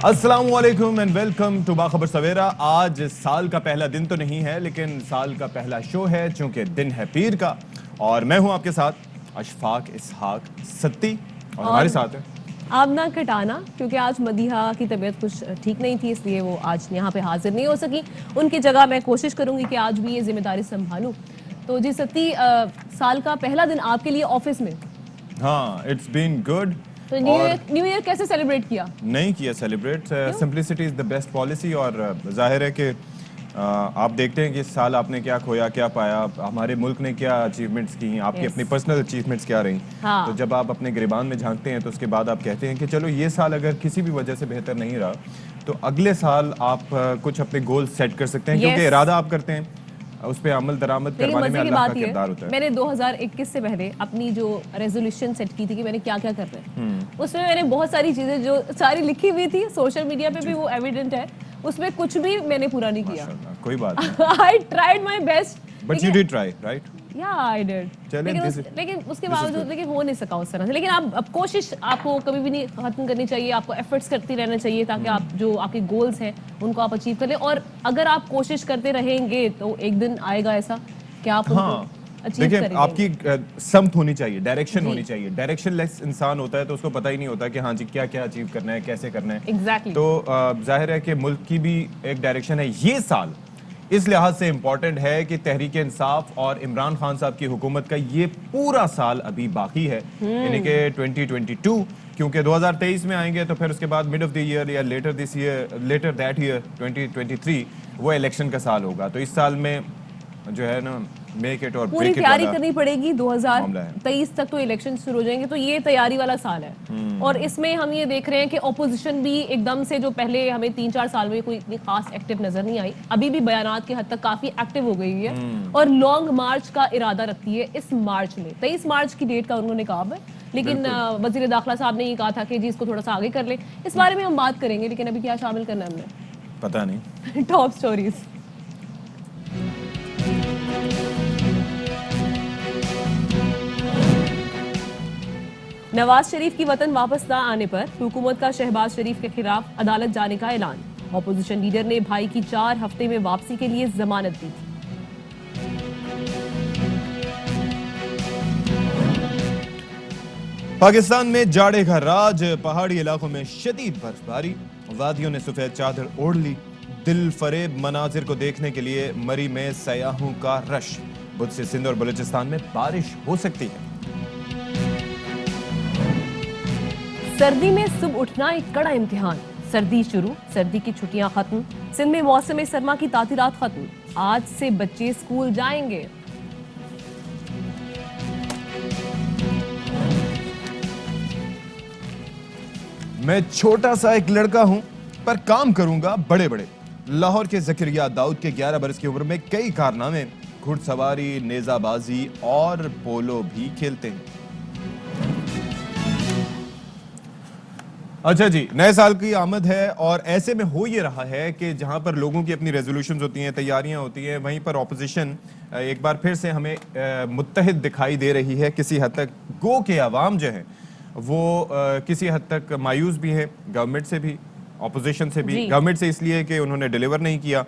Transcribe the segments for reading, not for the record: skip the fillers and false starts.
السلام علیکم and welcome to باخبر سویرا. آج سال کا پہلا دن تو نہیں ہے لیکن سال کا پہلا شو ہے چونکہ دن ہے پیر کا, اور میں ہوں آپ کے ساتھ اشفاق اسحاق ستی, اور ہمارے ساتھ ہے آمنہ کٹانا, کیونکہ آج مدیحہ کی طبیعت کچھ ٹھیک نہیں تھی اس لیے وہ آج یہاں پہ حاضر نہیں ہو سکی. ان کی جگہ میں کوشش کروں گی کہ آج بھی یہ ذمہ داری سنبھالوں. تو جی ستی, سال کا پہلا دن آپ کے لیے آفس میں. ہاں, اٹس بین گڈ. تو نیو ایئر کیسے سیلیبریٹ کیا؟ نہیں کیا celebrate. Simplicity is the best policy, اور ظاہر ہے کہ آپ دیکھتے ہیں کہ اس سال آپ نے کیا کھویا کیا پایا, ہمارے ملک نے کیا اچیومنٹس کی, آپ کی اپنی پرسنل اچیومنٹس کیا رہیں. تو جب آپ اپنے گریبان میں جھانکتے ہیں تو اس کے بعد آپ کہتے ہیں کہ چلو یہ سال اگر کسی بھی وجہ سے بہتر نہیں رہا تو اگلے سال آپ کچھ اپنے گول سیٹ کر سکتے ہیں, کیونککہ ارادہ آپ کرتے ہیں, اس پہ عمل درآمد کروانے میں اللہ کا کردار ہوتا ہے. میں نے 2021 سے پہلے اپنی جو ریزولوشن سیٹ کی تھی کہ میں نے کیا کیا کرنا ہے, اس میں نے بہت ساری چیزیں جو ساری لکھی ہوئی تھی, سوشل میڈیا پہ بھی وہ ایویڈنٹ ہے, اس میں کچھ بھی میں نے پورا نہیں کیا. کوئی بات نہیں. I tried my best. But you did try, right? Yeah, I did. لیکن اس کے باوجود لیکن ہو نہیں سکا اس طرح سے. لیکن اب کوشش آپ کو کبھی بھی نہیں ختم کرنی چاہیے, آپ کو ایفرٹس کرتی رہنا چاہیے تاکہ آپ جو آپ کے گولز ہیں ان کو آپ اچیو کر لیں. اور اگر آپ کوشش کرتے رہیں گے تو ایک دن آئے گا ایسا کہ آپ ان کو اچیو کریں گے. آپ کی سمت ہونی چاہیے, ڈائریکشن ہونی چاہیے. ڈائریکشن لیس انسان ہوتا ہے تو اس کو پتہ ہی نہیں ہوتا کہ ہاں جی کیا کیا اچیو کرنا ہے, کیسے کرنا ہے. ایگزیکٹلی. تو ظاہر ہے کہ ملک کی بھی ایک ڈائریکشن ہے. یہ سال اس لحاظ سے امپورٹنٹ ہے کہ تحریک انصاف اور عمران خان صاحب کی حکومت کا یہ پورا سال ابھی باقی ہے, یعنی کہ 2022, کیونکہ 2023 میں آئیں گے تو پھر اس کے بعد مڈ آف دی ایئر یا لیٹر دیٹ ایئر 2023 وہ الیکشن کا سال ہوگا. تو اس سال میں جو ہے نا میک اٹ اور پوری تیاری کرنی پڑے گی. 2023 تک تو الیکشن شروع ہو جائیں گے, تو یہ تیاری والا سال ہے. اور اس میں ہم یہ دیکھ رہے ہیں کہ اپوزیشن بھی ایک دم سے, جو پہلے ہمیں 3-4 سال میں کوئی اتنی خاص ایکٹیو نظر نہیں آئی, ابھی بھی بیانات کی حد تک کافی ایکٹیو ہو گئی ہے اور لانگ مارچ کا ارادہ رکھتی ہے اس مارچ میں. 23 مارچ کی ڈیٹ کا انہوں نے کہا ہے, لیکن وزیر داخلہ صاحب نے یہ کہا تھا کہ جی اس کو تھوڑا سا آگے کر لیں. اس بارے میں ہم بات کریں گے, لیکن ابھی کیا شامل کرنا ہے ہم نے پتہ نہیں. Top stories. نواز شریف کی وطن واپس نہ آنے پر حکومت کا شہباز شریف کے خلاف عدالت جانے کا اعلان. اپوزیشن لیڈر نے بھائی کی 4 ہفتے میں واپسی کے لیے ضمانت دی تھی. پاکستان میں جاڑے کا راج, پہاڑی علاقوں میں شدید برف باری, وادیوں نے سفید چادر اوڑھ لی. دل فریب مناظر کو دیکھنے کے لیے مری میں سیاحوں کا رش. بدھ سے سندھ اور بلوچستان میں بارش ہو سکتی ہے. سردی میں صبح اٹھنا ایک کڑا امتحان. سردی شروع, سردی کی چھٹیاں ختم, سندھ میں موسم سرما کی تعطیلات ختم. آج سے بچے اسکول جائیں گے. میں چھوٹا سا ایک لڑکا ہوں پر کام کروں گا بڑے بڑے. لاہور کے زکریا داؤد کے 11 برس کی عمر میں کئی کارنامے, گھڑ سواری, نیزہ بازی اور پولو بھی کھیلتے ہیں. اچھا جی, نئے سال کی آمد ہے اور ایسے میں ہو یہ رہا ہے کہ جہاں پر لوگوں کی اپنی ریزولوشنز ہوتی ہیں, تیاریاں ہوتی ہیں, وہیں پر اپوزیشن ایک بار پھر سے ہمیں متحد دکھائی دے رہی ہے کسی حد تک. گو کہ عوام جو ہے وہ کسی حد تک مایوس بھی ہے, گورنمنٹ سے بھی, اپوزیشن سے بھی. گورنمنٹ سے اس لیے کہ انہوں نے ڈیلیور نہیں کیا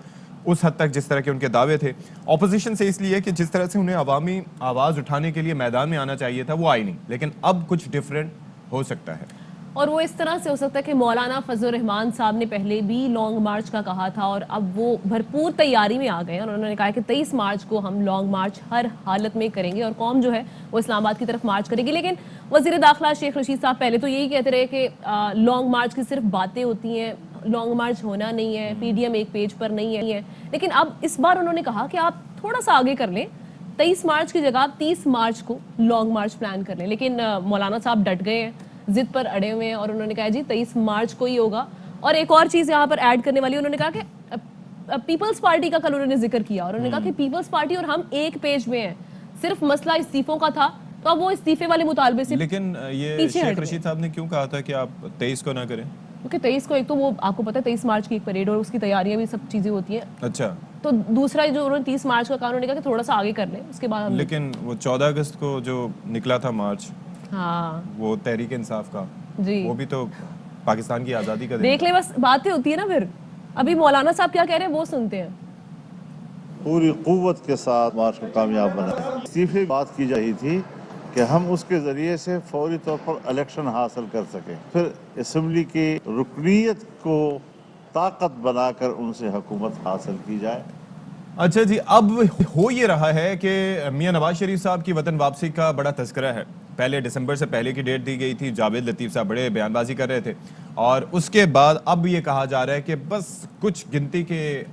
اس حد تک جس طرح کے ان کے دعوے تھے. اپوزیشن سے اس لیے کہ جس طرح سے انہیں عوامی آواز اٹھانے کے لیے میدان میں آنا چاہیے تھا وہ آئی نہیں. لیکن اب کچھ ڈفرینٹ ہو سکتا ہے, اور وہ اس طرح سے ہو سکتا ہے کہ مولانا فضل الرحمان صاحب نے پہلے بھی لانگ مارچ کا کہا تھا اور اب وہ بھرپور تیاری میں آ گئے, اور انہوں نے کہا کہ 23 مارچ کو ہم لانگ مارچ ہر حالت میں کریں گے اور قوم جو ہے وہ اسلام آباد کی طرف مارچ کرے گی. لیکن وزیر داخلہ شیخ رشید صاحب پہلے تو یہی کہتے رہے کہ لانگ مارچ کی صرف باتیں ہوتی ہیں, لانگ مارچ ہونا نہیں ہے, پی ڈی ایم ایک پیج پر نہیں ہے. لیکن اب اس بار انہوں نے کہا کہ آپ تھوڑا سا آگے کر لیں, 23 مارچ کی جگہ 30 مارچ کو لانگ مارچ پلان کر لیں. لیکن مولانا صاحب ڈٹ گئے ہیں, ضد پر اڑے ہوئے ہیں, اور انہوں نے کہا جی 23 مارچ کو ہی ہوگا. اور ایک اور چیز یہاں پر ایڈ کرنے والی, انہوں نے کہا کہ پیپلز پارٹی کا کل انہوں نے ذکر کیا, اور انہوں نے کہا کہ پیپلز پارٹی اور ہم ایک پیج میں ہیں, صرف مسئلہ استعفوں کا تھا تو اب وہ استعفے والے مطالبے سے لیکن یہ شیخ رشید صاحب نے کیوں کہا تھا کہ آپ 23 کو نہ کریں؟ کیونکہ 23 کو ایک تو وہ آپ کو پتہ ہے 23 مارچ کی ایک پریڈ اور اس کی تیاریاں بھی سب چیزیں ہوتی ہیں. اچھا, تو دوسرا جو انہوں نے 30 مارچ کا کہا, انہوں نے کہا کہ تھوڑا سا آگے کر لیں اس کے بعد. لیکن وہ 14 اگست کو جو نکلا تھا مارچ, ہاں وہ تحریک انصاف کا, جی وہ بھی تو پاکستان کی آزادی کا دن دیکھ لیں بس باتیں ہوتی ہے نا پھر. ابھی مولانا صاحب کیا کہہ رہے ہیں وہ سنتے ہیں. پوری قوت کے ساتھ مارچ کو کامیاب بنائیں. استعفے بات کی جا رہی تھی کہ ہم اس کے ذریعے سے فوری طور پر الیکشن حاصل کر سکیں, پھر اسمبلی کی رکنیت کو طاقت بنا کر ان سے حکومت حاصل کی جائے. اچھا جی, اب ہو یہ رہا ہے کہ میاں نواز شریف صاحب کی وطن واپسی کا بڑا تذکرہ ہے. پہلے دسمبر سے پہلے کی ڈیٹ دی گئی تھی, جاوید لطیف صاحب بڑے بیان بازی کر رہے تھے, اور اس کے بعد اب یہ کہا جا رہا ہے کہ بس کچھ گنتی کے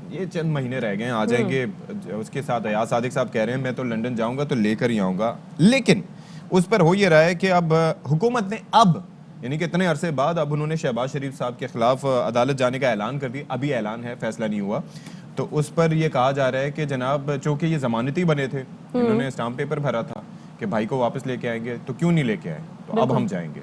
یہ چند مہینے رہ گئے ہیں, آ جائیں گے. اس کے ساتھ ایاز صادق صاحب کہہ رہے ہیں میں تو لنڈن جاؤں گا تو لے کر ہی آؤں گا. لیکن اس پر ہو یہ رہا ہے کہ اب حکومت نے یعنی کہ اتنے عرصے بعد اب انہوں نے شہباز شریف صاحب کے خلاف عدالت جانے کا اعلان کر دیا. ابھی اعلان ہے, فیصلہ نہیں ہوا. تو اس پر یہ کہا جا رہا ہے کہ جناب چونکہ یہ ضمانتی بنے تھے, انہوں نے اسٹامپ پیپر بھرا تھا کہ بھائی کو واپس لے کے آئیں گے, تو کیوں نہیں لے کے آئے, تو اب ہم جائیں گے.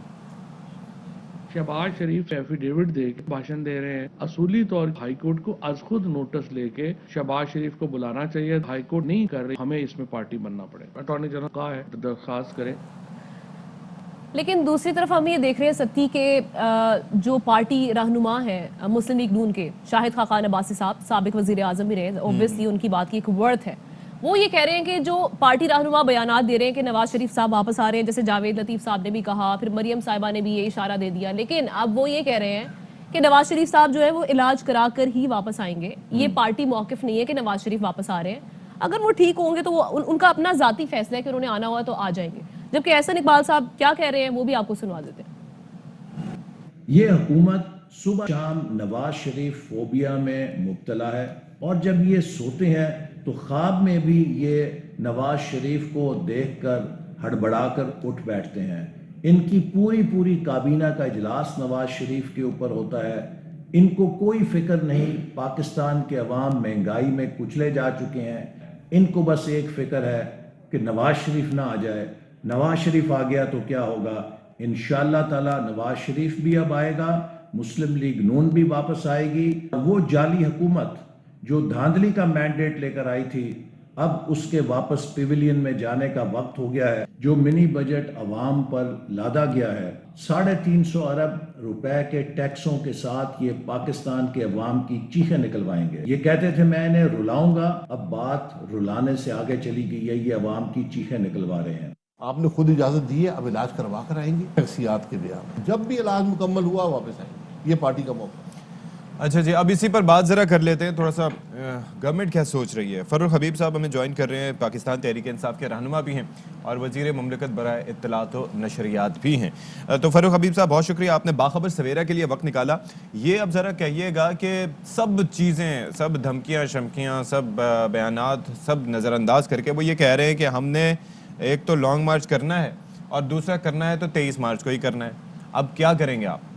شہباز شریف ایفیڈیوٹ دے کے بھاشن دے رہے ہیں. اصولی طور ہائی کورٹ کو از خود نوٹس لے کے شہباز شریف کو بلانا چاہیے. ہائی کورٹ نہیں کر رہی, ہمیں اس میں پارٹی بننا پڑے. اٹارنی جنرل کہا ہے درخواست کریں. لیکن دوسری طرف ہم یہ دیکھ رہے ہیں ستی کے جو پارٹی رہنما ہیں مسلم لیگ نون کے, شاہد خاقان عباسی صاحب سابق وزیر اعظم بھی رہے, اوبویسلی ان کی بات کی ایک ورتھ ہے. وہ یہ کہہ رہے ہیں کہ جو پارٹی رہنما بیانات دے رہے ہیں کہ نواز شریف صاحب واپس آ رہے ہیں, جیسے جاوید لطیف صاحب نے بھی کہا, پھر مریم صاحبہ نے بھی یہ اشارہ دے دیا, لیکن اب وہ یہ کہہ رہے ہیں کہ نواز شریف صاحب جو ہے وہ علاج کرا کر ہی واپس آئیں گے. یہ پارٹی موقف نہیں ہے کہ نواز شریف واپس آ رہے ہیں. اگر وہ ٹھیک ہوں گے تو وہ ان کا اپنا ذاتی فیصلہ ہے کہ انہوں نے آنا ہوا تو آ جائیں گے. جبکہ احسن اقبال صاحب کیا کہہ رہے ہیں وہ بھی آپ کو سنوا دیتے ہیں. یہ حکومت صبح شام نواز شریف فوبیا میں مبتلا ہے, اور جب یہ سوتے ہیں تو خواب میں بھی یہ نواز شریف کو دیکھ کر ہڑبڑا کر اٹھ بیٹھتے ہیں. ان کی پوری کابینہ کا اجلاس نواز شریف کے اوپر ہوتا ہے. ان کو کوئی فکر نہیں, پاکستان کے عوام مہنگائی میں کچلے جا چکے ہیں. ان کو بس ایک فکر ہے کہ نواز شریف نہ آ جائے. نواز شریف آ گیا تو کیا ہوگا؟ انشاءاللہ تعالی نواز شریف بھی اب آئے گا, مسلم لیگ نون بھی واپس آئے گی. وہ جعلی حکومت جو دھاندلی کا مینڈیٹ لے کر آئی تھی, اب اس کے واپس پیویلین میں جانے کا وقت ہو گیا ہے. جو منی بجٹ عوام پر لادا گیا ہے 350 ارب روپے کے ٹیکسوں کے ساتھ, یہ پاکستان کے عوام کی چیخیں نکلوائیں گے. یہ کہتے تھے میں انہیں رلاؤں گا, اب بات رلانے سے آگے چلی گئی ہے, یہ عوام کی چیخیں نکلوا رہے ہیں. آپ نے خود اجازت دی ہے, اب علاج کروا کر آئیں گے شخصیات کے بیان. جب بھی علاج مکمل ہوا واپس آئیں گے, یہ پارٹی کا موقع. اچھا جی, اب اسی پر بات ذرا کر لیتے ہیں تھوڑا سا, گورنمنٹ کیا سوچ رہی ہے. فاروق حبیب صاحب ہمیں جوائن کر رہے ہیں, پاکستان تحریک انصاف کے رہنما بھی ہیں اور وزیر مملکت برائے اطلاعات و نشریات بھی ہیں. تو فاروق حبیب صاحب بہت شکریہ, آپ نے باخبر سویرا کے لیے وقت نکالا. یہ اب ذرا کہیے گا کہ سب چیزیں, سب دھمکیاں شمکیاں, سب بیانات سب نظر انداز کر کے وہ یہ کہہ رہے ہیں کہ ہم نے ایک تو لانگ مارچ کرنا ہے اور دوسرا کرنا ہے تو 23 مارچ کو ہی کرنا ہے. اب کیا کریں گے آپ؟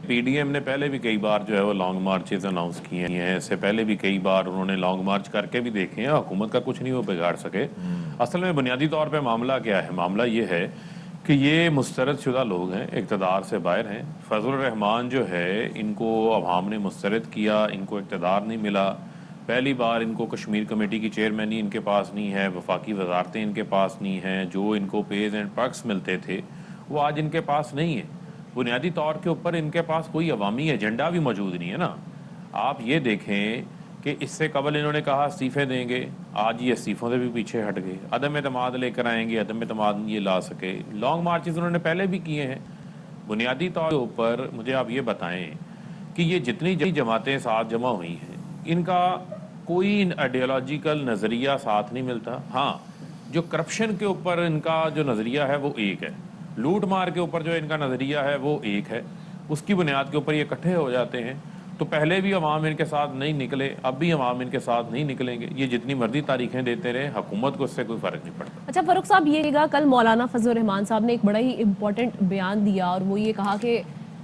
پی ڈی ایم نے پہلے بھی کئی بار جو ہے وہ لانگ مارچز اناؤنس کیے ہیں, اس سے پہلے بھی کئی بار انہوں نے لانگ مارچ کر کے بھی دیکھے ہیں, حکومت کا کچھ نہیں وہ بگاڑ سکے. اصل میں بنیادی طور پہ معاملہ کیا ہے؟ معاملہ یہ ہے کہ یہ مسترد شدہ لوگ ہیں, اقتدار سے باہر ہیں. فضل الرحمان جو ہے ان کو عوام نے مسترد کیا, ان کو اقتدار نہیں ملا. پہلی بار ان کو کشمیر کمیٹی کی چیئرمینی ان کے پاس نہیں ہے, وفاقی وزارتیں ان کے پاس نہیں ہیں, جو ان کو پیز اینڈ پرکس ملتے تھے وہ آج ان کے پاس نہیں ہیں. بنیادی طور کے اوپر ان کے پاس کوئی عوامی ایجنڈا بھی موجود نہیں ہے نا. آپ یہ دیکھیں کہ اس سے قبل انہوں نے کہا استعفے دیں گے, آج یہ استعفوں سے بھی پیچھے ہٹ گئے. عدم اعتماد لے کر آئیں گے, عدم اعتماد یہ لا سکے. لانگ مارچز انہوں نے پہلے بھی کیے ہیں. بنیادی طور کے اوپر مجھے آپ یہ بتائیں کہ یہ جتنی جماعتیں ساتھ جمع ہوئی ہیں ان کا کوئی آئیڈیالوجیکل نظریہ ساتھ نہیں ملتا. ہاں, جو کرپشن کے اوپر ان کا جو نظریہ ہے وہ ایک ہے, لوٹ مار کے اوپر جو ان کا نظریہ ہے وہ ایک ہے, اس کی بنیاد کے اوپر یہ اکٹھے ہو جاتے ہیں. تو پہلے بھی عوام ان کے ساتھ نہیں نکلے, اب بھی عوام ان کے ساتھ نہیں نکلیں گے. یہ جتنی مرضی تاریخیں دیتے رہے, حکومت کو اس سے کوئی فرق نہیں پڑتا. اچھا فاروق صاحب, یہ گا کل مولانا فضل الرحمان صاحب نے ایک بڑا ہی امپورٹنٹ بیان دیا, اور وہ یہ کہا کہ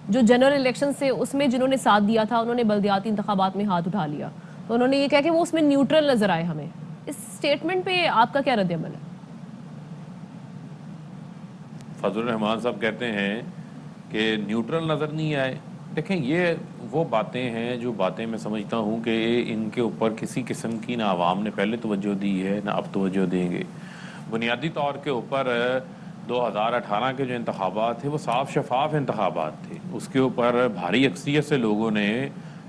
جو جنرل الیکشن سے اس میں جنہوں نے ساتھ دیا تھا انہوں نے بلدیاتی انتخابات میں ہاتھ اٹھا لیا. تو انہوں نے یہ کہا کہ وہ اس میں نیوٹرل نظر آئے ہمیں. اس سٹیٹمنٹ پہ آپ کا کیا رد عمل ہے؟ فضل الرحمان صاحب کہتے ہیں کہ نیوٹرل نظر نہیں آئے. دیکھیں, یہ وہ باتیں ہیں جو باتیں میں سمجھتا ہوں کہ ان کے اوپر کسی قسم کی نہ عوام نے پہلے توجہ دی ہے نہ اب توجہ دیں گے. بنیادی طور کے اوپر 2018 کے جو انتخابات تھے وہ صاف شفاف انتخابات تھے. اس کے اوپر بھاری اکثریت سے لوگوں نے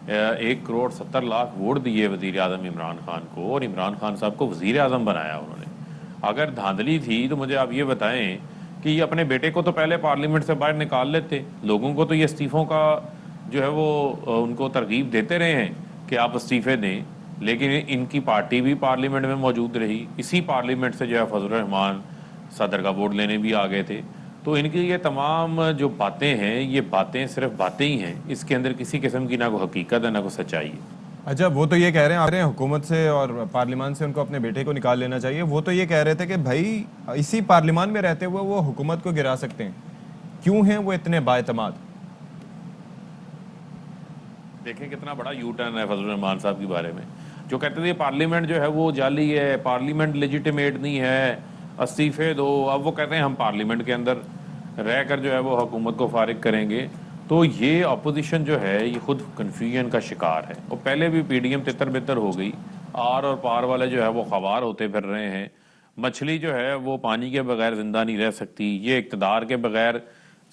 1,70,00,000 ووٹ دیے وزیر اعظم عمران خان کو, اور عمران خان صاحب کو وزیر اعظم بنایا انہوں نے. اگر دھاندلی تھی تو مجھے آپ یہ بتائیں کہ یہ اپنے بیٹے کو تو پہلے پارلیمنٹ سے باہر نکال لیتے. لوگوں کو تو یہ استعفوں کا جو ہے وہ ان کو ترغیب دیتے رہے ہیں کہ آپ استعفے دیں, لیکن ان کی پارٹی بھی پارلیمنٹ میں موجود رہی. اسی پارلیمنٹ سے جو ہے فضل الرحمان صدر کا ووٹ لینے بھی آ گئے تھے. تو ان کی یہ تمام جو باتیں ہیں یہ باتیں صرف باتیں ہی ہیں, اس کے اندر کسی قسم کی نہ کوئی حقیقت ہے نہ کوئی سچائی ہے. اچھا, وہ تو یہ کہہ رہے ہیں, آ رہے ہیں حکومت سے اور پارلیمان سے ان کو اپنے بیٹے کو نکال لینا چاہیے. وہ تو یہ کہہ رہے تھے کہ بھائی اسی پارلیمان میں رہتے ہوئے وہ حکومت کو گرا سکتے ہیں. کیوں ہیں وہ اتنے بااعتماد؟ دیکھیں کتنا بڑا یو ٹرن ہے فضل الرحمان صاحب کے بارے میں. جو کہتے تھے پارلیمنٹ جو ہے وہ جعلی ہے, پارلیمنٹ لیجیٹیمیٹ نہیں ہے, استعفے دو. اب وہ کہتے ہیں ہم پارلیمنٹ کے اندر رہ کر جو ہے وہ حکومت کو فارغ کریں گے. تو یہ اپوزیشن جو ہے یہ خود کنفیوژن کا شکار ہے. اور پہلے بھی پی ڈی ایم تتر بتر ہو گئی, آر اور پار والے جو ہے وہ خوار ہوتے پھر رہے ہیں. مچھلی جو ہے وہ پانی کے بغیر زندہ نہیں رہ سکتی, یہ اقتدار کے بغیر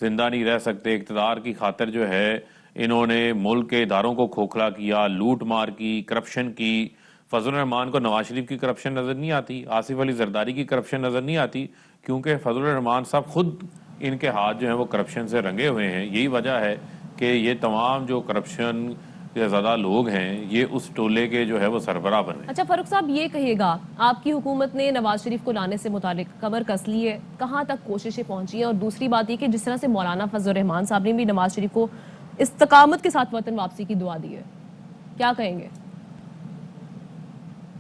زندہ نہیں رہ سکتے. اقتدار کی خاطر جو ہے انہوں نے ملک کے اداروں کو کھوکھلا کیا, لوٹ مار کی, کرپشن کی. فضل الرحمان کو نواز شریف کی کرپشن نظر نہیں آتی, آصف علی زرداری کی کرپشن نظر نہیں آتی, کیونکہ فضل الرحمان صاحب خود ان کے ہاتھ جو ہیں وہ کرپشن سے رنگے ہوئے ہیں. یہی وجہ ہے کہ یہ تمام جو کرپشن کے زیادہ لوگ ہیں یہ اس ٹولے کے جو ہے وہ سربراہ بنے. اچھا فاروق صاحب, یہ کہیے گا آپ کی حکومت نے نواز شریف کو لانے سے متعلق کمر کس لی ہے, کہاں تک کوششیں پہنچی ہیں؟ اور دوسری بات یہ کہ جس طرح سے مولانا فضل الرحمان صاحب نے بھی نواز شریف کو استقامت کے ساتھ وطن واپسی کی دعا دی ہے, کیا کہیں گے؟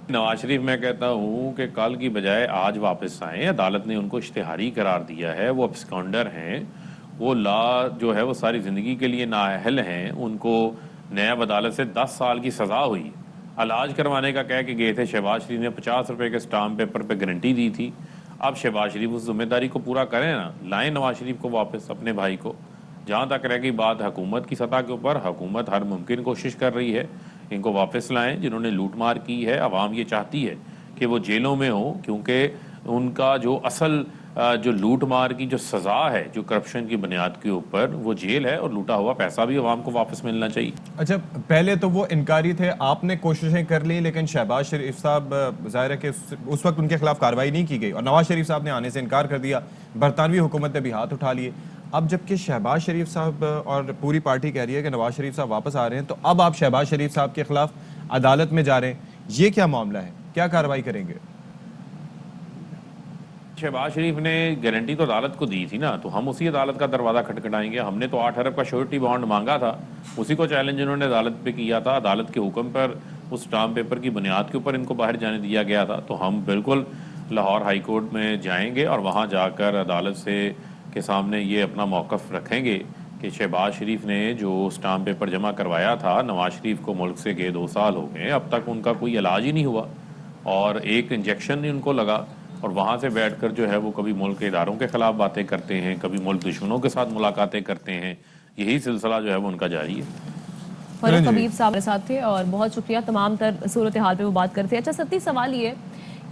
نواز شریف میں کہتا ہوں کہ کل کی بجائے آج واپس آئیں. عدالت نے ان کو اشتہاری قرار دیا ہے, وہ ابسکانڈر ہیں, وہ لا جو ہے وہ ساری زندگی کے لیے نااہل ہیں. ان کو نیب عدالت سے 10 سال کی سزا ہوئی. علاج کروانے کا کہہ کے گئے تھے. شہباز شریف نے 50 روپے کے اسٹامپ پیپر پہ گارنٹی دی تھی. اب شہباز شریف اس ذمہ داری کو پورا کریں نا, لائیں نواز شریف کو واپس, اپنے بھائی کو. جہاں تک رہ گئی بات حکومت کی سطح کے اوپر, حکومت ہر ممکن کوشش کر رہی ہے ان کو واپس لائیں. جنہوں نے لوٹ مار کی ہے, عوام یہ چاہتی ہے کہ وہ جیلوں میں ہوں, کیونکہ ان کا جو اصل جو لوٹ مار کی جو سزا ہے جو کرپشن کی بنیاد کے اوپر وہ جیل ہے, اور لوٹا ہوا پیسہ بھی عوام کو واپس ملنا چاہیے. اچھا, پہلے تو وہ انکاری تھے, آپ نے کوششیں کر لی, لیکن شہباز شریف صاحب ظاہر ہے کہ اس وقت ان کے خلاف کارروائی نہیں کی گئی, اور نواز شریف صاحب نے آنے سے انکار کر دیا. برطانوی حکومت نے بھی ہاتھ اٹھا لیے. اب جبکہ شہباز شریف صاحب اور پوری پارٹی کہہ رہی ہے کہ نواز شریف صاحب واپس آ رہے ہیں, تو اب آپ شہباز شریف صاحب کے خلاف عدالت میں جا رہے ہیں, یہ کیا معاملہ ہے؟ کیا کارروائی کریں گے؟ شہباز شریف نے گارنٹی تو عدالت کو دی تھی نا, تو ہم اسی عدالت کا دروازہ کھٹکھٹائیں گے. ہم نے تو 8 ارب کا شیورٹی بانڈ مانگا تھا, اسی کو چیلنج انہوں نے عدالت پہ کیا تھا. عدالت کے حکم پر اس اسٹامپ پیپر کی بنیاد کے اوپر ان کو باہر جانے دیا گیا تھا. تو ہم بالکل لاہور ہائی کورٹ میں جائیں گے اور وہاں جا کر عدالت سے کے سامنے یہ اپنا موقف رکھیں گے کہ شہباز شریف نے جو اسٹامپ پیپر جمع کروایا تھا, نواز شریف کو ملک سے گئے 2 سال ہو گئے, اب تک ان کا کوئی علاج ہی نہیں ہوا, اور ایک انجیکشن نہیں ان کو لگا. اور وہاں سے بیٹھ کر جو ہے وہ کبھی ملک کے اداروں کے خلاف باتیں کرتے ہیں, کبھی ملک دشمنوں کے ساتھ ملاقاتیں کرتے ہیں. یہی سلسلہ جو ہے وہ ان کا جاری ہے. فاروق حبیب صاحب میرے ساتھ تھے, اور بہت شکریہ. تمام تر صورتحال پہ وہ بات کرتے ہیں. اچھا ستی, سوال یہ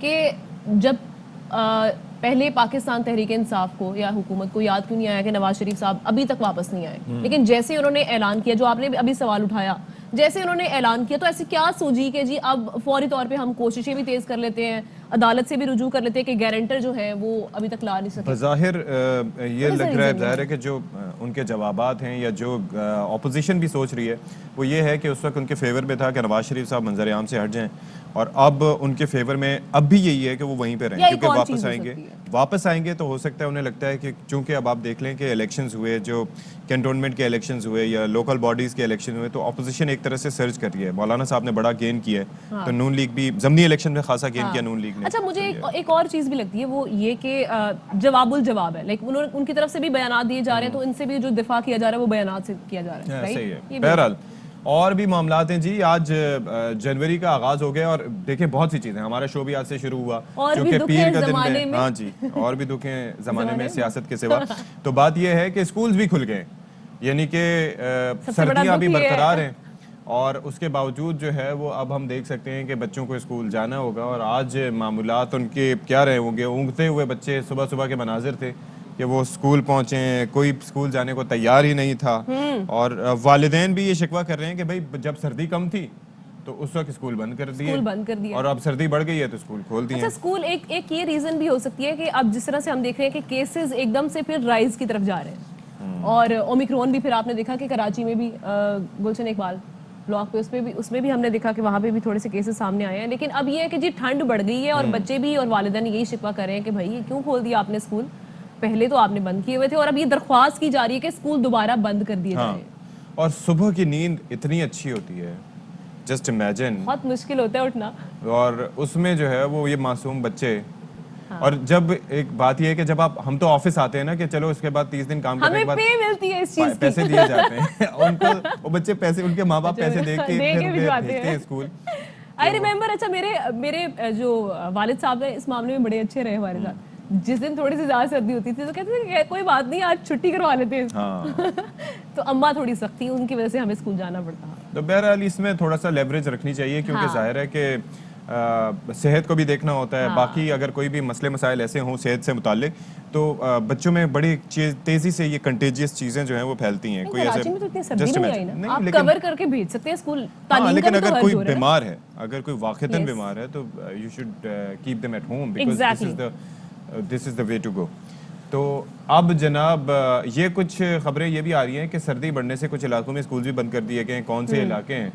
کہ جب پہلے پاکستان تحریک انصاف کو یا حکومت کو یاد کیوں نہیں آیا کہ نواز شریف صاحب ابھی تک واپس نہیں آئے, لیکن جیسے انہوں نے اعلان کیا, جو آپ نے ابھی سوال اٹھایا, جیسے انہوں نے اعلان کیا, تو ایسی کیا سوچی کہ جی اب فوری طور پہ ہم کوششیں بھی تیز کر لیتے ہیں, عدالت سے بھی رجوع کر لیتے ہیں کہ گارنٹر جو ہیں وہ ابھی تک لا نہیں سکے؟ بظاہر یہ لگ رہا ہے, ظاہر ہے کہ جو ان کے جوابات ہیں یا جو اپوزیشن بھی سوچ رہی ہے وہ یہ ہے کہ اس وقت ان کے فیور میں تھا کہ نواز شریف صاحب منظر عام سے ہٹ جائیں, اور اب ان کے فیور میں اب بھی یہی ہے کہ وہ وہیں پہ رہیں, کیونکہ واپس آئیں گے تو ہو سکتا ہے انہیں لگتا ہے کہ چونکہ اب آپ دیکھ لیں کہ الیکشنز ہوئے, جو کینٹونمنٹ کے الیکشنز ہوئے یا لوکل باڈیز کے الیکشن ہوئے, تو اپوزیشن ایک طرح سے سرچ کر رہی ہے. مولانا صاحب نے بڑا گین کیا ہے, تو نون لیگ بھی ضمنی الیکشن میں خاصا گین کیا نون لیگ نے. اچھا, مجھے ایک اور چیز بھی لگتی ہے, وہ یہ کہ جواب الجواب ہے, لائک ان کی طرف سے بھی بیانات دیے جا رہے ہیں, تو ان سے بھی جو دفاع کیا جا رہا ہے وہ بیانات سے کیا جا رہا ہے. صحیح ہے. بہرحال اور بھی معاملات ہیں جی. آج جنوری کا آغاز ہو گیا, اور دیکھیں بہت سی چیزیں, ہمارا شو بھی آج سے شروع ہوا کیونکہ پیر کا دن ہے. ہاں جی, اور بھی دکھ ہیں زمانے میں سیاست کے سوا. تو بات یہ ہے کہ اسکولز بھی کھل گئے, یعنی کہ سردیاں بھی برقرار ہیں, اور اس کے باوجود جو ہے وہ اب ہم دیکھ سکتے ہیں کہ بچوں کو اسکول جانا ہوگا. اور آج معمولات ان کے کیا رہے ہوں گے, اونگتے ہوئے بچے, صبح صبح کے مناظر تھے, कि वो स्कूल पहुंचे, कोई स्कूल जाने को तैयार ही नहीं था। और वालिदैन भी ये शिकवा कर रहे हैं कि भाई जब सर्दी कम थी तो उस वक्त स्कूल बंद कर दिए, स्कूल बंद कर दिया। और अब सर्दी बढ़ गई है तो स्कूल खोल दिए। अच्छा, स्कूल एक ये रीजन भी हो सकती है कि अब जिस तरह से हम देख रहे हैं कि केसेस एकदम से फिर राइज की तरफ जा रहे हैं, और ओमिक्रॉन भी फिर आपने देखा कि कराची में भी गुलशन इकबाल ब्लॉक पे उसमें भी हमने देखा कि वहाँ पे भी थोड़े से केसेस सामने आए हैं। लेकिन अब ये है कि जी ठंड बढ़ गई है और बच्चे भी और वालिदैन यही शिकवा कर रहे हैं कि भाई ये क्यों खोल दिया आपने स्कूल, पहले तो आपने बंद किए हुए थे, और अब ये दरख्वास्त की जा रही है कि स्कूल दोबारा बंद कर दिए जाए। और सुबह की नींद इतनी अच्छी होती है, जस्ट इमेजिन, बहुत मुश्किल होता है उठना। और उसमें जो है वो ये मासूम बच्चे, और जब एक बात ये है कि जब हम तो ऑफिस आते हैं ना कि चलो उसके बाद 30 दिन काम करने हमें के बाद पे मिलती है इस चीज की। पैसे दिए जाते हैं उनको, वो बच्चे पैसे, उनके माँ बाप पैसे दे के दे के फिर भिजवाते भेजते हैं हैं स्कूल। I remember. अच्छा, मेरे जो वालिद साहब हैं इस मामले में बड़े अच्छे रहे हमारे साथ। जिस दिन थोड़ी सी ज्यादा सर्दी होती थी तो कहते थे कि कोई बात नहीं, आज छुट्टी करवा लेते हैं। हाँ। तो अम्मा थोड़ी सख्त थी, उनकी वजह से हमें स्कूल जाना पड़ता। तो बहरहाल इसमें थोड़ा सा लेवरेज रखनी चाहिए, क्योंकि हाँ। जाहिर है कि सेहत को भी देखना होता है। हाँ। बाकी अगर कोई भी मसले मसाइल ऐसे हों सेहत से मुतालिक, तो बच्चों में बड़ी तेजी से ये कंटेजियस चीजें जो हैं वो फैलती हैं। कोई कराची में तो इतनी सर्दी just नहीं आई imagine। ना, आप लेकिन कवर करके भेज सकते हैं स्कूल। हाँ, तालीम लेकिन का भी तो अगर हर्ज कोई हो रहा है। बीमार है, अगर कोई वाक़ितन Yes. बीमार है, तो you should keep them at home, because Exactly. This is the way to go. तो अब जनाब ये कुछ खबरें ये भी आ रही हैं कि सर्दी बढ़ने से कुछ इलाकों में स्कूल भी बंद कर दिए गए हैं। कौन से इलाके हैं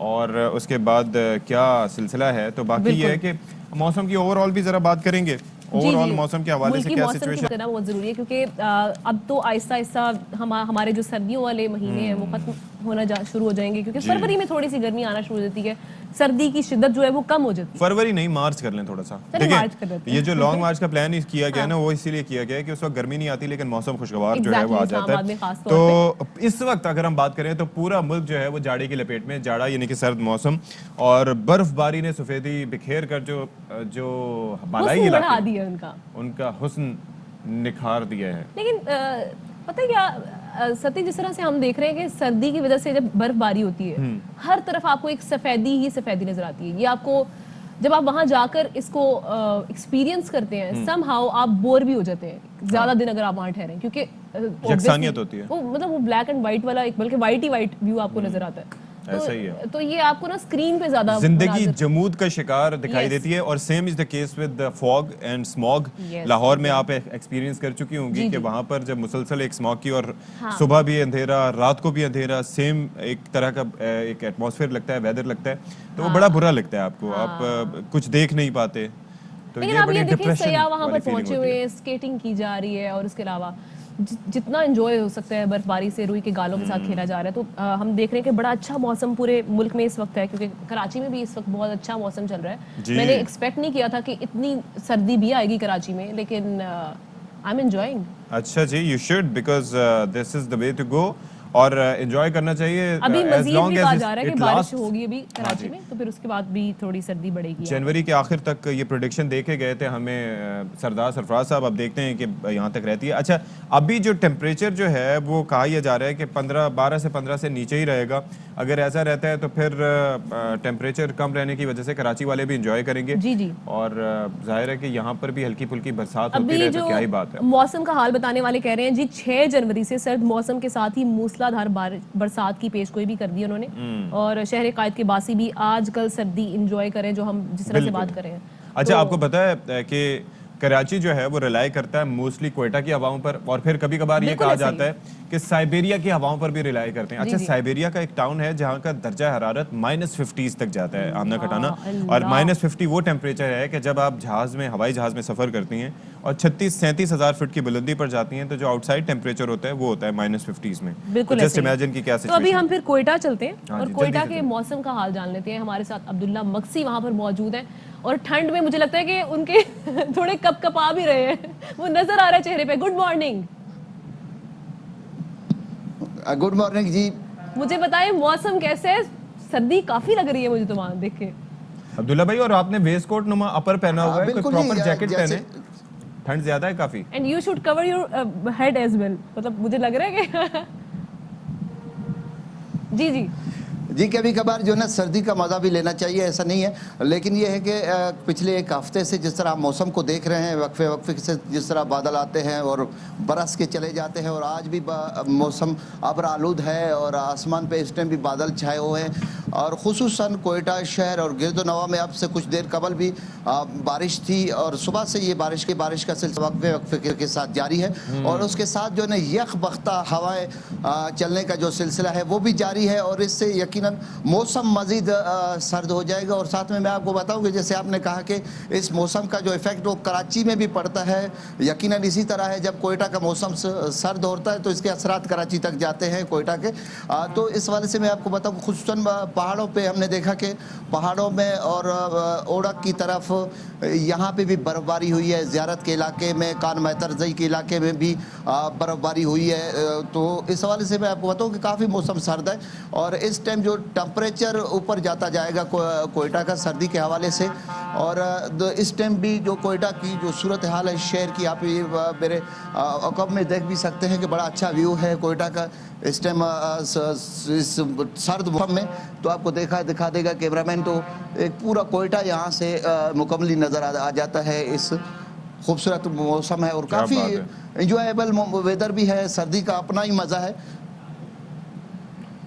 और उसके बाद क्या सिलसिला है, तो बाकी ये है कि मौसम की ओवरऑल भी जरा बात करेंगे। ओवरऑल मौसम के हवाले से क्या सिचुएशन करना बहुत जरूरी है, क्योंकि अब तो आहिस्ता आहिस्ता हमारे जो सर्दियों वाले महीने हैं वो खत्म होना शुरू हो जाएंगे, क्योंकि फरवरी में थोड़ी सी गर्मी आना शुरू हो जाती है, सर्दी की शिद्दत जो है वो कम हो जाती है। फरवरी नहीं, मार्च कर लें थोड़ा सा, चलिए ठीक मार्च कर लेते है। ये जो लॉन्ग मार्च का प्लान किया गया है ना, वो इसीलिए किया गया है कि उस वक्त गर्मी नहीं आती लेकिन मौसम खुशगवार जो है वो आ जाता है। तो इस वक्त अगर हम बात करें तो पूरा मुल्क जो है वो जाड़े की लपेट में, जाड़ा यानी कि सर्द मौसम, और बर्फबारी ने सफेदी बिखेर कर जो मलाई इलाके उनका हुस्न निखार दिया है। लेकिन पता है क्या सती, जिस तरह से हम देख रहे हैं कि सर्दी की वजह से जब बर्फबारी होती है हर तरफ आपको एक सफेदी ही सफेदी नजर आती है। ये आपको जब आप वहां जाकर इसको एक्सपीरियंस करते हैं, समहाउ आप बोर भी हो जाते हैं ज्यादा दिन अगर आप वहां ठहरें, क्योंकि यकसानियत होती है। वो मतलब वो ब्लैक एंड व्हाइट वाला एक, बल्कि व्हाइट ही व्हाइट व्यू आपको नजर आता है। ऐसा ही है। तो ये आपको ना स्क्रीन पे ज्यादा जिंदगी जमूद का शिकार दिखाई Yes. देती है, और same is the case with fog and smog. Yes. Lahore में आप एक्सपीरियंस कर चुकी होंगी जी, कि जी। वहां पर जब मुसलसल एक स्मॉग की, और हाँ। सुबह भी अंधेरा, रात को भी अंधेरा, सेम एक तरह का एक एटमॉस्फेयर लगता है, वेदर लगता है, तो वो बड़ा बुरा लगता है आपको। आप कुछ देख नहीं पाते। तो लेकिन आप बड़ी ये देखिए depression सयाह वहां वाली पर feeling पहुंचे होती हुए है। हैं, स्केटिंग की जा रही है, और उसके अलावा जितना एंजॉय हो सकता है बर्फबारी से, रुई के गालों के साथ खेला जा रहा है। तो हम देख रहे हैं कि बड़ा अच्छा मौसम पूरे मुल्क में इस वक्त है, क्योंकि कराची में भी इस वक्त बहुत अच्छा मौसम चल रहा है। जी। मैंने एक्सपेक्ट नहीं किया था कि इतनी सर्दी भी आएगी कराची में, लेकिन आई एम एंजॉयिंग। अच्छा जी, you should, because this is the way to go, और एंजॉय करना चाहिए। अभी as मजीद long भी as कहा it- जा रहा है it कि बारिश lasts। होगी अभी कराची जी। में, तो फिर उसके बाद भी थोड़ी सर्दी बढ़ेगी। जनवरी के आखिर तक ये प्रोडिक्शन दे के गए थे हमें सरदार सरफराज साहब। अब देखते हैं कि यहाँ तक रहती है। अच्छा, अभी जो टेम्परेचर जो है वो कहा यह जा रहा है कि 12 से 15 से नीचे ही रहेगा। अगर ऐसा रहता है तो फिर टेम्परेचर कम रहने की वजह से कराची वाले भी इंजॉय करेंगे। जी जी। और जाहिर है कि यहाँ पर भी हल्की फुल्की बरसात होती अभी रहे जो तो क्या ही बात है। मौसम का हाल बताने वाले कह रहे हैं जी 6 जनवरी से सर्द मौसम के साथ ही मूसलाधार बरसात की पेशगोई भी कर दी उन्होंने, और शहर कायद के बासी भी आज कल सर्दी इंजॉय करें, जो हम जिस तरह से बात कर रहे हैं। अच्छा, आपको पता है कि कराची जो है वो रिलाई करता है मोस्टली कोयटा की हवाओं पर, और फिर कभी कभार ये बिल्कुल कहा ऐसे ही। जाता है कि साइबेरिया की हवाओं पर भी रिलाई करते हैं। अच्छा, साइबेरिया का एक टाउन है जहाँ का दर्जा हरारत -50 तक जाता है, आमना खटाना। और -50 वो टेम्परेचर है कि जब आप जहाज में, हवाई जहाज में सफर करती हैं और 36-37 हज़ार फीट की बुलंदी पर जाती हैं, तो जो आउटसाइड टेम्परेचर होता है वो होता है -50 में। बिल्कुल जस्ट ऐसे ही। इमेजिन की क्या तो अभी सिचुएशन। हम फिर कोयटा चलते हैं हाँ और जी, कोयटा जल्दी के से। मौसम का हाल जान लेते हैं। हमारे साथ अब्दुल्ला मक्सी वहां पर मौजूद हैं, और ठंड में मुझे लगता है कि उनके थोड़े कपकपा भी रहे हैं, वो नजर आ रहा है चेहरे पे। Good morning. गुड मॉर्निंग जी। मुझे बताएं मौसम कैसे है? सर्दी काफी लग रही है मुझे तो वहां देख के। अब्दुल्ला भाई, और आपने वेस्ट कोट नुमा अपर पहना हुआ है, कोई बिल्कुल जी, प्रॉपर जैकेट जैसे- पहने, ठंड ज्यादा है काफी। And you should cover your head as well, मतलब मुझे लग रहा है कि जी जी जी कभी कभार जो है ना सर्दी का मज़ा भी लेना चाहिए, ऐसा नहीं है, लेकिन ये है कि पिछले एक हफ्ते से जिस तरह आप मौसम को देख रहे हैं, वक्फे वक्फे से जिस तरह बादल आते हैं और बरस के चले जाते हैं, और आज भी मौसम अब्र आलूद है और आसमान पे इस टाइम भी बादल छाए हुए हैं, और खुसूसन कोयटा शहर और गिरदोनवा में अब से कुछ देर कबल भी बारिश थी, और सुबह से ये बारिश का सिलसिला वक्फे वक्फे के साथ जारी है, और उसके साथ जो है ना यख बख्ता हवाएं चलने का जो सिलसिला है वो भी जारी है, और इससे यकीनन मौसम मज़ीद सर्द हो जाएगा। और साथ में मैं आपको बताऊं कि जैसे आपने कहा कि इस मौसम का जो इफ़ेक्ट वो कराची में भी पड़ता है, यकीनन इसी तरह है। जब कोयटा का मौसम सर्द होता है तो इसके असरात कराची तक जाते हैं कोयटा के। तो इस वाले से मैं आपको बताऊं, खुसूसन पहाड़ों पे हमने देखा कि पहाड़ों में और ओड़क की तरफ यहाँ पे भी बर्फ़बारी हुई है, ज़ियारत के इलाके में, कान मैतरजई के इलाके में भी बर्फ़बारी हुई है। तो इस हवाले से मैं आपको बताऊँ कि काफ़ी मौसम सर्द है, और इस टाइम जो टेम्परेचर ऊपर जाता जाएगा कोयटा का सर्दी के हवाले से। और इस टाइम भी जो कोयटा की जो सूरत हाल है शहर की, आप ये मेरे अकब में देख भी सकते हैं कि बड़ा अच्छा व्यू है कोयटा का इस टाइम इस सर्द मौसम में। तो आपको दिखा देगा कैमरामैन, तो एक पूरा कोयटा यहाँ से मुकम्मली नज़र आ जाता है। इस खूबसूरत मौसम है और काफ़ी इंजॉयबल वेदर भी है, सर्दी का अपना ही मज़ा है।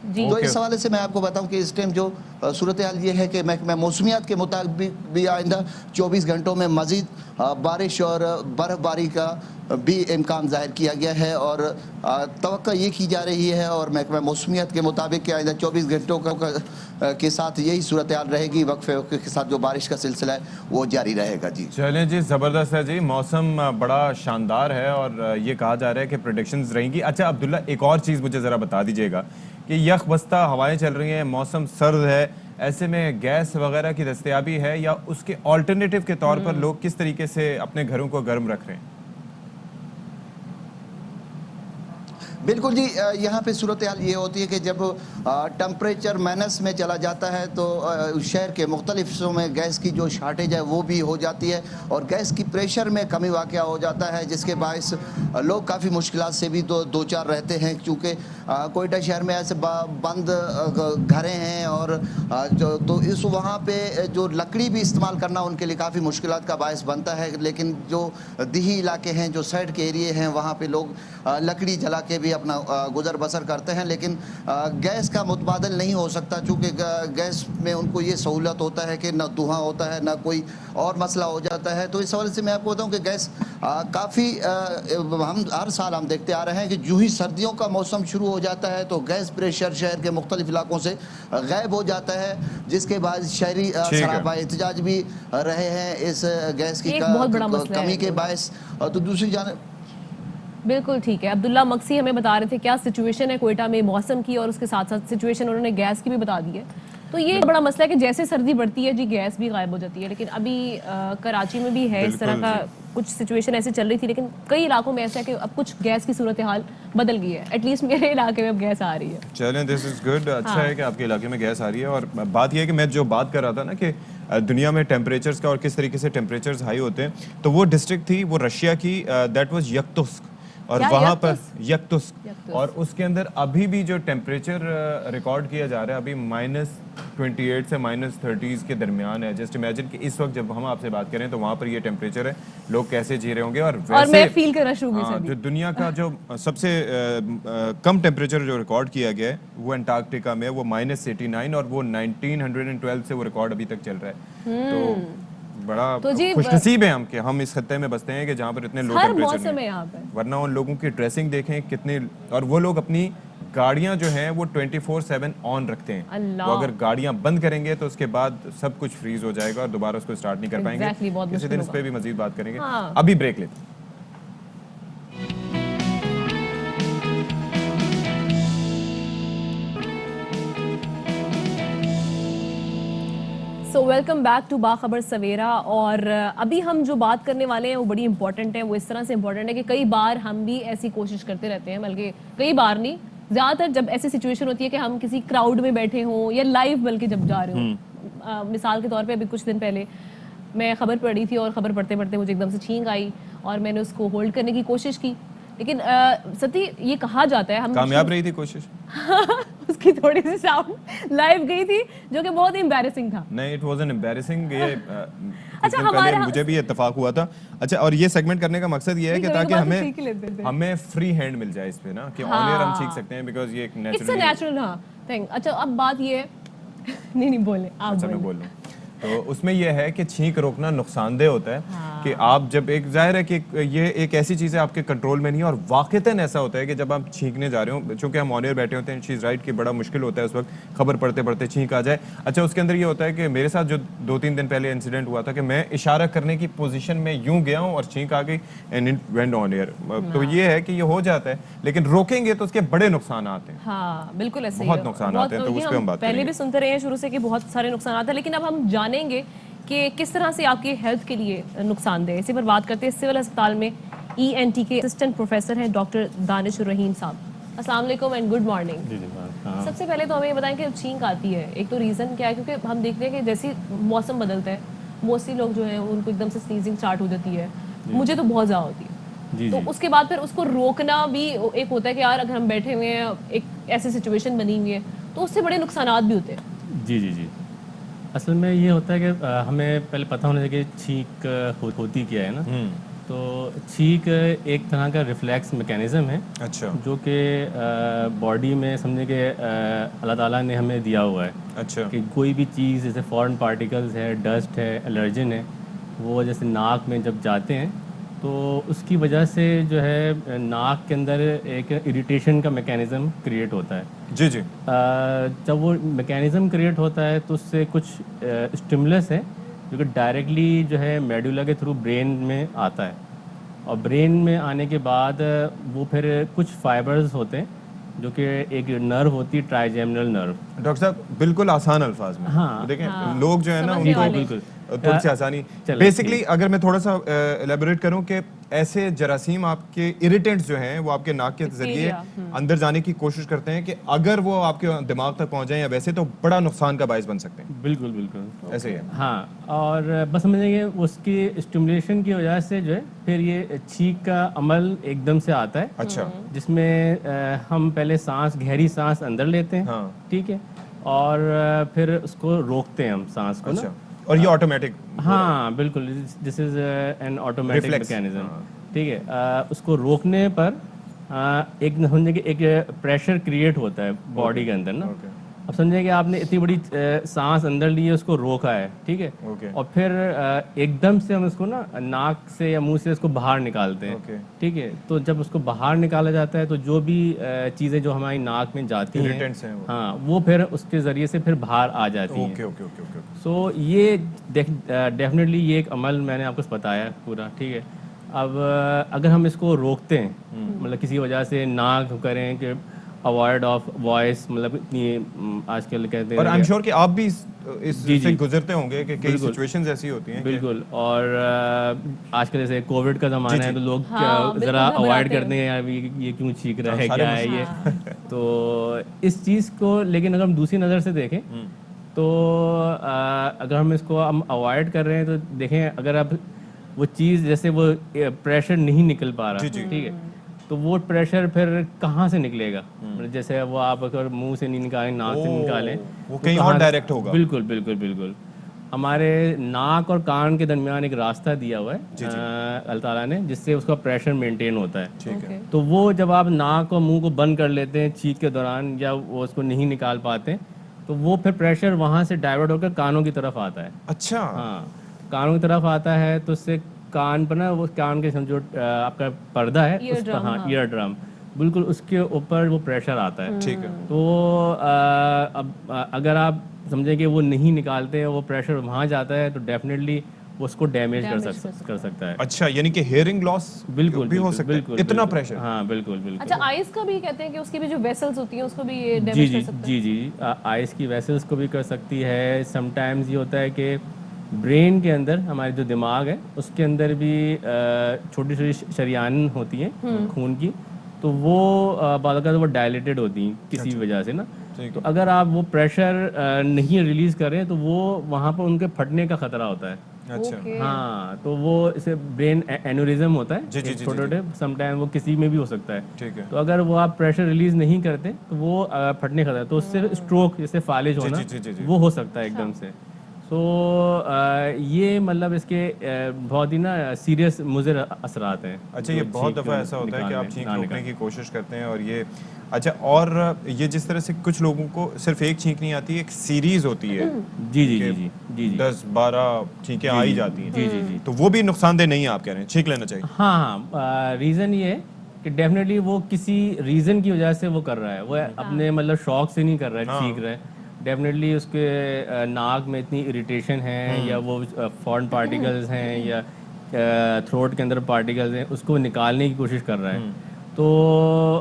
तो इस हवाले से मैं आपको बताऊं कि इस टाइम जो सूरत हाल ये है कि महकमा मौसमियात के मुताबिक भी आइंदा 24 घंटों में मज़ीद बारिश और बर्फ़बारी का भी इम्कान ज़ाहिर किया गया है, और तवक्को ये की जा रही है और महकमा मौसमियात के मुताबिक कि आइंदा 24 घंटों के साथ यही सूरत हाल रहेगी। वक्फे वक्फे के साथ जो बारिश का सिलसिला है वो जारी रहेगा। जी चलें जी, ज़बरदस्त है जी, मौसम बड़ा शानदार है और ये कहा जा रहा है कि प्रेडिक्शंस रहेंगी। अच्छा अब्दुल्ला, एक और चीज़ मुझे ज़रा बता दीजिएगा कि यख बस्ता हवाएं चल रही हैं, मौसम सर्द है, ऐसे में गैस वगैरह की दस्तयाबी है या उसके ऑल्टरनेटिव के तौर पर लोग किस तरीके से अपने घरों को गर्म रख रहे हैं? बिल्कुल जी, यहाँ पे सूरत हाल ये होती है कि जब टेम्परेचर माइनस में चला जाता है तो शहर के मुख्तलिफ हिस्सों में गैस की जो शार्टेज है वो भी हो जाती है, और गैस की प्रेशर में कमी वाक़या हो जाता है, जिसके बायस लोग काफ़ी मुश्किलात से भी दो चार रहते हैं, क्योंकि कोयटा शहर में ऐसे बंद घरें हैं, और तो इस वहाँ पे जो लकड़ी भी इस्तेमाल करना उनके लिए काफ़ी मुश्किलात का बायस बनता है। लेकिन जो दिही इलाके हैं, जो साइड के एरिए हैं, वहाँ पे लोग लकड़ी जला के भी अपना गुजर बसर करते हैं, लेकिन गैस का मुतबादल नहीं हो सकता, चूँकि गैस में उनको ये सहूलत होता है कि ना धुआं होता है ना कोई और मसला हो जाता है। तो इस हवाले से मैं आपको बताऊँ कि गैस काफ़ी हम हर साल हम देखते आ रहे हैं कि जो ही सर्दियों का मौसम शुरू हो जाता है तो गैस प्रेशर शहर के मुख्तलिफ इलाकों से गायब हो जाता है, जिसके बाद शहरी सराबा एहतजाज भी रहे हैं इस गैस की कमी के बायस। तो दूसरी जानिब बिल्कुल ठीक है, अब्दुल्ला मक्सी हमें बता रहे थे क्या सिचुएशन है कोयटा में मौसम की, और उसके साथ साथ सिचुएशन उन्होंने गैस की भी बता दी है। तो ये बड़ा मसला है कि जैसे सर्दी बढ़ती है जी गैस भी गायब हो जाती है, लेकिन अभी कराची में भी है इस तरह का कुछ सिचुएशन ऐसे चल रही थी, लेकिन कई इलाकों में ऐसा है कि अब कुछ गैस की सूरत हाल बदल गई है। एटलीस्ट मेरे इलाके में अब गैस आ रही है। चलें, दिस इज गुड, अच्छा है कि आपके इलाके में गैस आ रही है। और बात यह है कि मैं जो बात कर रहा था ना कि दुनिया में टेम्परेचर्स का और किस तरीके से टेम्परेचर्स हाई होते हैं, तो वो डिस्ट्रिक्ट थी वो रशिया की, दैट वाज यक्तुस्क, और वहाँ पर यक्तुस्क, और उसके अंदर अभी भी जो टेम्परेचर रिकॉर्ड किया जा रहा है अभी -28 से -30 के दरमियान है। जस्ट इमेजिन कि इस वक्त जब हम आपसे बात करें तो वहाँ पर ये टेम्परेचर है, लोग कैसे जी रहे होंगे। और वैसे मैं फील करना शुरू हुई जो दुनिया का जो सबसे कम टेम्परेचर जो रिकॉर्ड किया गया है वो अंटार्कटिका में, वो -89, और वो 1912 से वो रिकॉर्ड अभी तक चल रहा है। तो बड़ा खुशनसीब है हम कि हम इस खत्ते में बसते हैं कि जहाँ पर इतने लो टेम्परेचर हैं यहाँ पे। वरना उन लोगों की ड्रेसिंग देखें कितने, और वो लोग अपनी गाड़ियां जो हैं वो 24/7 ऑन रखते हैं। वो अगर गाड़ियां बंद करेंगे तो उसके बाद सब कुछ फ्रीज हो जाएगा और दोबारा उसको स्टार्ट नहीं कर पाएंगे। किसी दिन इस पे भी मजीद बात करेंगे। अभी ब्रेक लेते हैं। So welcome back to Bakhabar सवेरा। और अभी हम जो बात करने वाले हैं वो बड़ी इंपॉर्टेंट है। वो इस तरह से इंपॉर्टेंट है कि कई बार हम भी ऐसी कोशिश करते रहते हैं, बल्कि कई बार नहीं, ज़्यादातर जब ऐसी सिचुएशन होती है कि हम किसी क्राउड में बैठे हों या लाइव बल्कि जब जा रहे हों। मिसाल के तौर पे अभी कुछ दिन पहले मैं खबर पढ़ी थी और खबर पढ़ते पढ़ते मुझे एकदम से छींक आई और मैंने उसको होल्ड करने की कोशिश की, लेकिन सती ये कहा जाता है हम कामयाब रही थी कोशिश اس کی تھوڑی سی ساؤنڈ لائیو گئی تھی جو کہ بہت ہی امبیرسنگ تھا. نہیں اٹ واز این امبیرسنگ. یہ اچھا ہمارے مجھے بھی اتفاق ہوا تھا. اچھا اور یہ سیگمنٹ کرنے کا مقصد یہ ہے کہ تاکہ ہمیں فری ہینڈ مل جائے اس پہ نا کہ آن ایئر ہم سیکھ سکتے ہیں بیکاز یہ ایک اٹس اے نیچرل. ہاں تھینک. اچھا اب بات یہ ہے نہیں بولیں آپ. اچھا میں بول لوں. تو اس میں یہ ہے کہ چھینک روکنا نقصان دہ ہوتا ہے کہ آپ جب ایک ظاہر ہے کہ یہ ایک ایسی چیز ہے آپ کے کنٹرول میں نہیں ہے اور واقعتاً ایسا ہوتا ہے کہ جب آپ چھینکنے جا رہے ہو چونکہ ہم آن ایئر بیٹھے ہوتے ہیں شی از رائٹ کہ بڑا مشکل ہوتا ہے اس وقت خبر پڑھتے پڑھتے چھینک آ جائے. اچھا اس کے اندر یہ ہوتا ہے کہ میرے ساتھ جو 2-3 دن پہلے انسیڈنٹ ہوا تھا کہ میں اشارہ کرنے کی پوزیشن میں یوں گیا ہوں اور چھینک آ گئی and it went on air. تو یہ ہے کہ یہ ہو جاتا ہے لیکن روکیں گے تو اس کے بڑے نقصانات ہیں. ہاں بالکل ایسے ہی بہت نقصانات ہیں. تو اس پہ ہم بات پہلے بھی سنتے رہے ہیں شروع سے کہ بہت سارے نقصانات ہیں لیکن اب ہم جانیں گے کہ کس طرح سے آپ کی ہیلتھ کے لیے نقصان دہ. اسی پر بات کرتے ہیں سول اسپتال میں ENT کے اسسٹنٹ پروفیسر ہیں ڈاکٹر دانش الرحیم صاحب. السلام علیکم اینڈ گڈ مارننگ. سب سے پہلے تو ہمیں یہ بتائیں کہ چھینک آتی ہے ایک تو ریزن کیا ہے کیونکہ ہم دیکھتے ہیں کہ جیسے موسم بدلتا ہے موسٹلی لوگ جو ہیں ان کو ایک دم سے سنیزنگ اسٹارٹ ہو جاتی ہے. مجھے تو بہت زیادہ ہوتی ہے. تو اس کے بعد پھر اس کو روکنا بھی ایک ہوتا ہے کہ یار اگر ہم بیٹھے ہوئے ہیں ایک ایسی سچویشن بنی ہوئی ہے تو اس سے بڑے نقصانات بھی ہوتے ہیں. جی اصل میں یہ ہوتا ہے کہ ہمیں پہلے پتہ ہونا چاہیے کہ چھینک ہوتی کیا ہے نا. تو چھینک ایک طرح کا ریفلیکس میکینزم ہے اچھا جو کہ باڈی میں سمجھے کہ اللہ تعالیٰ نے ہمیں دیا ہوا ہے. اچھا کہ کوئی بھی چیز جیسے فارن پارٹیکلز ہے ڈسٹ ہے الرجن ہے وہ جیسے ناک میں جب جاتے ہیں تو اس کی وجہ سے جو ہے ناک کے اندر ایک اریٹیشن کا میکینزم کریٹ ہوتا ہے. جی جب وہ میکینزم کریٹ ہوتا ہے تو اس سے کچھ اسٹیمولس ہے جو کہ ڈائریکٹلی جو ہے میڈولا کے تھرو برین میں آتا ہے اور برین میں آنے کے بعد وہ پھر کچھ فائبرز ہوتے ہیں جو کہ ایک نرو ہوتی ہے ٹرائیجیمنل نرو. ڈاکٹر صاحب بالکل آسان الفاظ میں دیکھیں لوگ جو ہے نا ان کو بالکل تھوڑی سی آسانی بیسکلی اگر میں تھوڑا سا ایلیبوریٹ کروں کہ ایسے جراثیم آپ کے اریٹنٹس جو ہیں وہ آپ کے ناک کے ذریعے اندر جانے کی کوشش کرتے ہیں کہ اگر وہ آپ کے دماغ تک پہنچ جائیں یا ویسے تو بڑا نقصان کا باعث بن سکتے ہیں. بالکل ایسے ہی ہے. ہاں اور بس سمجھیں کہ اس کی اسٹیمولیشن کی وجہ سے جو ہے پھر یہ چھینک کا عمل ایک دم سے آتا ہے. اچھا جس میں ہم پہلے سانس گہری سانس اندر لیتے ہیں ٹھیک ہے اور پھر اس کو روکتے ہیں ہم سانس کو نا. اور یہ آٹومیٹک ہاں بالکل دس از این آٹومیٹک میکینزم ٹھیک ہے. اس کو روکنے پر ایک سمجھیں کہ ایک پریشر کریٹ ہوتا ہے باڈی کے اندر نا. اب سمجھیں کہ آپ نے اتنی بڑی سانس اندر لی ہے اس کو روکا ہے ٹھیک ہے اور پھر ایک دم سے ہم اس کو نا ناک سے یا منہ سے اس کو باہر نکالتے ہیں ٹھیک ہے. تو جب اس کو باہر نکالا جاتا ہے تو جو بھی چیزیں جو ہماری ناک میں جاتی ہیں ہاں وہ پھر اس کے ذریعے سے پھر باہر آ جاتی ہیں. سو یہ ڈیفینیٹلی یہ ایک عمل میں نے آپ کو بتایا پورا ٹھیک ہے. اب اگر ہم اس کو روکتے ہیں مطلب کسی وجہ سے نہ کریں کہ اوائڈ آف وائس مطلب اتنی آج کل کہتے ہیں اور آئی ایم شیور کہ آپ بھی اس سے گزرتے ہوں گے کہ کئی سچویشنز ایسی ہوتی ہیں بالکل. اور آج کل جیسے کووڈ کا زمانہ ہے تو لوگ ذرا اوائڈ کرتے ہیں یار یہ کیوں چھینک رہا ہے کیا ہے یہ. تو اس چیز کو لیکن اگر ہم دوسری نظر سے دیکھیں تو اگر ہم اس کو ہم اوائڈ کر رہے ہیں تو دیکھیں اگر اب وہ چیز جیسے وہ پریشر نہیں نکل پا رہا ٹھیک ہے تو وہ پریشر پھر کہاں سے نکلے گا. جیسے وہ آپ اگر منہ سے نہیں نکالیں ناک سے نہیں نکالیں وہ کہیں اور ڈائریکٹ ہوگا. بالکل ہمارے ناک اور کان کے درمیان ایک راستہ دیا ہوا ہے اللہ تعالیٰ نے جس سے اس کا پریشر مینٹین ہوتا ہے. تو وہ جب آپ ناک اور منہ کو بند کر لیتے ہیں چھینک کے دوران یا وہ اس کو نہیں نکال پاتے تو وہ پھر پریشر وہاں سے ڈائیورٹ ہو کر کانوں کی طرف آتا ہے. اچھا ہاں کانوں کی طرف آتا ہے تو اس سے کان پر نا وہ کان کے جو آپ کا پردہ ہے ہاں ایئر ڈرم بالکل اس کے اوپر وہ پریشر آتا ہے ٹھیک ہے. تو اب اگر آپ سمجھیں کہ وہ نہیں نکالتے وہ پریشر وہاں جاتا ہے تو ڈیفینیٹلی وہ اس کو ڈیمیج کر سکتا ہے. اچھا یعنی کہ ہیئرنگ لاس بالکل بھی ہو سکتا ہے اتنا پریشر. ہاں بالکل. اچھا آئز کا بھی کہتے ہیں کہ اس کی بھی جو ویسلز ہوتی ہیں اس کو بھی یہ ڈیمیج کر سکتا ہے. جی آئز کی ویسلز کو بھی کر سکتی ہے. سم ٹائمز یہ ہوتا ہے کہ برین کے اندر ہمارے جو دماغ ہے اس کے اندر بھی چھوٹی چھوٹی شریان ہوتی ہیں خون کی تو وہ بعض اوقات وہ ڈائلیٹڈ ہوتی ہیں کسی وجہ سے نا. تو اگر آپ وہ پریشر نہیں ریلیز کریں تو وہ وہاں پر ان کے پھٹنے کا خطرہ ہوتا ہے. अच्छा ओके। हाँ, तो वो इसे ब्रेन एन्यूरिज्म होता है, जी, जी, जी, छोटे छोटे, समटाइम वो किसी में भी हो सकता है। ठीक है। तो अगर वो आप प्रेशर रिलीज नहीं करते तो वो फटने खतरा है, तो उससे स्ट्रोक जैसे फालिज होना जी, जी, जी। वो हो सकता है एकदम से। सो ये मतलब इसके बहुत ही ना सीरियस मुज़र असरात हैं। अच्छा, जो ये बहुत छींक दफ़ा ऐसा होता है कि आप निकालने- छींक ना रोकने निकालने। की कोशिश करते हैं और ये अच्छा, और ये जिस तरह से कुछ लोगों को सिर्फ एक छींक नहीं आती, एक सीरीज होती है जी जी जी जी जी जी 10-12 छींकें आ ही जाती हैं, जी जी जी। तो वो भी नुकसानदेह नहीं है आप कह रहे हैं, छींक लेना चाहिए। हाँ हाँ, रीज़न ये है कि डेफिनेटली वो किसी रीज़न की वजह से वो कर रहा है, वो अपने मतलब शौक से नहीं कर रहा है, सीख रहा है। डेफिनेटली उसके नाक में इतनी इरिटेशन है या वो फॉरेन पार्टिकल्स हैं या थ्रोट के अंदर पार्टिकल्स हैं, उसको निकालने की कोशिश कर रहा है। तो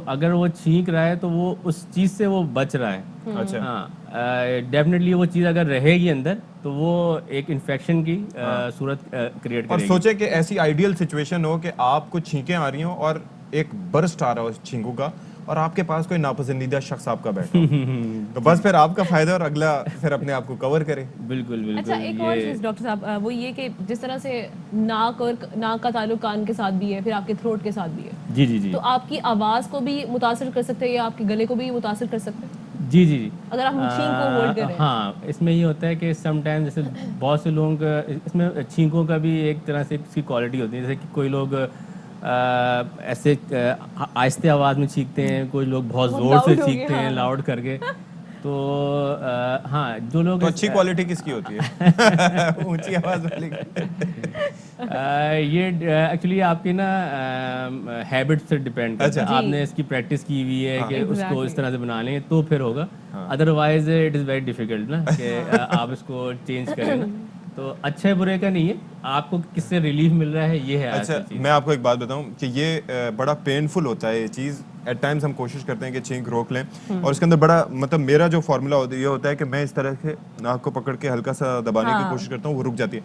अगर वो छींक रहा है तो वो उस चीज़ से वो बच रहा है। अच्छा। हाँ, डेफिनेटली वो चीज़ अगर रहेगी अंदर तो वो एक इन्फेक्शन की सूरत क्रिएट और करेगी। सोचे कि ऐसी आइडियल सिचुएशन हो कि आपको छींकें आ रही हों और एक बर्स्ट आ रहा हो छींकों का और आपके पास कोई नापसंदीदा शख्स आपका बैठा हो, तो बस फिर आपका फायदा और अगला फिर अपने आप को कवर करे। बिल्कुल बिल्कुल। अच्छा, एक और चीज़ डॉक्टर साहब, वो ये कि जिस तरह से नाक का ताल्लुक कान के साथ भी है, फिर आपके थ्रोट के साथ भी है, जी जी जी तो आपकी आवाज़ को भी मुतासर कर सकते हैं या आपके गले को भी मुतासर कर सकते हैं जी जी जी। अगर आप छींक को होल्ड करें? हाँ, इसमें ये होता है कि समटाइम जैसे बहुत से लोगों का इसमें छींकों का भी एक तरह से इसकी क्वालिटी होती है, जैसे कि कोई लोग ऐसे आहिस्ते आवाज़ में छींकते हैं, कोई लोग बहुत ज़ोर से loud हो गए, छींकते हैं, हाँ। लाउड करके। तो हाँ, जो लोग तो अच्छी क्वालिटी किसकी होती है? ऊंची आवाज वाली की। ये एक्चुअली आपकी ना हैबिट से डिपेंड करता है। जी। आपने इसकी प्रैक्टिस की हुई है कि उसको Exactly. इस तरह से बना लें तो फिर होगा, otherwise it is very difficult ना कि आप इसको चेंज करें ना। तो अच्छे बुरे का नहीं है, आपको किससे रिलीफ मिल रहा है ये है अच्छा, आजकल चीज़। मैं आपको एक बात बताऊं कि ये बड़ा पेनफुल होता है ये चीज़। एट टाइम्स हम कोशिश करते हैं कि छींक रोक लें और इसके अंदर बड़ा मतलब मेरा जो फार्मूला होता है ये होता है कि मैं इस तरह से नाक को पकड़ के हल्का सा दबाने की कोशिश करता हूँ, वो रुक जाती है,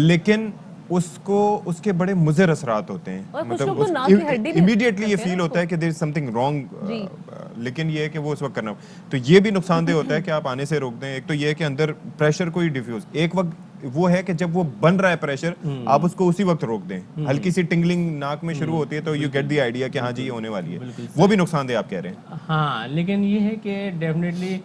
लेकिन उसको उसके बड़े मुज़र असरात होते हैं। और कुछ लोग तो नाक की हड्डी भी इमीडिएटली ये करते हैं फील होता है कि देयर इज समथिंग रॉन्ग, जी। लेकिन ये है कि वो उस वक्त करना, तो ये भी नुकसानदेह होता है कि आप आने से रोक दें। एक तो ये है कि अंदर प्रेशर को ही डिफ्यूज, एक वक्त वो है कि जब वो बन रहा है प्रेशर, आप उसको उसी वक्त रोक दें। हल्की सी टिंगलिंग नाक में शुरू होती है तो यू गेट द आइडिया कि हाँ जी ये होने वाली है, वो भी नुकसानदेह आप कह रहे हैं। हाँ, लेकिन ये है कि डेफिनेटली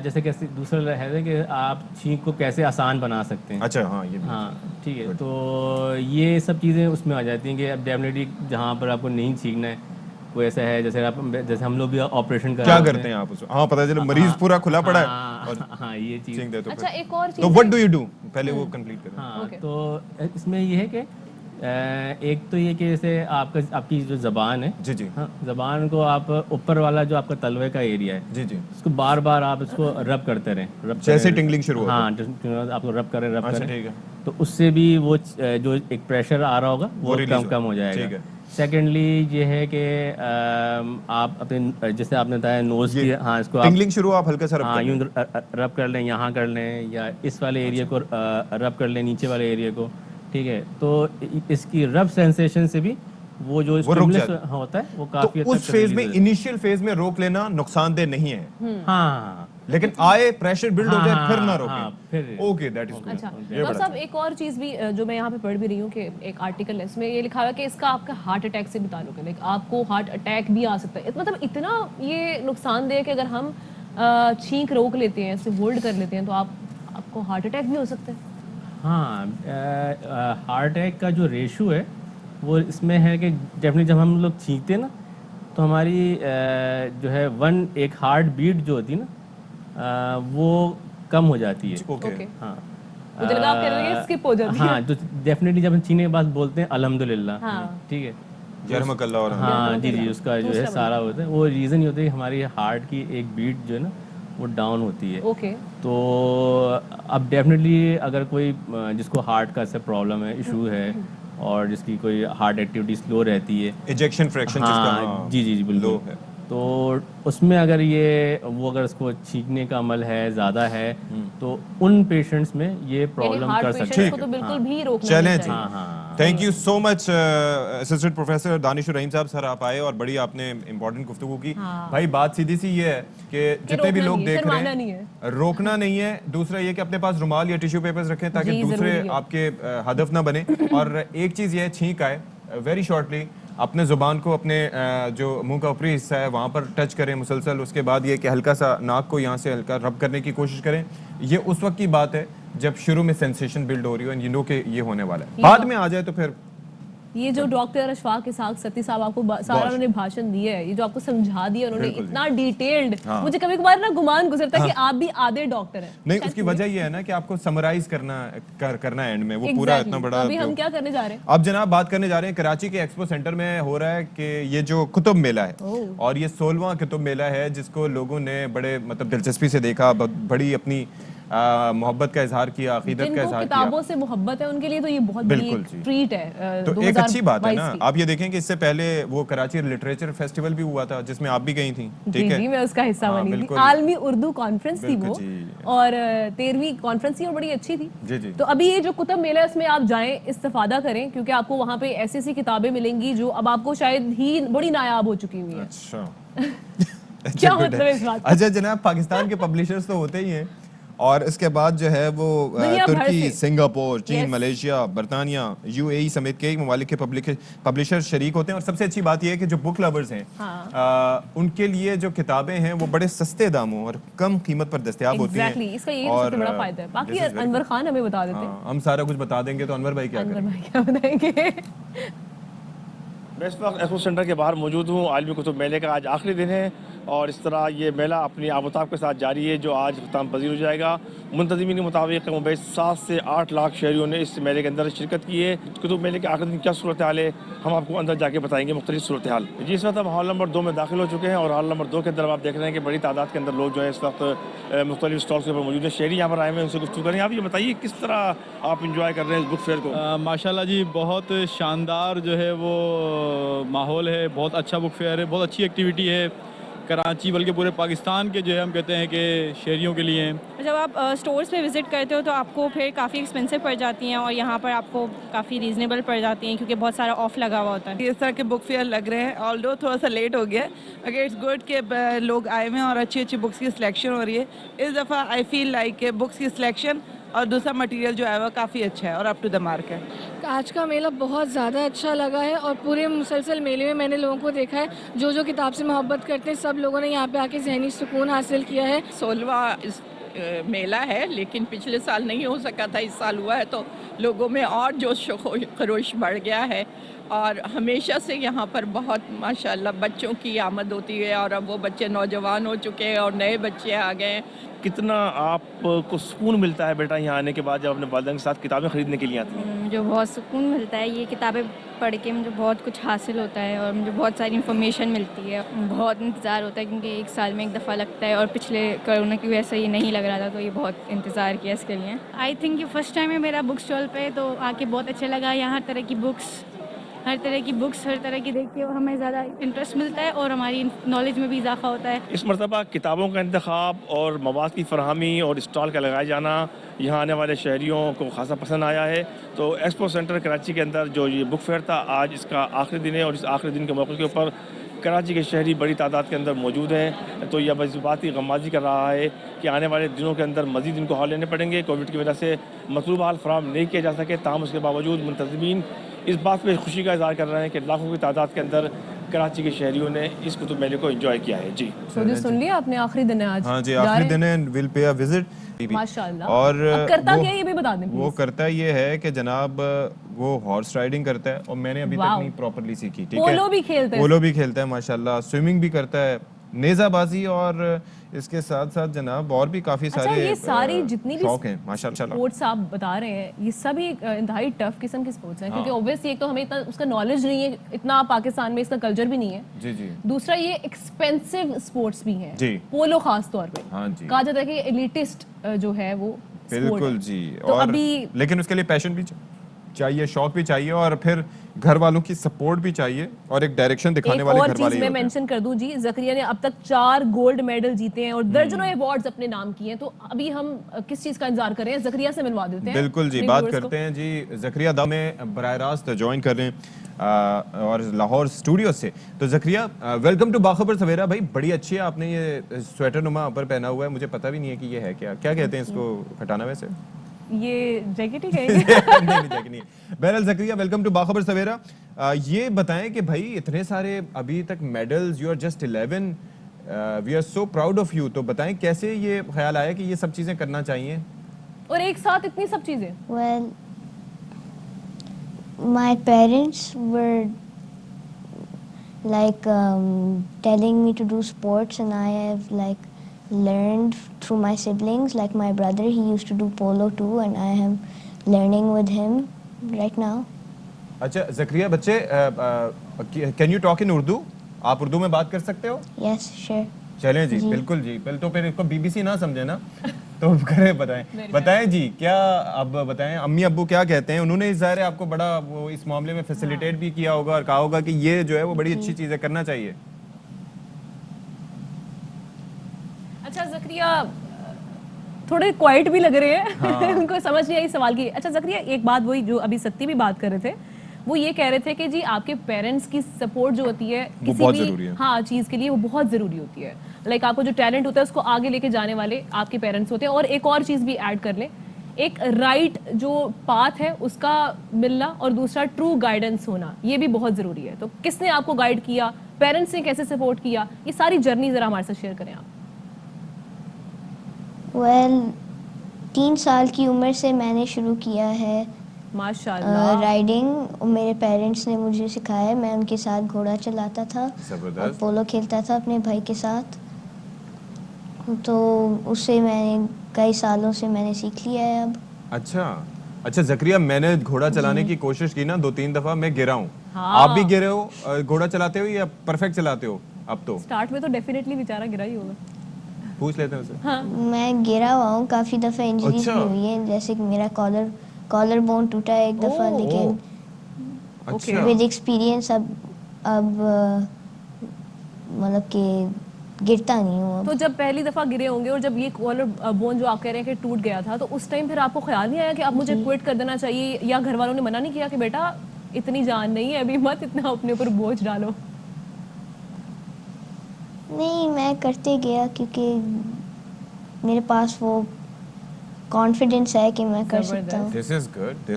जैसे कैसे दूसरा है कि आप छींक को कैसे आसान बना सकते हैं। अच्छा, हाँ ये भी। हाँ ठीक है, तो ये सब चीज़ें उसमें आ जाती हैं कि अब डेफिनेटली जहाँ पर आपको नहीं छींकना है, कोई ऐसा है जैसे हम लोग भी ऑपरेशन कर क्या करते हैं आप उसको? हाँ पता चले मरीज पूरा खुला पड़ा है और हाँ ये चीज़। छींक दे तो अच्छा, फिर एक और तो चीज़ व्हाट डू यू डू, पहले वो कंप्लीट करें। हाँ Okay. तो इसमें ये है कि एक तो ये कि जैसे आपकी जो ज़बान है, जी जी हाँ, ज़बान को आप ऊपर वाला जो आपका तलवे का एरिया है, जी जी। उसको बार बार आप इसको रब करते रहें, रब जैसे tingling शुरू होता है। हाँ, आपको रब करें अच्छा ठीक है। तो उससे भी वो जो एक प्रेशर आ रहा होगा वो release कम हो जाएगा। ठीक है। सेकेंडली ये है कि आप अपने जैसे आपने बताया नोज की, हाँ इसको आप टिंगलिंग शुरू आप हल्का सा रब हाँ कर यूं लें। रब कर लें, यहाँ कर लें या इस वाले एरिया को रब कर लें, नीचे वाले एरिया को, ठीक है। तो इसकी रब सेंसेशन से भी वो जो वो रुक stimulus जाता होता है वो तो काफी हद उस तक फेज में, release इनिशियल फेज में रोक लेना नुकसानदेह नहीं है, है। हाँ लेकिन आए प्रेशर बिल्ड हो जाए फिर ना हाँ, रोकें। फिर ओके, दैट इज अच्छा गुड। डॉक्टर साहब, एक और चीज़ भी जो मैं यहाँ पे पढ़ भी रही हूँ कि एक आर्टिकल है, इसमें ये लिखा हुआ है कि इसका आपका हार्ट अटैक से भी ताल्लुक है, लाइक आपको हार्ट अटैक भी आ सकता है। मतलब इतना ये नुकसानदेह है कि अगर हम छींक रोक लेते हैं, इसे होल्ड कर लेते हैं, तो आपको हार्ट अटैक भी हो सकता है। हाँ, हार्ट अटैक का जो रेशो है वो इसमें है कि डेफिनेटली जब हम लोग छींकते हैं ना तो हमारी जो है एक हार्ट बीट जो होती है ना वो कम हो जाती है। ओके। हाँ, मुझे लगा आप कह रहे हैं स्किप हो जाती है। हाँ, तो डेफिनेटली जब हम छीनने के बाद बोलते हैं अल्हम्दुलिल्लाह, हाँ। ठीक है। यरहमकल्लाह और हाँ जी जी, उसका जो है सारा होता है, वो रीज़न ये होता है कि हमारी हार्ट की एक बीट जो है ना वो डाउन होती है। ओके। तो अब डेफिनेटली अगर कोई जिसको हार्ट का ऐसा प्रॉब्लम है, इशू है, और जिसकी कोई हार्ट एक्टिविटी स्लो रहती है, इजेक्शन फ्रैक्शन जिसका, हाँ जी जी जी लो बिल्कुल, है, तो उसमें अगर अगर उसको छींकने का अमल है ज़्यादा है तो उन पेशेंट्स में ये प्रॉब्लम कर सकते हार्ट हैं। पेशेंट्स को तो बिल्कुल भी रोकना चलें नहीं जी। चाहिए। हाँ हाँ thank you so much assistant professor Danishur Rahim sahab, sir आप आए और बड़ी आपने इंपॉर्टेंट गुफ्तगू की। भाई बात सीधी सी ये है कि जितने भी लोग देख रहे हैं, रोकना नहीं है, दूसरा ये कि अपने पास रुमाल या टिश्यू पेपर्स रखें ताकि दूसरे आपके हदफ ना बने। और एक चीज ये है, छींक आए वेरी शॉर्टली अपने जुबान को अपने जो मुंह का ऊपरी हिस्सा है वहां पर टच करें मुसलसल। उसके बाद ये कि हल्का सा नाक को यहाँ से हल्का रब करने की कोशिश करें। ये उस वक्त की बात है जब शुरू में सेंसेशन बिल्ड हो रही हो, यू नो कि ये होने वाला है। बाद में आ जाए तो फिर ये जो डॉक्टर अशफाक इसाक सत्ती साहब आपको सारा उन्होंने भाषण दिया है, ये जो आपको समझा दिया उन्होंने इतना डिटेल्ड, मुझे कभी कभार ना गुमान गुजरता है कि आप भी आधे डॉक्टर हैं। नहीं, उसकी वजह ये है ना कि आपको समराइज करना एंड में वो पूरा इतना बड़ा। अभी हम क्या करने जा रहे हैं? अब जनाब बात करने जा रहे हैं कराची के एक्सपो सेंटर में हो रहा है कि ये जो कुतुब मेला है, और ये 16वां कुतुब मेला है जिसको लोगों ने बड़े मतलब दिलचस्पी से देखा, बड़ी अपनी मोहब्बत का इजहार किया, अकीदत का इजहार किया। किताबों से मोहब्बत है उनके लिए तो ये बहुत बड़ी ट्रीट है। तो एक अच्छी बात है ना। आप ये देखें कि इससे पहले वो कराची लिटरेचर फेस्टिवल भी हुआ था जिसमें आप भी गई थी, ठीक है? जी, मैं उसका हिस्सा बनी थी। आलमी उर्दू कॉन्फ्रेंस थी वो, और 13वीं कॉन्फ्रेंस थी और बड़ी अच्छी थी। जी जी। तो अभी ये जो कुतुब मेला है इसमें आप जाएं, इस्तेफादा करें, क्योंकि आपको वहाँ पे ऐसी ऐसी किताबें मिलेंगी जो अब आपको शायद ही बड़ी नायाब हो चुकी हुई है। अच्छा क्या मतलब है इस बात का? अच्छा जनाब, पाकिस्तान के पब्लिशर्स तो होते ही हैं, और इसके बाद जो है वो तुर्की, सिंगापुर, चीन, मलेशिया, बरतानिया, यूएई समेत कई ममालिक के पब्लिशर शरीक होते हैं। और सबसे अच्छी बात यह है कि जो बुक लवर्स हैं उनके लिए जो किताबें हैं वो बड़े सस्ते दामों और कम कीमत पर दस्तयाब होती हैं। इसका ये सबसे बड़ा फायदा है। बाकी अनवर खान हमें बता देते हैं। हम सारा कुछ बता देंगे, तो अनवर भाई क्या बताएंगे? मैं इस वक्त एक्सपो सेंटर के बाहर मौजूद हूँ। आलमी कुतुब मेले का आज आखिरी दिन है और इस तरह ये मेला अपनी आबोताब के साथ जारी है जो आज अख्ताम पजीर हो जाएगा। मुंतज़मीन के मुताबिक 7 से 8 लाख शहरियों ने इस मेले के अंदर शिरकत की है। कुतुब मेले के आखिरी दिन क्या सूरत हाल है हम आपको अंदर जाके बताएंगे, मुख्तलिफ सूरत हाल। जी, इस वक्त हम हॉल नंबर 2 में दाखिल हो चुके हैं और हॉल नंबर 2 के अंदर आप देख रहे हैं कि बड़ी तादाद के अंदर लोग जो है इस वक्त मुख्तलिफ स्टॉल्स के ऊपर मौजूद हैं। शहरी यहाँ पर आए हैं, उनसे गुफ्तगू करें। आप ये बताइए किस तरह आप इंजॉय कर रहे हैं इस बुक फेयर को? माशाल्लाह जी, बहुत शानदार जो है वो माहौल है, बहुत अच्छा बुक फेयर है, बहुत अच्छी एक्टिविटी है कराची बल्कि पूरे पाकिस्तान के जो है हम कहते हैं कि शहरियों के लिए। जब आप स्टोर्स पे विज़िट करते हो तो आपको फिर काफ़ी एक्सपेंसिव पड़ जाती हैं और यहाँ पर आपको काफ़ी रीज़नेबल पड़ जाती हैं क्योंकि बहुत सारा ऑफ लगा हुआ होता है। इस तरह के बुक फेयर लग रहे हैं, ऑल्दो थोड़ा सा लेट हो गया है, अगर इट्स गुड कि लोग आए हुए हैं और अच्छी अच्छी बुक्स की सिलेक्शन हो रही है। इस दफ़ा आई फील लाइक बुक्स की सिलेक्शन और दूसरा मटेरियल जो है वो काफ़ी अच्छा है और अप टू द मार्क है। आज का मेला बहुत ज़्यादा अच्छा लगा है और पूरे मुसलसल मेले में मैंने लोगों को देखा है जो किताब से मोहब्बत करते हैं, सब लोगों ने यहाँ पे आके ज़हनी सुकून हासिल किया है। 16वां मेला है लेकिन पिछले साल नहीं हो सका था, इस साल हुआ है तो लोगों में और जोश खरोश बढ़ गया है और हमेशा से यहाँ पर बहुत माशाल्लाह बच्चों की आमद होती है और अब वो बच्चे नौजवान हो चुके हैं और नए बच्चे आ गए हैं। कितना आपको सुकून मिलता है बेटा यहाँ आने के बाद जब अपने वालिदैन के साथ किताबें खरीदने के लिए आती हैं? मुझे बहुत सुकून मिलता है, ये किताबें पढ़ के मुझे बहुत कुछ हासिल होता है और मुझे बहुत सारी इन्फॉर्मेशन मिलती है। बहुत इंतज़ार होता है क्योंकि एक साल में एक दफ़ा लगता है और पिछले कोरोना की वजह से ये नहीं लग रहा था तो ये बहुत इंतज़ार किया इसके लिए। आई थिंक ये फर्स्ट टाइम है मेरा बुक स्टॉल पे, तो आके बहुत अच्छा लगा। यहाँ हर तरह की बुक्स हर तरह की देख के हमें ज़्यादा इंटरेस्ट मिलता है और हमारी नॉलेज में भी इजाफा होता है। इस मरतबा किताबों का इंतखाब और मवाद की फरहमी और स्टॉल का लगाया जाना यहाँ आने वाले शहरियों को खासा पसंद आया है। तो एक्सपो सेंटर कराची के अंदर जो ये बुक फेयर था आज इसका आखिरी दिन है और इस आखिरी दिन के मौके के ऊपर कराची के शहरी बड़ी तादाद के अंदर मौजूद हैं। तो यह इस बात की गमाजी कर रहा है कि आने वाले दिनों के अंदर मज़ीद इनको हॉल लेने पड़ेंगे। कोविड की वजह से मतलूबा हाल फराहम नहीं किया जा सके, ताहम उसके बावजूद मुंतज़मीन इस बात पर खुशी का इज़हार कर रहे हैं कि लाखों की तादाद के अंदर कराची के शहरियों ने इस कुतुब मेले को एंजॉय किया है। जी सुन लिया आपने, आखिरी दिन है आज। हाँ जी, आखिरी दिन है, विल पे अ विजिट माशाल्लाह। और अब करता क्या ये भी बता दें। वो करता ये है कि जनाब वो हॉर्स राइडिंग करता है और मैंने अभी तक नहीं प्रॉपर्ली सीखी, ठीक है? पोलो भी खेलता है माशाल्लाह, स्विमिंग भी करता है, नेज़ाबाजी और इसके साथ साथ जनाब और भी काफी सारे ये सारी जितनी भी शौक हैं माशाल्लाह। स्पोर्ट्स आप बता रहे हैं ये सभी इंतहाई टफ किस्म के स्पोर्ट्स हैं क्योंकि ऑब्वियसली एक तो हमें इतना उसका नॉलेज नहीं है, इतना पाकिस्तान में इसका कल्चर भी नहीं है। जी जी। दूसरा ये एक्सपेंसिव स्पोर्ट्स भी हैं जी, पोलो खास तौर पे। हाँ जी, कहा जाता है कि एलिटिस्ट जो है वो बिल्कुल जी। तो और अभी लेकिन उसके लिए पैशन भी चाहिए, शौक भी चाहिए और फिर घर वालों की सपोर्ट भी चाहिए और एक डायरेक्शन दिखाने एक वाले और घर वाले चीज ही मैं होते हैं। मेंशन कर दूं जी, ज़करिया ने अब तक 4 गोल्ड मेडल जीते हैं और दर्जनों अवार्ड्स अपने नाम किए हैं, तो अभी हम किस चीज का इंतजार कर रहे हैं? ज़करिया से मिलवा देते हैं। बिल्कुल जी, अपने बात viewers को। करते हैं जी ज़करिया दा में बराह रास्त ज्वाइन कर रहे हैं और लाहौर स्टूडियो से। तो ज़करिया, वेलकम टू बाखबर सवेरा। भाई बड़ी अच्छी है, आपने ये स्वेटर नुमा ऊपर पहना हुआ है, मुझे पता भी नहीं है कि ये है क्या कहते हैं इसको खटाना वैसे? ये जैकेट ही कहेंगे। नहीं जैकेट नहीं। बहरहाल ज़करिया, वेलकम टू बाखबर सवेरा। ये बताएं कि भाई इतने सारे अभी तक medals, you are just 11, we are so proud of you. तो बताएं कैसे ये ख्याल आया कि ये सब चीज़ें करना चाहिए और एक साथ इतनी सब चीजें? Well, my parents were like telling me to do sports, and I have like learned through my siblings. Like my brother, he used to do polo too, and I am learning with him right now. अच्छा ज़करिया, बच्चे can you talk in Urdu? आप उर्दू में बात कर सकते हो? Yes, sure. चलें जी, बिल्कुल जी। पहले तो फिर इसको बीबीसी ना समझे ना, तो करें, बताएं जी, क्या अब बताएं अम्मी अब्बू क्या कहते हैं? उन्होंने ज़ाहिर है आपको बड़ा वो इस मामले में फैसिलिटेट भी किया होगा और कहा होगा कि ये जो है वो बड़ी अच्छी चीज़ है, करना चाहिए। अच्छा ज़करिया थोड़े क्वाइट भी लग रहे हैं। उनको समझ नहीं आई सवाल की। अच्छा ज़करिया, एक बात वही जो अभी सत्ती भी बात कर रहे थे, वो ये कह रहे थे कि जी आपके पेरेंट्स की सपोर्ट जो होती है किसी भी चीज़ के लिए, वो बहुत ज़रूरी होती है। लाइक आपको जो टैलेंट होता है उसको आगे लेके जाने वाले आपके पेरेंट्स होते हैं। और एक और चीज़ भी ऐड कर लें, एक राइट जो पाथ है उसका मिलना और दूसरा ट्रू गाइडेंस होना, ये भी बहुत ज़रूरी है। तो किसने आपको गाइड किया, पेरेंट्स ने कैसे सपोर्ट किया, ये सारी जर्नी ज़रा हमारे साथ शेयर करें आप। Well, 3 साल की उम्र से मैंने शुरू किया है माशाल्लाह राइडिंग। मेरे पेरेंट्स ने मुझे सिखाया, मैं उनके साथ घोड़ा चलाता था और पोलो खेलता था अपने भाई के साथ। तो उससे मैंने कई सालों से मैंने सीख लिया है अब। अच्छा ज़करिया, मैंने घोड़ा चलाने की कोशिश की ना 2-3 दफ़ा, मैं गिरा हूँ। आप भी गिरे हो घोड़ा चलाते हो या परफेक्ट चलाते हो? अब तो स्टार्ट में तो डेफिनेटली बेचारा गिरा ही होगा। पूछ लेते हैं उसे। हाँ। मैं गिरा हुआ हूँ, काफ़ी दफ़ा इंजरीज भी हुई है, जैसे कि मेरा कॉलर बोन टूटा है एक दफ़ा, लेकिन विद एक्सपीरियंस अब मतलब कि गिरता नहीं हूँ। तो जब पहली दफ़ा गिरे होंगे और जब ये कॉलर बोन जो आप कह रहे हैं कि टूट गया था, तो उस टाइम फिर आपको ख्याल नहीं आया कि अब मुझे क्विट कर देना चाहिए, या घर वालों ने मना नहीं किया कि बेटा इतनी जान नहीं है अभी, मत इतना अपने ऊपर बोझ डालो? नहीं, मैं करते गया क्योंकि मेरे पास वो कॉन्फिडेंस है कि मैं कर सकता हूँ। This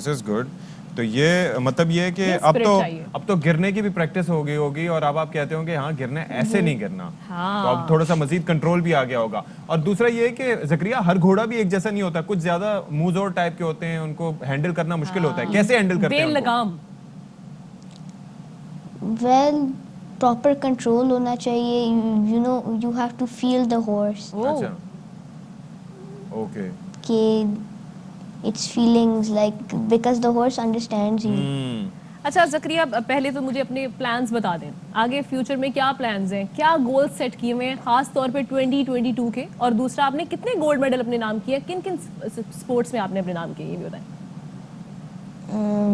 is good. तो ये मतलब ये है कि अब तो गिरने की भी प्रैक्टिस हो गई होगी और अब आप कहते होंगे हाँ गिरना ऐसे नहीं गिरना। तो अब थोड़ा सा मजीद कंट्रोल भी आ गया होगा। और दूसरा ये है कि ज़करिया, हर घोड़ा भी एक जैसा नहीं होता, कुछ ज्यादा मुंहजोर टाइप के होते हैं, उनको हैंडल करना मुश्किल होता है। कैसे हैंडल करते हैं बेलगाम? वेल, प्रॉपर कंट्रोल होना चाहिए। You know, you have to feel the horse. अच्छा, ओके। कि its feelings, like because the horse understands you. अच्छा ज़करिया, पहले तो मुझे अपने प्लान्स बता दें, आगे फ्यूचर में क्या प्लान्स हैं, क्या गोल्स सेट किए हुए हैं खास तौर पे 2022 के? और दूसरा, आपने कितने गोल्ड मेडल अपने नाम किए, किन किन स्पोर्ट्स में आपने अपने नाम किए, ये भी बताएं।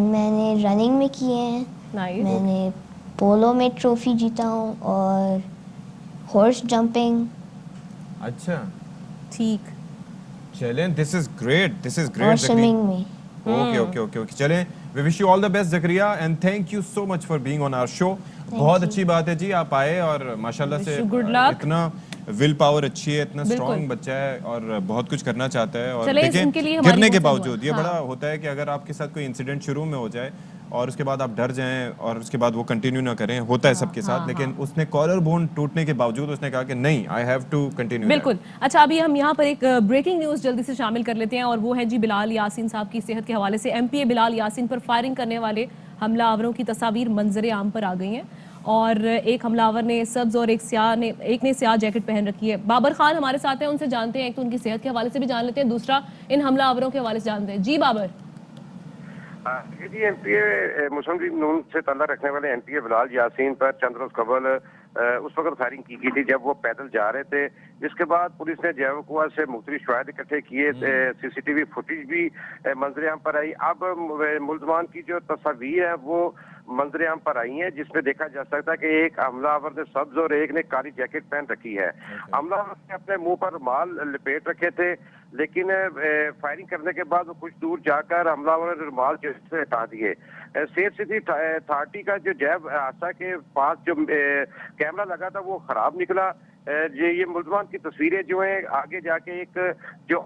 मैंने रनिंग में किए हैं, मैंने पोलो में ट्रॉफी जीता हूँ और हॉर्स जंपिंग। अच्छा, ठीक, चलें, दिस इज ग्रेट। और स्विमिंग में। ओके। चलें, we wish you all the best Zakaria and thank you so much for being on our show. बहुत अच्छी बात है जी, आप आए और माशाल्लाह से इतना विल पावर अच्छी है, इतना स्ट्रॉन्ग बच्चा है और बहुत कुछ करना चाहता है। और देखें, गिरने के बावजूद ये बड़ा होता है कि अगर आपके साथ कोई इंसिडेंट शुरू में हो जाए और उसके बाद आप डर जाएं और उसके बाद वो कंटिन्यू ना करें, होता है सबके साथ। लेकिन उसने कॉलर बोन टूटने के बावजूद उसने कहा कि नहीं, आई हैव टू कंटिन्यू। बिल्कुल। अच्छा, अभी हम यहाँ पर एक ब्रेकिंग न्यूज़ जल्दी से शामिल कर लेते हैं और वो है जी बिलाल यासीन साहब की सेहत के हवाले से। एमपीए बिलाल यासीन पर फायरिंग करने वाले हमलावरों की तस्वीर मंजर आम पर आ गई हैं और एक हमलावर ने सब्ज और एक ने स्याह जैकेट पहन रखी है। बाबर खान हमारे साथ हैं, उनसे जानते हैं, एक तो उनकी सेहत के हवाले से भी जान लेते हैं, दूसरा इन हमलावरों के हवाले से जानते हैं। जी बाबर। जी एमपीए मुस्लिम लीग नून से ताल्लुक रखने वाले एमपीए बिलाल यासीन पर चंद रोज कबल उस वक्त फायरिंग की गई थी जब वो पैदल जा रहे थे, जिसके बाद पुलिस ने जैवकुआ से मुख्तलिफ शवाहिद इकट्ठे किए, सीसीटीवी फुटेज भी मंजर आम पर आई। अब मुलजमान की जो तस्वीर है वो मंजर आम पर आई है, जिसमें देखा जा सकता है कि एक हमलावर ने सब्ज और एक ने काली जैकेट पहन रखी है। हमलावर ने अपने मुंह पर रुमाल लपेट रखे थे, लेकिन फायरिंग करने के बाद वो कुछ दूर जाकर हमलावर ने रुमाल से हटा दिए। सेफ सिटी अथॉरिटी का जो जैब हादसा के पास जो कैमरा लगा था वो खराब निकला। ये मुलजमान की तस्वीरें जो हैं, आगे जाके एक जो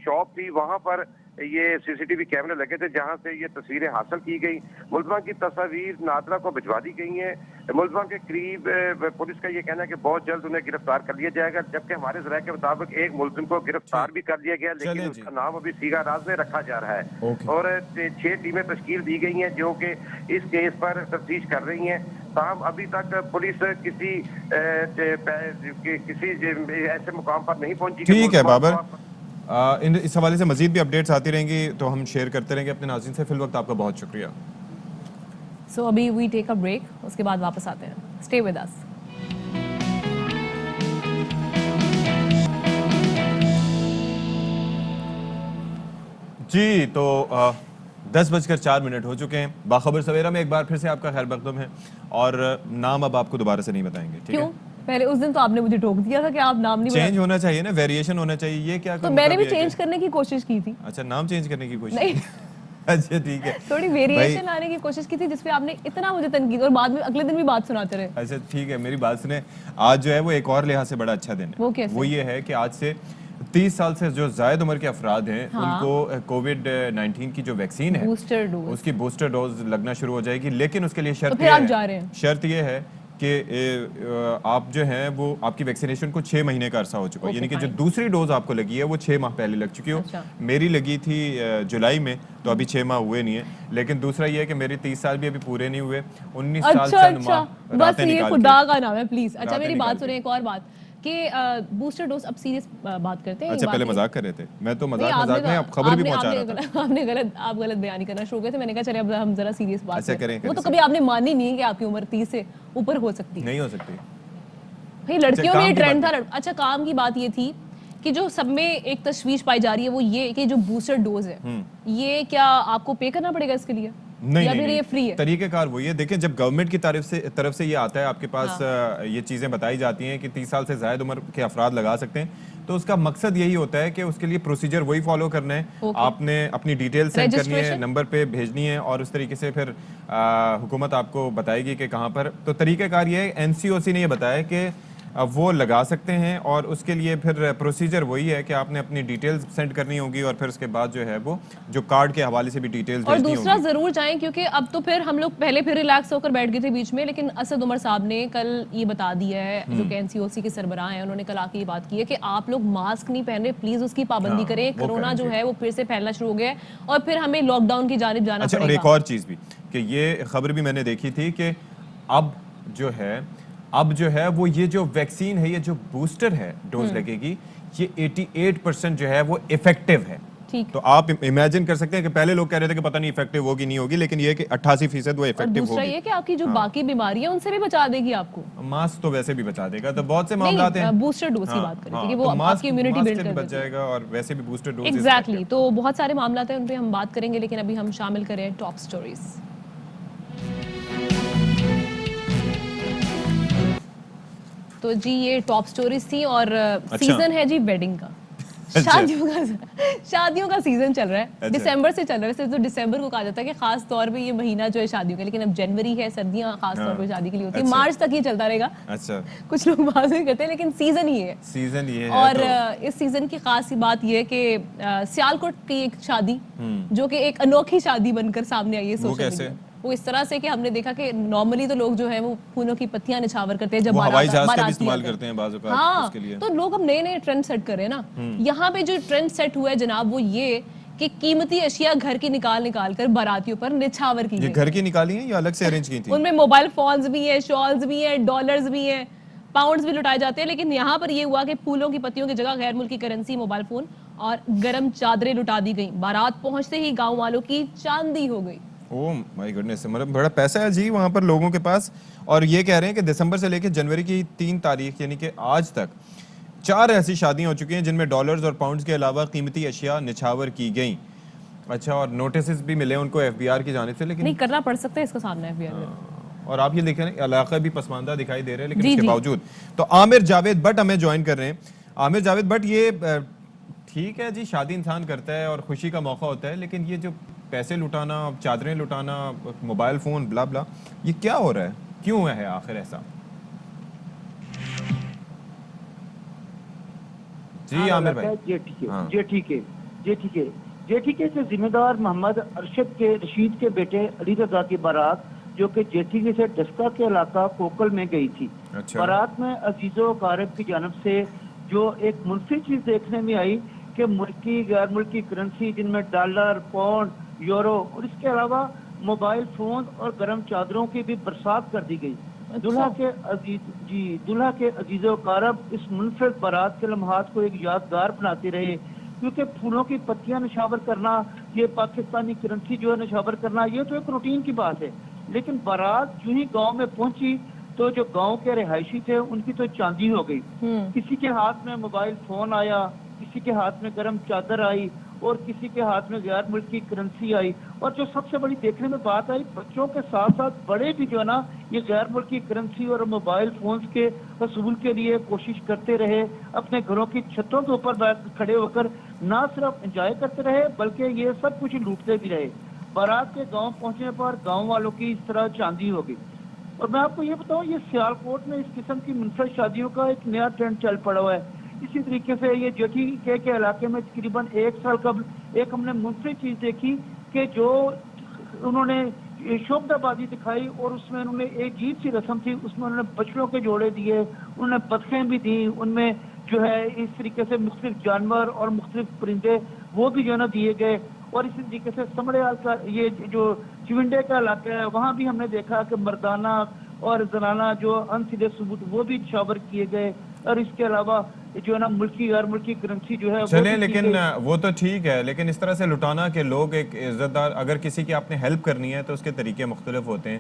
शॉप थी वहां पर ये सीसीटीवी कैमरे लगे थे जहां से ये तस्वीरें हासिल की गई। मुलजमान की तस्वीर नादरा को भिजवा दी गई हैं। मुलजमान के करीब पुलिस का ये कहना है कि बहुत जल्द उन्हें गिरफ्तार कर लिया जाएगा, जबकि हमारे जराये के मुताबिक एक मुलजिम को गिरफ्तार भी कर लिया गया, लेकिन उसका नाम अभी सीगा राज में रखा जा रहा है। और 6 टीमें तश्कील दी गई हैं जो कि इस केस पर तफ्तीश कर रही हैं। ताहम अभी तक पुलिस किसी ऐसे मुकाम पर नहीं पहुंची। ठीक है बाबर, इस हवाले से मजीद भी अपडेट्स आती रहेंगी तो हम शेयर करते रहेंगे अपने नाज़रीन से। फिल वक्त आपका बहुत शुक्रिया। सो अभी वी टेक अ ब्रेक, उसके बाद वापस आते हैं। स्टे विद अस। जी तो 10:04 हो चुके हैं। बाखबर सवेरा में एक बार फिर से आपका खैर मकदम है, और नाम अब आपको दोबारा से नहीं बताएंगे, ठीक है? पहले उस दिन तो आपने मुझे टोक दिया था कि आप नाम नहीं चेंज होना चाहिए ना, वेरिएशन होना चाहिए। ये क्या तो मैंने भी चेंज करने की कोशिश की थी। अच्छा, नाम चेंज करने की कोशिश नहीं अच्छा ठीक है, थोड़ी वेरिएशन लाने की कोशिश की थी, जिसपे आपने इतना मुझे तनकीद और बाद में अगले दिन भी बात सुनाते रहे। अच्छा ठीक है, मेरी बात सुने। आज जो है वो एक और लिहाज से बड़ा अच्छा दिन है। वो कैसे? वो ये है कि आज से 30 साल से जो जायद उम्र के अफराद हैं, हाँ। उनको कोविड-19 की जो वैक्सीन है, बूस्टर डोज, उसकी बूस्टर डोज लगना शुरू हो जाएगी। लेकिन उसके लिए शर्त तो फिर आप जा रहे हैं। शर्त ये है कि आप जो हैं वो आपकी वैक्सीनेशन को 6 महीने का अरसा हो चुका है, यानी कि जो दूसरी डोज आपको लगी है वो 6 माह पहले लग चुकी हो। अच्छा। मेरी लगी थी जुलाई में, तो अभी 6 माह हुए नहीं है। लेकिन दूसरा ये है कि मेरे 30 साल भी अभी पूरे नहीं हुए, 19 साल चंद माह बस ये खुदा का नाम है प्लीज। अच्छा रातें मेरी निकाल बात सुने, एक और बात कि बूस्टर डोज, अब सीरियस बात करते हैं। अच्छा पहले मजाक कर रहे थे, मैं तो मजाक में अब खबर भी पहुंचा रहा था। आप गलत बयानी करना शुरू कर थे। मैंने कहा चले अब हम जरा सीरियस बात अच्छा करें। वो तो कभी आपने मानी नहीं कि आपकी उम्र 30 से ऊपर हो सकती है। नहीं हो सकती भाई, लड़कियों में ये ट्रेंड था। अच्छा, काम की बात ये थी कि जो सब में एक तशवीश पाई जा रही है वो ये कि जो बूस्टर डोज है, ये क्या आपको पे करना पड़ेगा इसके लिए? नहीं, या फिर ये फ्री है? तरीकेकार वही है। देखिए, जब गवर्नमेंट की तरफ से ये आता है आपके पास, ये चीज़ें बताई जाती हैं कि 30 साल से ज़ायद उम्र के अफराद लगा सकते हैं, तो उसका मकसद यही होता है कि उसके लिए प्रोसीजर वही फॉलो करना है। आपने अपनी डिटेल सेंड करनी है, नंबर पे भेजनी है, और उस तरीके से फिर हुकूमत आपको बताएगी कि कहाँ पर। तो तरीक़ाकार ये है, NCOC ने ये बताया कि वो लगा सकते हैं, और उसके लिए फिर प्रोसीजर वही है कि आपने अपनी डिटेल्स सेंड करनी होगी, और फिर उसके बाद जो है वो जो कार्ड के हवाले से भी डिटेल्स भेजनी होगी। और दूसरा जरूर चाहें, क्योंकि अब तो फिर हम लोग पहले फिर रिलैक्स होकर बैठ गए थे बीच में, लेकिन असद उमर साहब ने कल ये बता दिया है, जो कि NCOC के सरबराह हैं, उन्होंने कल आके ये बात की है कि आप लोग मास्क नहीं पहन रहे, प्लीज उसकी पाबंदी करें। कोरोना जो है वो फिर से फैलना शुरू हो गया है और फिर हमें लॉकडाउन की जानिब जाना पड़ेगा। और एक और चीज भी कि ये खबर भी मैंने देखी थी कि अब जो है वो ये जो वैक्सीन है, ये जो बूस्टर है डोज लगेगी, ये 88% जो है वो इफेक्टिव है। ठीक। तो आप इमेजिन कर सकते हैं कि पहले लोग कह रहे थे कि पता नहीं इफेक्टिव होगी नहीं होगी, लेकिन ये कि 88% वो इफेक्टिव होगी। दूसरा ये कि आपकी जो बाकी बीमारी है उनसे भी बचा देगी आपको। मास्क तो वैसे भी बचा देगा, तो बहुत से मामला हैं। बूस्टर डोज की बात करें कि वो आपकी इम्यूनिटी बिल्ड कर बच जाएगा, और वैसे भी बूस्टर डोज एग्जैक्टली। तो बहुत सारे मामला हैं, उन पे हम बात करेंगे, लेकिन अभी हम शामिल करें टॉप स्टोरीज। तो जी ये टॉप स्टोरीज थी, और सीजन है जी वेडिंग का, शादियों का सीजन चल रहा है। दिसंबर से चल रहा है। वैसे तो दिसंबर को कहा जाता है कि खास तौर पे ये महीना जो है शादियों का, लेकिन अब जनवरी है, सर्दियां खास तौर पे शादी के लिए होती है। मार्च तक ये चलता रहेगा। अच्छा, कुछ लोग बात नहीं करते, लेकिन सीजन ही है। सीजन ये है। और इस सीजन की खास बात ये है कि सियालकोट की एक शादी, जो कि एक अनोखी शादी बनकर सामने आई है सोशल मीडिया। वो इस तरह से कि हमने देखा कि नॉर्मली तो लोग जो है वो फूलों की पत्तियां निछावर करते हैं जब हवाई जहाज का भी इस्तेमाल करते हैं बाज़ औक़ात हाँ, उसके लिए। तो लोग अब नए नए ट्रेंड सेट कर रहे हैं ना। यहाँ पे जो ट्रेंड सेट हुआ है जनाब, वो ये कि कीमती अशिया घर की निकाल कर बारातियों पर निछावर की। ये घर की निकाली है या अलग से अरेंज की थी? उनमें मोबाइल फोन्स भी है, शॉल्स भी है, डॉलर्स भी है, पाउंड्स भी लुटाए जाते हैं। लेकिन यहाँ पर ये हुआ कि फूलों की पत्तियों की जगह गैर मुल्की करेंसी, मोबाइल फोन اور گرم چادریں لٹا دی گئیں. بارات پہنچتے ہی گاؤں والوں کی چاندی ہو گئی. اوہ مائی گڈنس، مطلب بڑا پیسہ ہے جی وہاں پر لوگوں کے پاس. اور یہ کہہ رہے ہیں کہ دسمبر سے لے کے جنوری کی 3 تاریخ یعنی کہ آج تک 4 ایسی شادیاں ہو چکی ہیں جن میں ڈالرز اور پاؤنڈز کے علاوہ قیمتی اشیاء نچھاور کی گئیں. اچھا، اور نوٹسز بھی ملے ان کو ایف بی آر کی جانب سے، لیکن نہیں کرنا پڑ سکتا ہے اس کا سامنا ایف بی آر میں. اور آپ یہ دیکھیں علاقہ بھی پسماندہ دکھائی دے رہے ہیں، لیکن اس کے باوجود. تو عامر جاوید بٹ ہمیں جوائن کر رہے ہیں. عامر جاوید بٹ، یہ ٹھیک ہے جی شادی انسان کرتا ہے اور خوشی کا موقع ہوتا ہے، لیکن یہ جو پیسے لٹانا، چادریں لٹانا، موبائل فون بلا بلا، یہ کیا ہو رہا ہے؟ کیوں ہے آخر ایسا؟ جی عامر بھائی. جے ٹی کے سے ذمہ دار محمد ارشد کے رشید کے بیٹے علی رضا کی بارات جو کہ جے ٹی کے سے ڈسکا کے علاقہ کوکل میں گئی تھی. بارات میں عزیز و اقارب کی جانب سے جو ایک منفی چیز دیکھنے میں آئی کہ ملکی غیر ملکی کرنسی جن میں ڈالر، پاؤنڈ، یورو اور اس کے علاوہ موبائل فون اور گرم چادروں کی بھی برسات کر دی گئی. دلہا کے عزیز و اقارب اس منفرد بارات کے لمحات کو ایک یادگار بناتے رہے، کیونکہ پھولوں کی پتیاں نشاور کرنا، یہ پاکستانی کرنسی جو ہے نشاور کرنا، یہ تو ایک روٹین کی بات ہے. لیکن بارات جو ہی گاؤں میں پہنچی تو جو گاؤں کے رہائشی تھے ان کی تو چاندی ہو گئی. کسی کے ہاتھ میں موبائل فون آیا، کسی کے ہاتھ میں گرم چادر آئی اور کسی کے ہاتھ میں غیر ملکی کرنسی آئی. اور جو سب سے بڑی دیکھنے میں بات آئی، بچوں کے ساتھ ساتھ بڑے بھی جو ہے نا یہ غیر ملکی کرنسی اور موبائل فونز کے حصول کے لیے کوشش کرتے رہے. اپنے گھروں کی چھتوں کے اوپر کھڑے ہو کر نہ صرف انجوائے کرتے رہے بلکہ یہ سب کچھ لوٹتے بھی رہے. بارات کے گاؤں پہنچنے پر گاؤں والوں کی اس طرح چاندی ہو گئی. اور میں آپ کو یہ بتاؤں، یہ سیالکوٹ میں اس قسم کی منفرد شادیوں کا ایک نیا ٹرینڈ چل پڑا ہوا ہے. اسی طریقے سے یہ جے ٹی کے علاقے میں تقریباً 1 سال قبل ایک ہم نے منفرد چیز دیکھی کہ جو انہوں نے شوبدہ بازی دکھائی اور اس میں انہوں نے ایک عجیب سی رسم تھی، اس میں انہوں نے بچڑوں کے جوڑے دیے، انہوں نے بطخیں بھی دیں، ان میں جو ہے اس طریقے سے مختلف جانور اور مختلف پرندے وہ بھی جو ہے نا دیے گئے. اور اسی طریقے سے سمڑیال کا یہ جو چونڈے کا علاقہ ہے وہاں بھی ہم نے دیکھا کہ مردانہ اور زنانہ جو انسدے ثبوت وہ بھی نشاور کیے گئے. اور اس کے علاوہ جو ہے نا ملکی غیر ملکی کرنسی جو ہے چلیں، لیکن وہ تو ٹھیک ہے، لیکن اس طرح سے لٹانا کہ لوگ ایک عزت دار، اگر کسی کی آپ نے ہیلپ کرنی ہے تو اس کے طریقے مختلف ہوتے ہیں.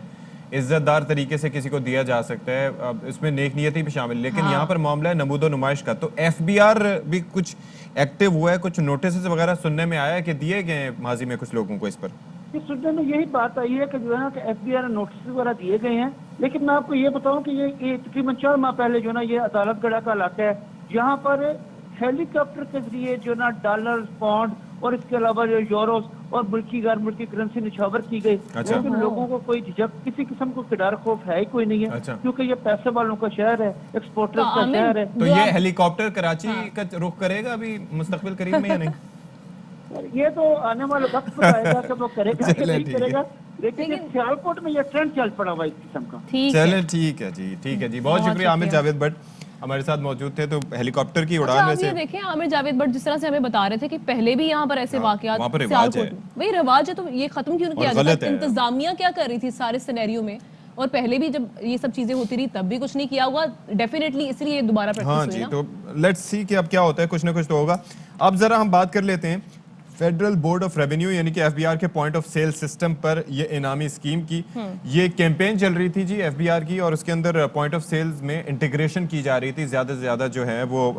عزت دار طریقے سے کسی کو دیا جا سکتا ہے، اس میں نیک نیتی بھی شامل، لیکن یہاں پر معاملہ ہے نمود و نمائش کا. تو ایف بی آر بھی کچھ ایکٹیو ہوا ہے، کچھ نوٹسز وغیرہ سننے میں آیا ہے کہ دیے گئے ہیں ماضی میں کچھ لوگوں کو اس پر؟ سننے میں یہی بات آئی ہے کہ جو ہے نا کہ ایف بی آر نوٹس وغیرہ دیے گئے ہیں. لیکن میں آپ کو یہ بتاؤں کہ یہ تقریباً 4 ماہ پہلے جو ہے نا یہ عدالت گڑھ کا علاقہ ہے، جہاں پر ہیلی کاپٹر کے ذریعے جو نا ڈالر، پاؤنڈ اور اس کے علاوہ جو یوروز اور ملکی غیر ملکی کرنسی نشاور کی گئی. لیکن لوگوں کو کوئی جھجک، کسی قسم کو ڈر خوف ہے ہی کوئی نہیں ہے، کیونکہ یہ پیسے والوں کا شہر ہے، ایکسپورٹر کا شہر ہے. تو یہ ہیلی کاپٹر کراچی کا رخ کرے گا ابھی مستقبل قریب میں یا نہیں؟ یہ تو آنے والے وقت پر آئے گا کہ وہ کرے گا کہ نہیں کرے گا. لیکن سیالکوٹ میں یہ ٹرینڈ چل پڑا ہوا اس قسم کا. چلیں ٹھیک ہے جی، ٹھیک ہے جی، بہت شکریہ. عامر جاوید بٹ ہمارے ساتھ موجود تھے. تو ہیلی کاپٹر کی اڑان میں سے یہ دیکھیں عامر جاوید بٹ جس طرح سے ہمیں بتا رہے تھے کہ پہلے بھی یہاں پر ایسے واقعات وہی رواج ہے، تو یہ ختم کیوں کیا جاتا؟ انتظامیہ کیا کر رہی تھی سارے سینیریو میں؟ اور پہلے بھی جب یہ سب چیزیں ہوتی رہی تب بھی کچھ نہیں کیا ہوا ڈیفینیٹلی، اس لیے دوبارہ پریکٹس ہوئی نا. تو لیٹس سی کہ اب کیا ہوتا ہے، کچھ نہ کچھ تو ہوگا. اب ذرا ہم بات کر لیتے ہیں فیڈرل بورڈ آف ریونیو یعنی کہ ایف بی آر کے پوائنٹ آف سیل سسٹم پر یہ انعامی اسکیم کی. یہ کیمپین چل رہی تھی جی ایف بی آر کی، اور اس کے اندر پوائنٹ آف سیلز میں انٹیگریشن کی جا رہی تھی زیادہ سے زیادہ جو ہے وہ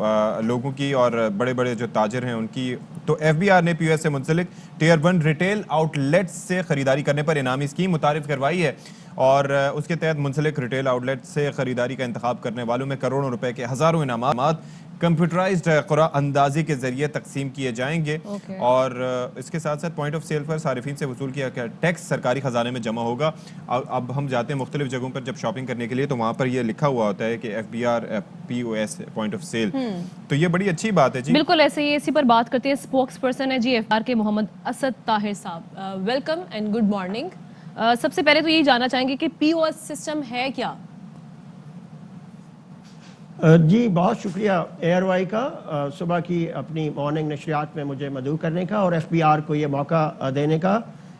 لوگوں کی اور بڑے بڑے جو تاجر ہیں ان کی. تو ایف بی آر نے پی او ایس سے منسلک tier 1 retail out let's say خریداری کرنے پر انعامی اسکیم متعارف کروائی ہے، اور اس کے تحت منسلک ریٹیل آؤٹ لیٹ سے خریداری کا انتخاب کرنے والوں میں کروڑوں روپے کے ہزاروں انعامات کمپیوٹرائزڈ قرعہ اندازی کے ذریعے تقسیم کیے جائیں گے. اور اس کے ساتھ ساتھ پوائنٹ آف سیل پر صارفین سے وصول کیا گیا ٹیکس سرکاری خزانے میں جمع ہوگا. اب ہم جاتے ہیں مختلف جگہوں پر جب شاپنگ کرنے کے لیے تو وہاں پر یہ لکھا ہوا ہوتا ہے کہ F B R P O S point of sale. تو یہ بڑی اچھی بات ہے جی. بالکل ایسے ہی اسی پر بات کرتے ہیں. اسپوکس پرسن ہے جی ایف آر کے محمد اسد طاہر صاحب، ویلکم اینڈ گڈ مارننگ. سب سے پہلے تو یہی جاننا چاہیں گے کہ پی او ایس سسٹم ہے کیا؟ جی بہت شکریہ ایئر وائی کا صبح کی اپنی مارننگ نشریات میں مجھے مدعو کرنے کا اور ایف بی آر کو یہ موقع دینے کا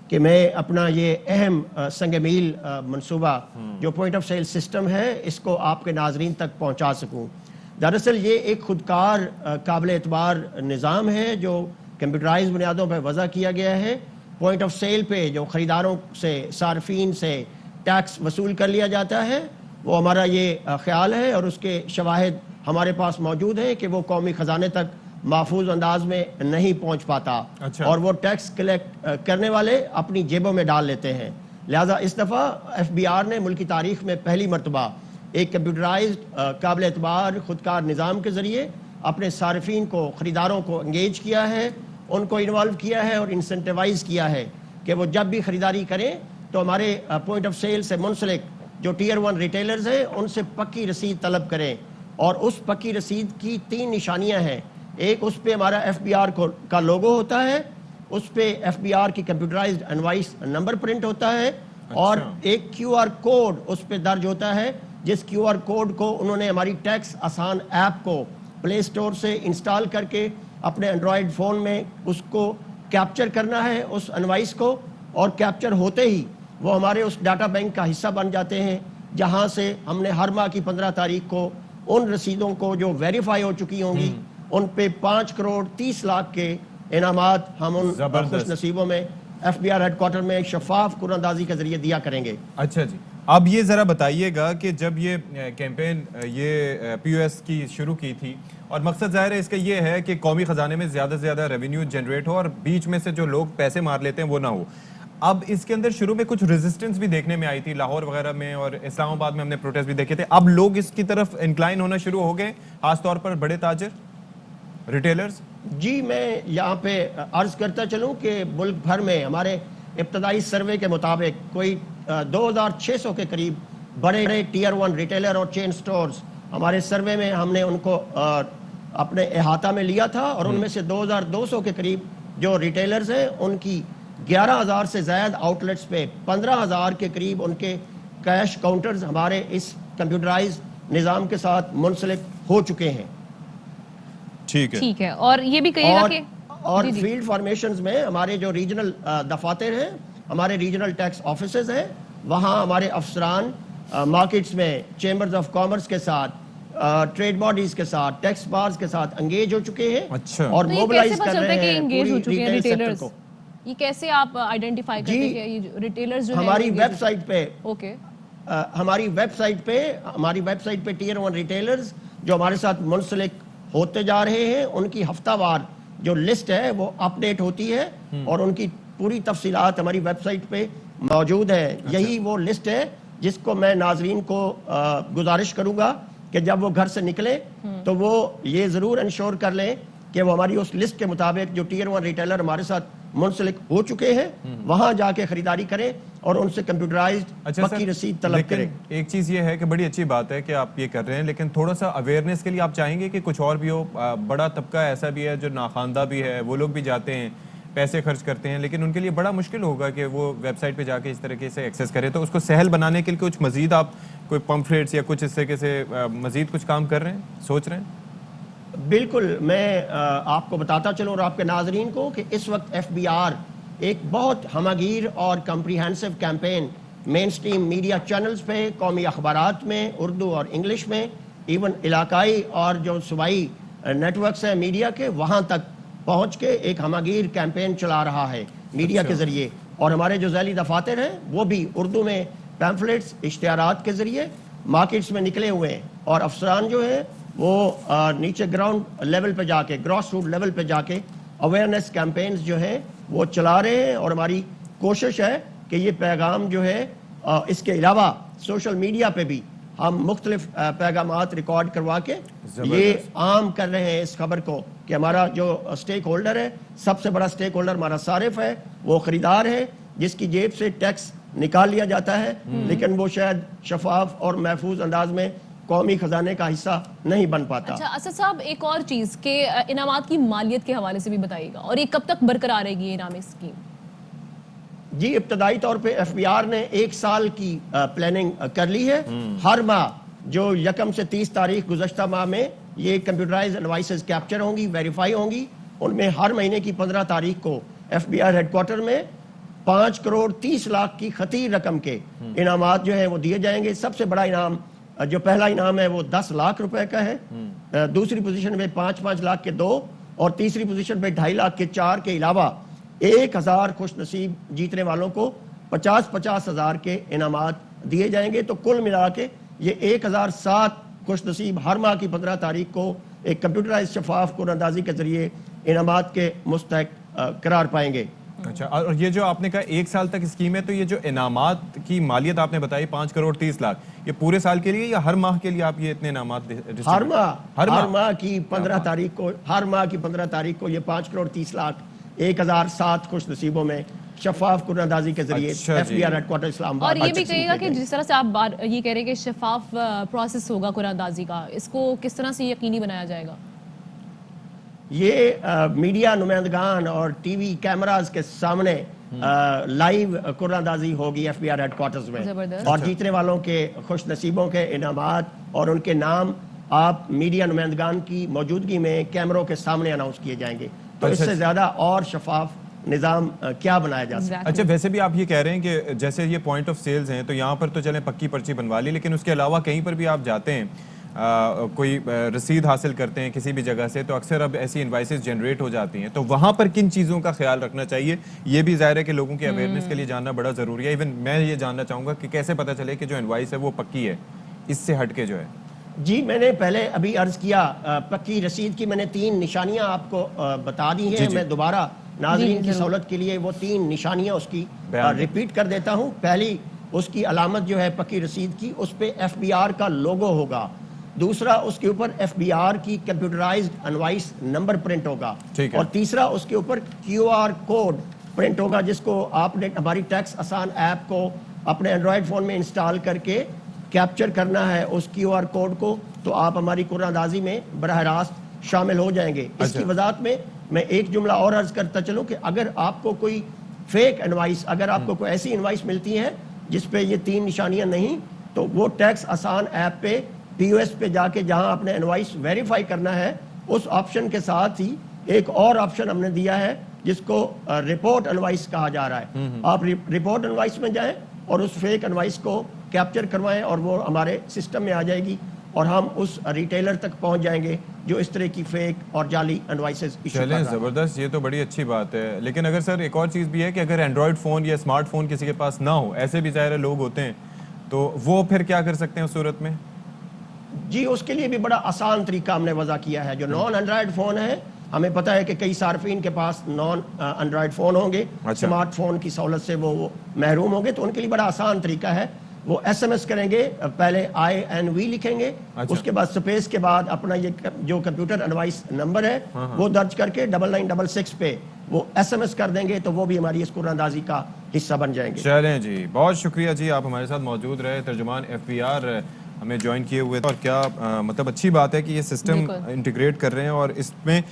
کہ میں اپنا یہ اہم سنگ میل منصوبہ جو پوائنٹ آف سیل سسٹم ہے اس کو آپ کے ناظرین تک پہنچا سکوں. दरअसल ये एक खुदकार काबिल एतबार निज़ाम है जो कंप्यूटराइज बुनियादों पर वज़ा किया गया है। पॉइंट ऑफ सेल पे जो ख़रीदारों से, सार्फिन से टैक्स वसूल कर लिया जाता है, वो हमारा ये ख्याल है और उसके शवाहिद हमारे पास मौजूद हैं कि वो कौमी ख़जाने तक महफूज अंदाज में नहीं पहुँच पाता। अच्छा। और वो टैक्स कलेक्ट करने वाले अपनी जेबों में डाल लेते हैं। लिहाजा इस दफ़ा FBI ने मुल्क की तारीख में पहली मरतबा एक कंप्यूटराइज काबिल एतबार खुदकार निज़ाम के ज़रिए अपने सार्फिन को, ख़रीदारों को इंगेज किया है, उनको इन्वॉल्व किया है और इंसेंटिवाइज़ किया है कि वो जब भी ख़रीदारी करें तो हमारे पॉइंट ऑफ सेल से मुंसलिक जो टियर 1 रिटेलर्स हैं उनसे पक्की रसीद तलब करें। और उस पक्की रसीद की 3 निशानियां हैं। एक, उस पे हमारा FBI का लोगो होता है, उस पे FBI की कंप्यूटराइज्ड इनवॉइस नंबर प्रिंट होता है, और एक QR कोड उस पे दर्ज होता है, जिस QR कोड को उन्होंने हमारी टैक्स आसान ऐप को प्ले स्टोर से इंस्टॉल करके अपने एंड्रॉयड फ़ोन में उसको कैप्चर करना है उस इनवॉइस को, और कैप्चर होते ही वो हमारे उस डाटा बैंक का हिस्सा बन जाते हैं, जहां से हमने हर माह की 15 तारीख को उन रसीदों को जो वेरीफाई हो चुकी होंगी उन पे 5 करोड़ 30 लाख के इनामात हम उन खुश नसीबों में FBI हेडक्वार्टर में शफाफ कुरानंदाजी के जरिए दिया करेंगे। अच्छा जी, अब ये ज़रा बताइएगा कि जब ये कैंपेन ये POS की शुरू की थी, और मकसद ज़ाहिर है इसका ये है कि कौमी ख़जाने में ज़्यादा से ज़्यादा रेवेन्यू जनरेट हो और बीच में से जो लोग पैसे मार लेते हैं वो ना हो। अब इसके अंदर शुरू में कुछ रेजिस्टेंस भी देखने में आई थी, लाहौर वगैरह में और इस्लामाबाद में हमने प्रोटेस्ट भी देखे थे। अब लोग इसकी तरफ इंक्लाइन होना शुरू हो गए, खासतौर पर बड़े ताजिर, रिटेलर्स। जी, मैं यहाँ पे अर्ज करता चलूँ कि मुल्क भर में हमारे इब्तदाई सर्वे के मुताबिक कोई 2600 के करीब बड़े बड़े टियर 1 रिटेलर और चेन स्टोर्स हमारे सर्वे में हमने उनको अपने अहाता में लिया था, और उनमें से 2200 के करीब जो रिटेलर्स हैं उनकी 11,000 से ज़्यादा आउटलेट्स पे 15,000 के करीब उनके कैश काउंटर्स हमारे इस कंप्यूटराइज निज़ाम के साथ मुंसलिक हो चुके हैं। ठीक है। और ये भी कहिएगा कि और फील्ड फॉर्मेशंस में हमारे जो रीजनल दफातर हैं, हमारे रीजनल टैक्स ऑफिसेज हैं, वहाँ हमारे अफसरान मार्केट्स में चेंबर्स ऑफ कॉमर्स के साथ, ट्रेड बॉडीज के साथ, टैक्स बार्स के साथ एंगेज हो चुके हैं। अच्छा। और तो मोबिलाइज कर रहे हैं एंगेज हो पूरी चुके हैं रिटेल सेक्टर रिटेलर्स को। ये कैसे आप आइडेंटिफाई करते हैं कि ये रिटेलर्स जो हमारी वेबसाइट पे ओके हमारी वेबसाइट पे टियर 1 रिटेलर्स जो हमारे साथ मुंसलिक होते जा रहे हैं उनकी हफ्तावार जो लिस्ट है वो अपडेट होती है, और उनकी पूरी तफसीलात हमारी वेबसाइट पे मौजूद है। यही वो लिस्ट है जिसको मैं नाजरीन को गुजारिश करूंगा कि जब वो घर से निकले तो वो ये ज़रूर इंश्योर कर लें कि वो हमारी उस लिस्ट के मुताबिक जो टियर 1 रिटेलर हमारे साथ मुंसलिक हो चुके हैं वहां जाके खरीदारी करें और उनसे कंप्यूटराइज्ड पक्की रसीद तलब करें। एक चीज़ ये है कि बड़ी अच्छी बात है कि आप ये कर रहे हैं, लेकिन थोड़ा सा अवेयरनेस के लिए आप चाहेंगे कि कुछ और भी हो। बड़ा तबका ऐसा भी है जो नाखानदा भी है, वो लोग भी जाते हैं, पैसे खर्च करते हैं, लेकिन उनके लिए बड़ा मुश्किल होगा कि वो वेबसाइट पे जाके इस तरीके से एक्सेस करें। तो उसको सहल बनाने के लिए कुछ मजीद आप कोई पम्फलेट्स या कुछ इस तरीके से मजीद कुछ काम कर रहे हैं, सोच रहे हैं? बिल्कुल, मैं आपको बताता चलूँ और आपके नाजरीन को कि इस वक्त FBI एक बहुत हमगीर और comprehensive campaign main stream media channels पे, कौमी अखबारात में, उर्दू और इंग्लिश में, इवन इलाकाई और जो सूबाई नेटवर्क्स हैं मीडिया के, वहाँ तक पहुँच के एक हमगीर कैंपेन चला रहा है मीडिया के ज़रिए। और हमारे जो ज़ैली दफातर हैं वो भी उर्दू में पैम्फलेट्स, इश्तिहारात के ज़रिए मार्केट्स में निकले हुए हैं, और अफसरान जो है वो नीचे ग्राउंड लेवल पे जाके, ग्रॉस रूट लेवल पे जाके अवेयरनेस कैंपेन्स जो है वो चला रहे हैं। और हमारी कोशिश है कि ये पैगाम जो है इसके अलावा सोशल मीडिया पे भी हम मुख्तलिफ पैगामात रिकॉर्ड करवा के ये आम कर रहे हैं इस खबर को कि हमारा जो स्टेक होल्डर है, सबसे बड़ा स्टेक होल्डर हमारा सारिफ है, वो खरीदार है जिसकी जेब से टैक्स निकाल लिया जाता है, लेकिन वो शायद शफाफ और महफूज अंदाज में कौमी खजाने का हिस्सा नहीं बन पाता। अच्छा असद साहब, एक और चीज के इनामात की मालियत के हवाले से भी बताइएगा, और ये कब तक बरकरार रहेगी ये इनामी स्कीम? जी, इब्तदाई तौर पे FBI ने 1 साल की प्लानिंग कर ली है। हर माह जो 1 से 30 तारीख गुज़श्ता माह में ये कंप्यूटराइज इनवॉइसेस कैप्चर होंगी, वेरीफाई होंगी, उनमें हर महीने की 15 तारीख को FBI हेडक्वार्टर में 5 करोड़ 30 लाख की खतीर रकम के इनामात जो है वो दिए जाएंगे। सबसे बड़ा इनाम जो पहला इनाम है वो 10 लाख रुपए का है, दूसरी पोजीशन पे 5-5 लाख के 2 और तीसरी पोजीशन पे 2.5 लाख के 4 के अलावा 1000 खुश नसीब जीतने वालों को 50-50 हज़ार के इनामात दिए जाएंगे। तो कुल मिला के ये 1007 खुश नसीब हर माह की 15 तारीख को एक कंप्यूटराइज शफाफ कुरानंदाजी के जरिए इनामात के मुस्तहक करार पाएंगे। अच्छा, और ये जो आपने कहा 1 साल तक स्कीम है, तो ये जो इनामात की मालियत आपने बताई 5 करोड़ 30 लाख, ये पूरे साल के लिए या हर माह के लिए आप ये इतने इनामात हर माह की 15 तारीख को, हर माह की 15 तारीख को ये 5 करोड़ 30 लाख 1007 खुश नसीबों में शफाफ कुरानंदाजी के जरिए FBR हेडक्वार्टर इस्लामाबाद। और ये भी कहिएगा कि जिस तरह से आप ये कह रहे हैं कि शफाफ प्रोसेस होगा कुरानंदाजी का, इसको किस तरह से यकीनी बनाया जाएगा? ये मीडिया नुमाइंदगान और टीवी कैमरास के सामने लाइव कुरानंदाजी होगी FBR हेडक्वार्टर्स में, और जीतने वालों के खुश नसीबों के इनामात और उनके नाम आप मीडिया नुमाइंदगान की मौजूदगी में कैमरों के सामने अनाउंस किए जाएंगे। तो इससे ज्यादा और शफाफ निज़ाम क्या बनाया जा सकता है। अच्छा, वैसे भी आप ये कह रहे हैं कि जैसे ये पॉइंट ऑफ सेल्स हैं, तो यहाँ पर तो चलें पक्की पर्ची बनवा ली, लेकिन उसके अलावा कहीं पर भी आप जाते हैं, कोई रसीद हासिल करते हैं किसी भी जगह से, तो अक्सर अब ऐसी इनवाइसेस जनरेट हो जाती हैं, तो वहाँ पर किन चीज़ों का ख्याल रखना चाहिए? ये भी ज़ाहिर है कि लोगों की अवेयरनेस के लिए जानना बड़ा ज़रूरी है। इवन मैं ये जानना चाहूँगा कि कैसे पता चले कि जो इनवाइस है वो पक्की है, इससे हट के जो है। जी, मैंने पहले अभी अर्ज किया, पक्की रसीद की मैंने 3 निशानियां आपको बता दी हैं। मैं दोबारा नाज़रीन की सहूलत के लिए वो 3 निशानियां उसकी रिपीट कर देता हूं। पहली, उसकी अलामत जो है पक्की रसीद की, उस पे FBR का लोगो होगा। दूसरा, उसके ऊपर FBR की कंप्यूटराइज्ड इनवॉइस नंबर प्रिंट होगा, और तीसरा, उसके ऊपर QR कोड प्रिंट होगा, जिसको आपने हमारी टैक्स आसान ऐप को अपने एंड्रॉयड फ़ोन में इंस्टॉल करके कैप्चर करना है उस QR कोड को, तो आप हमारी कुरानंदाजी में बराह रास्त शामिल हो जाएंगे। इसकी वजाहत में मैं एक जुमला और अर्ज करता चलूं कि अगर आपको कोई फेक इनवॉइस, अगर आपको कोई ऐसी इनवॉइस मिलती है जिस पे ये 3 निशानियां नहीं, तो वो टैक्स आसान ऐप पे POS पे जाके जहां आपने इनवॉइस वेरीफाई करना है, उस ऑप्शन के साथ ही एक और ऑप्शन हमने दिया है जिसको रिपोर्ट इनवॉइस कहा जा रहा है। आप रिपोर्ट इनवॉइस में जाएं और उस फेक इनवॉइस को कैप्चर करवाएं, और वो हमारे सिस्टम में आ जाएगी, और हम उस रिटेलर तक पहुंच जाएंगे जो इस तरह की फेक और जाली इनवॉइसेस इशू कर रहा है। ज़बरदस्त, ये तो बड़ी अच्छी बात है। लेकिन अगर सर एक और चीज़ भी है कि अगर एंड्रॉयड फ़ोन या स्मार्टफोन किसी के पास ना हो, ऐसे भी ज़ाहिर लोग होते हैं, तो वो फिर क्या कर सकते हैं उस सूरत में? जी, उसके लिए भी बड़ा आसान तरीका हमने वज़ा किया है। जो नॉन एंड्रॉयड फ़ोन है, हमें पता है कि कई सार्फिन के पास नॉन एंड्रॉयड फ़ोन होंगे, स्मार्टफोन की सहूलत से वो महरूम होंगे, तो उनके लिए बड़ा आसान तरीका है। वो SMS करेंगे, पहले INV लिखेंगे, उसके बाद स्पेस के बाद अपना ये जो कंप्यूटर इनवॉइस नंबर है वो दर्ज करके 9966 पे वो SMS कर देंगे, तो वो भी हमारी इस कुरानंदाजी का हिस्सा बन जाएंगे। चलें जी, बहुत शुक्रिया जी, आप हमारे साथ मौजूद रहे, तर्जुमान FBR हमें ज्वाइन किए हुए थे। और क्या मतलब अच्छी बात है कि ये सिस्टम इंटीग्रेट कर रहे हैं, और इसमें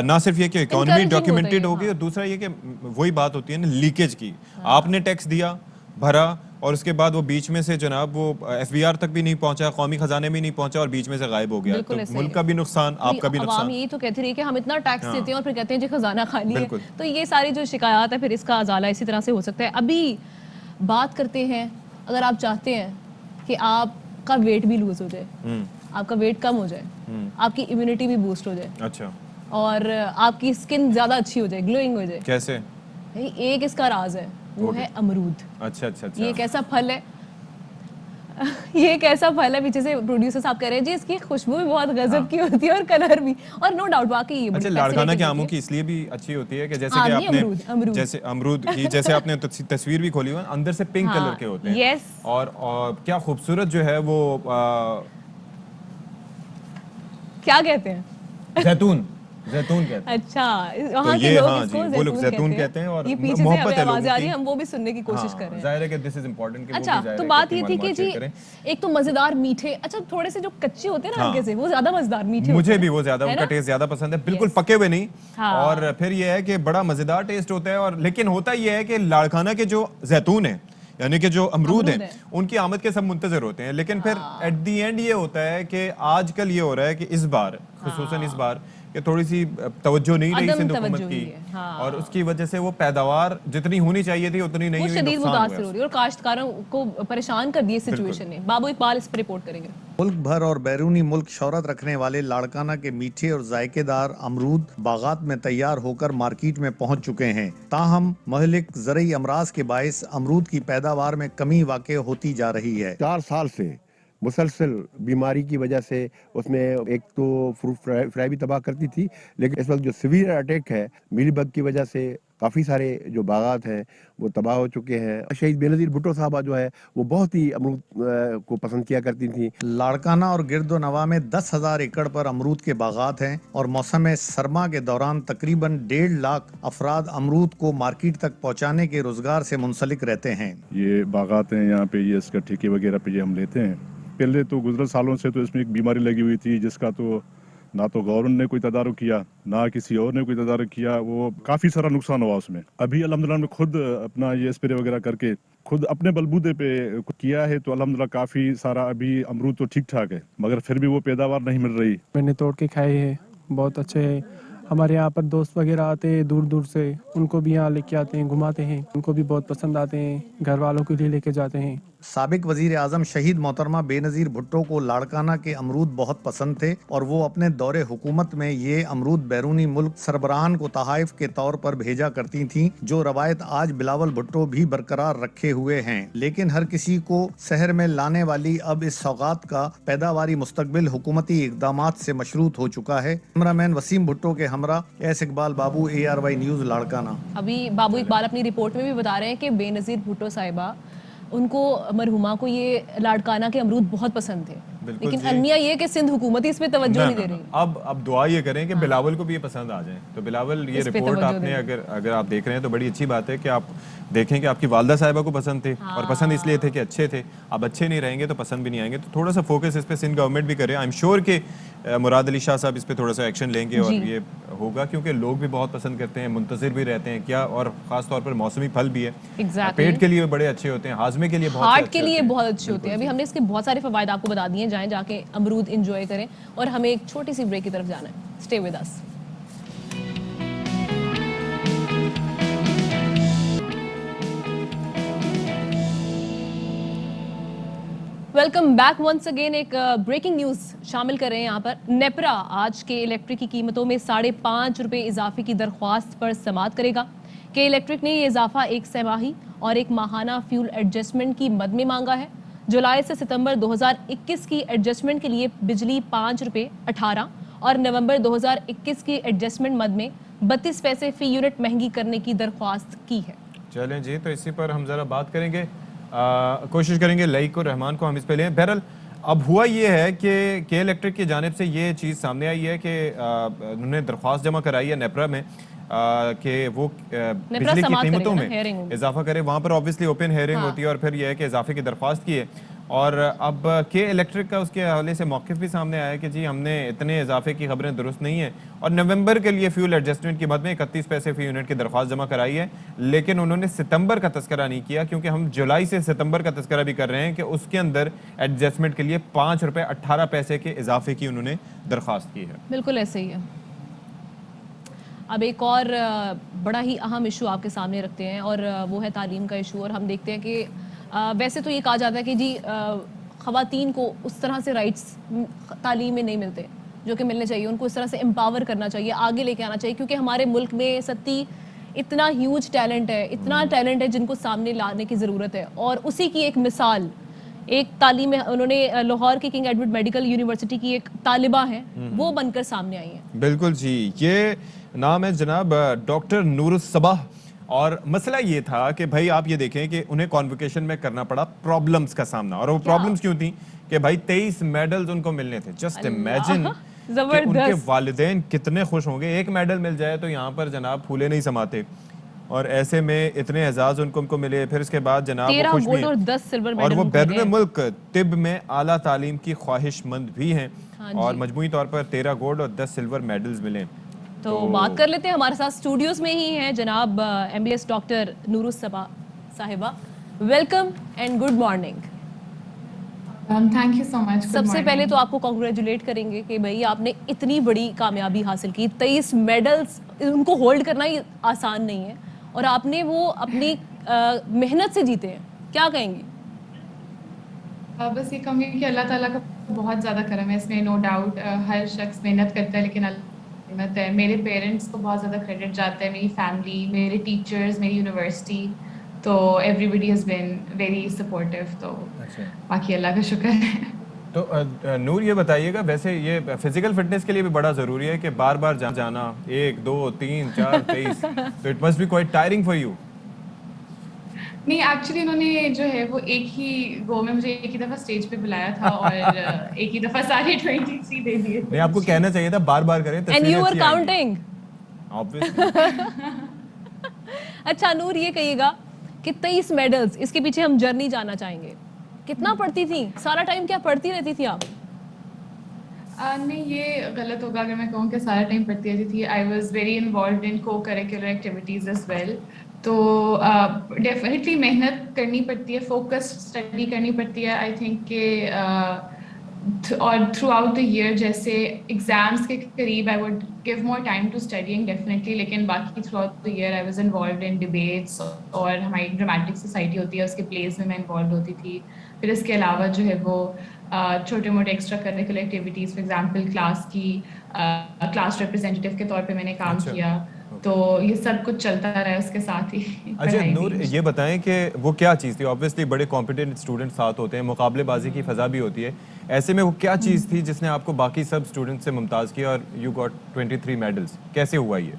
ना सिर्फ ये कि इकोनॉमी डॉक्यूमेंटेड होगी, और दूसरा ये कि वही बात होती है ना लीकेज की। आपने टैक्स दिया, भरा, और उसके बाद वो बीच में से जनाब वो FBR तक भी नहीं पहुंचा, कौमी खजाने में नहीं पहुंचा, और बीच में से गायब हो गया, तो मुल्क का भी नुकसान, आपका भी नुकसान। यही तो कहती रही कि हम इतना टैक्स देते हैं और फिर कहते हैं जी खजाना खाली है। तो ये सारी जो शिकायत है, फिर इसका अजाला इसी तरह से हो सकता है। अभी बात करते हैं, अगर आप चाहते हैं कि आपका वेट भी लूज हो जाए, आपका वेट कम हो जाए, आपकी इम्यूनिटी भी बूस्ट हो जाए, अच्छा, और आपकी स्किन ज्यादा अच्छी हो जाए, ग्लोइंग हो जाए, कैसे? एक इसका राज है, वो है अमरूद। अच्छा अच्छा अच्छा, ये एक ऐसा फल है, ये एक ऐसा फल है, पीछे से प्रोड्यूसर साहब कह रहे हैं जी इसकी खुशबू भी बहुत गजब की होती है और कलर भी, और नो डाउट वाकई ये अच्छा, लाड़काना के आमों की इसलिए भी अच्छी होती है कि जैसे कि आपने जैसे अमरूद की जैसे आपने तस्वीर भी खोली हुई, अंदर से पिंक कलर के होते हैं। यस, और क्या खूबसूरत जो है वो क्या कहते हैं, जैतून कहते हैं। अच्छा, वहाँ के लोग इसको वो लोग जैतून कहते हैं, और ये पीछे से हमें आवाज आ रही है, हम वो भी सुनने की कोशिश कर रहे हैं। जाहिर है कि दिस इज इंपॉर्टेंट। अच्छा, तो बात ये थी कि जी एक तो मजेदार मीठे, अच्छा थोड़े से जो कच्चे होते हैं ना हल्के से, वो ज्यादा मजेदार मीठे, मुझे भी वो ज्यादा उनका टेस्ट ज्यादा पसंद है, बिल्कुल पके हुए नहीं। और फिर ये है कि बड़ा मजेदार टेस्ट होता है। और लेकिन होता ये है कि लाड़काना के जो जैतून है, यानी कि जो अमरूद है, उनकी आमद के सब मुंतजर होते हैं, लेकिन फिर एट दी एंड ये होता है कि आजकल ये हो रहा है कि इस बार खुसूसन इस बार कि थोड़ी सी तवज्जो नहीं रही सिंध हुकूमत की, और उसकी वजह से वो पैदावार जितनी होनी चाहिए थी उतनी नहीं हुई, शदीद मुतासिर हो रही है, और काश्तकारों को परेशान कर दिए सिचुएशन ने। बाबू इकबाल इस पर रिपोर्ट करेंगे। मुल्क भर और बैरूनी मुल्क शोहरत रखने वाले लाड़काना के मीठे और जायकेदार अमरूद बागात में तैयार होकर मार्केट में पहुंच चुके हैं। ताहम महलिक ज़रई अमराज के बायस अमरूद की पैदावार में कमी वाक़ होती जा रही है। 4 साल से मुसलसल बीमारी की वजह से उसमें एक तो फ्रूट फ्लाई भी तबाह करती थी, लेकिन इस वक्त जो सीवियर अटैक है मीलीबग की वजह से काफ़ी सारे जो बागात हैं वो तबाह हो चुके हैं। शहीद बेनज़ीर भुट्टो साहबा जो है वो बहुत ही अमरूद को पसंद किया करती थी। लाड़काना और गिरदो नवा में 10,000 एकड़ पर अमरूद के बागात हैं और मौसम सरमा के दौरान तकरीबन 1.5 लाख अफराद अमरूद को मार्केट तक पहुँचाने के रोजगार से मुंसलिक रहते हैं। ये बागात हैं यहाँ पे, ये इसका ठेके वगैरह पे ये हम लेते हैं। पहले तो गुज़रे सालों से तो इसमें एक बीमारी लगी हुई थी जिसका तो ना तो गवर्नमेंट ने कोई तदारुक किया ना किसी और ने कोई तदारुक किया, वो काफ़ी सारा नुकसान हुआ उसमें। अभी अल्हम्दुलिल्लाह में खुद अपना ये स्प्रे वगैरह करके खुद अपने बलबूते पे किया है तो अल्हम्दुलिल्लाह काफ़ी सारा अभी अमरूद तो ठीक ठाक है, मगर फिर भी वो पैदावार नहीं मिल रही। मैंने तोड़ के खाए हैं, बहुत अच्छे हैं। हमारे यहाँ पर दोस्त वगैरह आते हैं दूर दूर से, उनको भी यहाँ लेके आते हैं, घुमाते हैं, उनको भी बहुत पसंद आते हैं, घर वालों के लिए लेके जाते हैं। साबिक वजीर आजम शहीद मोहतरमा बेनज़ीर भुट्टो को लाड़काना के अमरूद बहुत पसंद थे और वो अपने दौरे हुकूमत में ये अमरूद बैरूनी मुल्क सरबराहान को तहाइफ के तौर पर भेजा करती थीं, जो रवायत आज बिलावल भुट्टो भी बरकरार रखे हुए हैं। लेकिन हर किसी को शहर में लाने वाली अब इस सौगात का पैदावारी मुस्तकबिल हुकूमती इक़दामात से मशरूत हो चुका है। कैमरामैन वसीम भुट्टो के हमरा एस इकबाल बाबू, ARY न्यूज़, लाड़काना। अभी बाबू इकबाल अपनी रिपोर्ट में भी बता रहे हैं कि बेनज़ीर भुट्टो साहिबा, उनको मरहुमा को ये लाड़काना के अमरूद बहुत पसंद थे, लेकिन अलमिया ये कि सिंध हुकूमत इस पे तवज्जो नहीं दे रही। अब दुआ ये करें कि बिलावल को भी ये पसंद आ जाए। तो बिलावल, ये रिपोर्ट आपने अगर आप देख रहे हैं तो बड़ी अच्छी बात है कि आप देखें कि आपकी वालदा साहिबा को पसंद थे और पसंद इसलिए थे कि अच्छे थे। अब अच्छे नहीं रहेंगे तो पसंद भी नहीं आएंगे, तो थोड़ा सा फोकस इस पे सिंध गवर्नमेंट भी करे। आई एम श्योर कि मुराद अली शाह साहब इस पे थोड़ा सा एक्शन लेंगे और ये होगा, क्योंकि लोग भी बहुत पसंद करते हैं, मुंतज़िर भी रहते हैं क्या, और खास तौर पर मौसमी फल भी है। पेट के लिए बड़े अच्छे होते हैं, हाजमे के लिए बहुत, हार्ट के लिए बहुत अच्छे होते हैं। अभी हमने इसके बहुत सारे फवायद आपको बता दिए, जाएं जाके अमरूद एंजॉय करें। और हमें एक छोटी सी ब्रेक की तरफ जाना है, stay with us. Welcome back once again. एक ब्रेकिंग न्यूज़ शामिल कर रहे हैं यहाँ पर। नेपरा आज के इलेक्ट्रिक की कीमतों में 5.5 रुपये इजाफे की दरख्वास्त पर समाअत करेगा। के इलेक्ट्रिक ने ये इजाफा एक सैमाही और एक माहाना फ्यूल एडजस्टमेंट की मद में मांगा है। जुलाई से सितंबर 2021 की एडजस्टमेंट के लिए बिजली 5 रुपये 18 और नवंबर 2021 की एडजस्टमेंट मद में 32 पैसे फी यूनिट महंगी करने की दरख्वास्त की है। चलें जी, तो इसी पर हम ज़रा बात करेंगे, कोशिश करेंगे लईक और रहमान को हम इस पे लें। बहरहाल अब हुआ ये है कि के इलेक्ट्रिक की जानिब से ये चीज़ सामने आई है कि उन्होंने दरख्वास्त जमा कराई है नेपरा में कि वो बिजली की कीमतों में इजाफा करे। वहाँ पर ऑब्वियसली ओपन हेयरिंग होती है और फिर यह है कि इजाफे की दरख्वास्त की है। और अब के इलेक्ट्रिक का उसके हवाले से मौक़िफ़ भी सामने आया कि जी हमने इतने इजाफे की खबरें दुरुस्त नहीं है, और नवंबर के लिए फ्यूल एडजस्टमेंट की मद में 31 पैसे फी यूनिट की दरख्वास्त जमा कराई है। लेकिन उन्होंने सितंबर का तस्करा नहीं किया, क्योंकि हम जुलाई से सितंबर का तस्करा भी कर रहे हैं कि उसके अंदर एडजस्टमेंट के लिए 5 रुपये 18 पैसे के इजाफे की उन्होंने दरख्वास्त की है। बिल्कुल ऐसे ही है। अब एक और बड़ा ही अहम इशू आपके सामने रखते हैं, और वो है तालीम का इशू। और हम देखते हैं कि वैसे तो ये कहा जाता है कि जी ख़वातीन को उस तरह से राइट्स तालीम में नहीं मिलते जो कि मिलने चाहिए, उनको इस तरह से एम्पावर करना चाहिए, आगे लेके आना चाहिए, क्योंकि हमारे मुल्क में सत्ती इतना ह्यूज टैलेंट है, इतना टैलेंट है जिनको सामने लाने की ज़रूरत है। और उसी की एक मिसाल एक तालीम है, उन्होंने लाहौर की किंग एडवर्ड मेडिकल यूनिवर्सिटी की एक तालिबा है, वो बनकर सामने आई है। बिल्कुल जी, ये नाम है जनाब डॉक्टर नूरुस्सबाह। और मसला ये था कि भाई आप ये देखें कि उन्हें कॉन्वोकेशन में करना पड़ा प्रॉब्लम्स का सामना। और वो प्रॉब्लम्स क्यों थी कि भाई 23 मेडल्स उनको मिलने थे। जस्ट इमेजिन कि उनके वालिदैन कितने खुश होंगे, एक मेडल मिल जाए तो यहाँ पर जनाब फूले नहीं समाते। और ऐसे में इतने एजाज उनको मिले, फिर इसके बाद जनाब वो खुश भी और 10 सिल्वर और वो बैरून मुल्क तिब में आला तालीम की ख्वाहिशमंद भी हैं। और मजमूई तौर पर 13 गोल्ड और 10 सिल्वर मेडल्स मिले। तो बात कर लेते हैं, हमारे साथ स्टूडियोज में ही हैं जनाब MBS डॉक्टर नूरुस्सबाह साहिबा। Welcome and good morning. Thank you so much. सबसे पहले तो आपको कांग्रेचुलेट करेंगे कि भाई आपने इतनी बड़ी कामयाबी हासिल की। 23 मेडल्स, उनको होल्ड करना ही आसान नहीं है, और आपने वो अपनी मेहनत से जीते हैं। क्या कहेंगी? बस ये कहूँगी कि अल्लाह ताला का بہت زیادہ کرم ہے اس میں, نو ڈاؤٹ. ہر شخص محنت کرتا ہے لیکن اللہ ہے. میرے پیرنٹس کو بہت زیادہ کریڈٹ جاتا ہے, میری فیملی, میرے ٹیچرز, میری یونیورسٹی, تو everybody has been very supportive. تو باقی اللہ کا شکر ہے. تو نور یہ بتائیے گا, ویسے یہ فزیکل فٹنس کے لیے بھی بڑا ضروری ہے کہ بار بار جانا 1 2 3 4 23, تو it must be quite tiring for you. نہیں ایکچولی انہوں نے جو ہے وہ ایک ہی گو میں مجھے ایک ہی دفعہ اسٹیج پہ بلایا تھا اور ایک ہی دفعہ سارے 23 دے دیے. نہیں, آپ کو کہنا چاہیے تھا بار بار کریں. And you were counting. اچھا نور یہ کہیے گا کہ 23 میڈلز, اس کے پیچھے ہم جرنی جاننا چاہیں گے. کتنا پڑھتی تھی, سارا ٹائم کیا پڑھتی رہتی تھی آپ؟ نہیں یہ غلط ہوگا اگر میں کہوں کہ سارا ٹائم پڑھتی رہتی تھی. I was very involved in کو کریکولر ایکٹیویٹیز ایز ویل. تو ڈیفینیٹلی محنت کرنی پڑتی ہے, فوکس اسٹڈی کرنی پڑتی ہے. آئی تھنک کہ اور تھرو آؤٹ دا ایئر جیسے ایگزامس کے قریب I would give more time to studying definitely, لیکن باقی throughout the year I was involved in debates, اور ہماری ڈرامٹک سوسائٹی ہوتی ہے اس کے پلیز میں انوالوڈ ہوتی تھی. پھر اس کے علاوہ جو ہے وہ چھوٹے موٹے extra curricular activities, for example class کی کلاس ریپرزینٹیو کے طور پہ میں نے کام کیا. تو یہ سب کچھ چلتا رہا ہے اس کے ساتھ ہی. اچھا نور یہ بتائیں کہ وہ کیا چیز تھی؟ آبویسلی بڑے کمپیٹنٹ اسٹوڈنٹ ساتھ ہوتے ہیں, مقابلے بازی کی فضا بھی ہوتی ہے, ایسے میں وہ کیا چیز تھی جس نے آپ کو باقی سب اسٹوڈنٹ سے ممتاز کیا اور یو گاٹ 23 میڈلز؟ کیسے ہوا یہ؟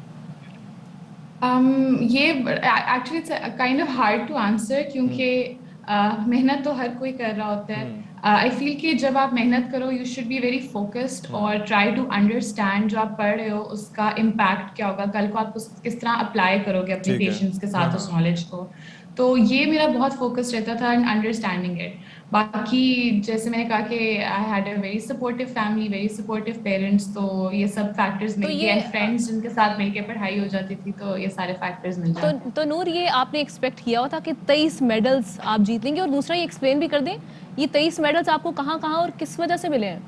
یہ actually kind of hard to answer, کیونکہ محنت تو ہر کوئی کر رہا ہوتا ہے. آئی فیل کہ جب آپ محنت کرو you should be very focused اور ٹرائی ٹو انڈرسٹینڈ جو آپ پڑھ رہے ہو اس کا امپیکٹ کیا ہوگا, کل کو آپ کس طرح اپلائی کرو گے اپنی پیشنس کے ساتھ اس نالج کو. تو یہ میرا بہت فوکس رہتا تھا ان انڈرسٹینڈنگ اٹ. باقی جیسے میں نے کہا کہ I had a very supportive family, very supportive parents, تو یہ سب فیکٹرز مل کے, اینڈ فرینڈس جن کے ساتھ مل کے پڑھائی ہو جاتی تھی, تو یہ سارے فیکٹرز مل جاتے ہیں. تو نور یہ آپ نے ایکسپیکٹ کیا ہوا تھا کہ 23 میڈلز آپ جیت لیں گے؟ اور دوسرا یہ ایکسپلین بھی کر دیں یہ 23 میڈلز آپ کو کہاں کہاں اور کس وجہ سے ملے ہیں؟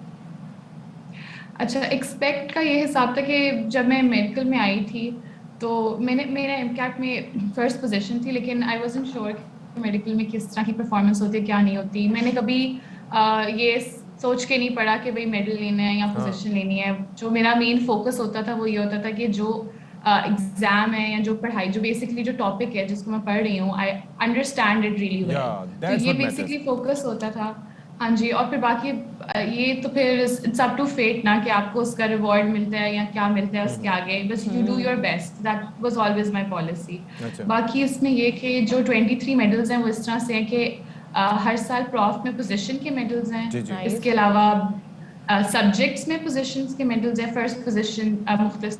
اچھا ایکسپیکٹ کا یہ حساب تھا کہ جب میں میڈیکل میں آئی تھی تو میرا ایم کیٹ میں فرسٹ پوزیشن تھی, لیکن آئی وازنٹ شیور کہ میڈیکل میں کس طرح کی پرفارمنس ہوتی ہے کیا نہیں ہوتی. میں نے کبھی یہ سوچ کے نہیں پڑھا کہ بھائی میڈل لینا ہے یا پوزیشن لینی ہے. جو میرا مین فوکس ہوتا تھا وہ یہ ہوتا تھا کہ جو ایگزام ہے یا جو پڑھائی, جو بیسکلی جو ٹاپک ہے جس کو میں پڑھ رہی ہوں, I understand it really well. تو یہ بیسکلی فوکس ہوتا تھا. ہاں جی, اور پھر باقی یہ تو پھر اٹس اپ ٹو فیٹ نا کہ آپ کو اس کا ریوارڈ ملتا ہے یا کیا ملتا ہے اس کے آگے, بس you do your best. That was always my policy. باقی اس میں یہ کہ جو 23 میڈلز ہیں وہ اس طرح سے ہیں کہ ہر سال پروف میں پوزیشن کے میڈلز ہیں, اس کے علاوہ سبجیکٹس میں پوزیشنس کے میڈلز ہیں, فرسٹ پوزیشن مختلف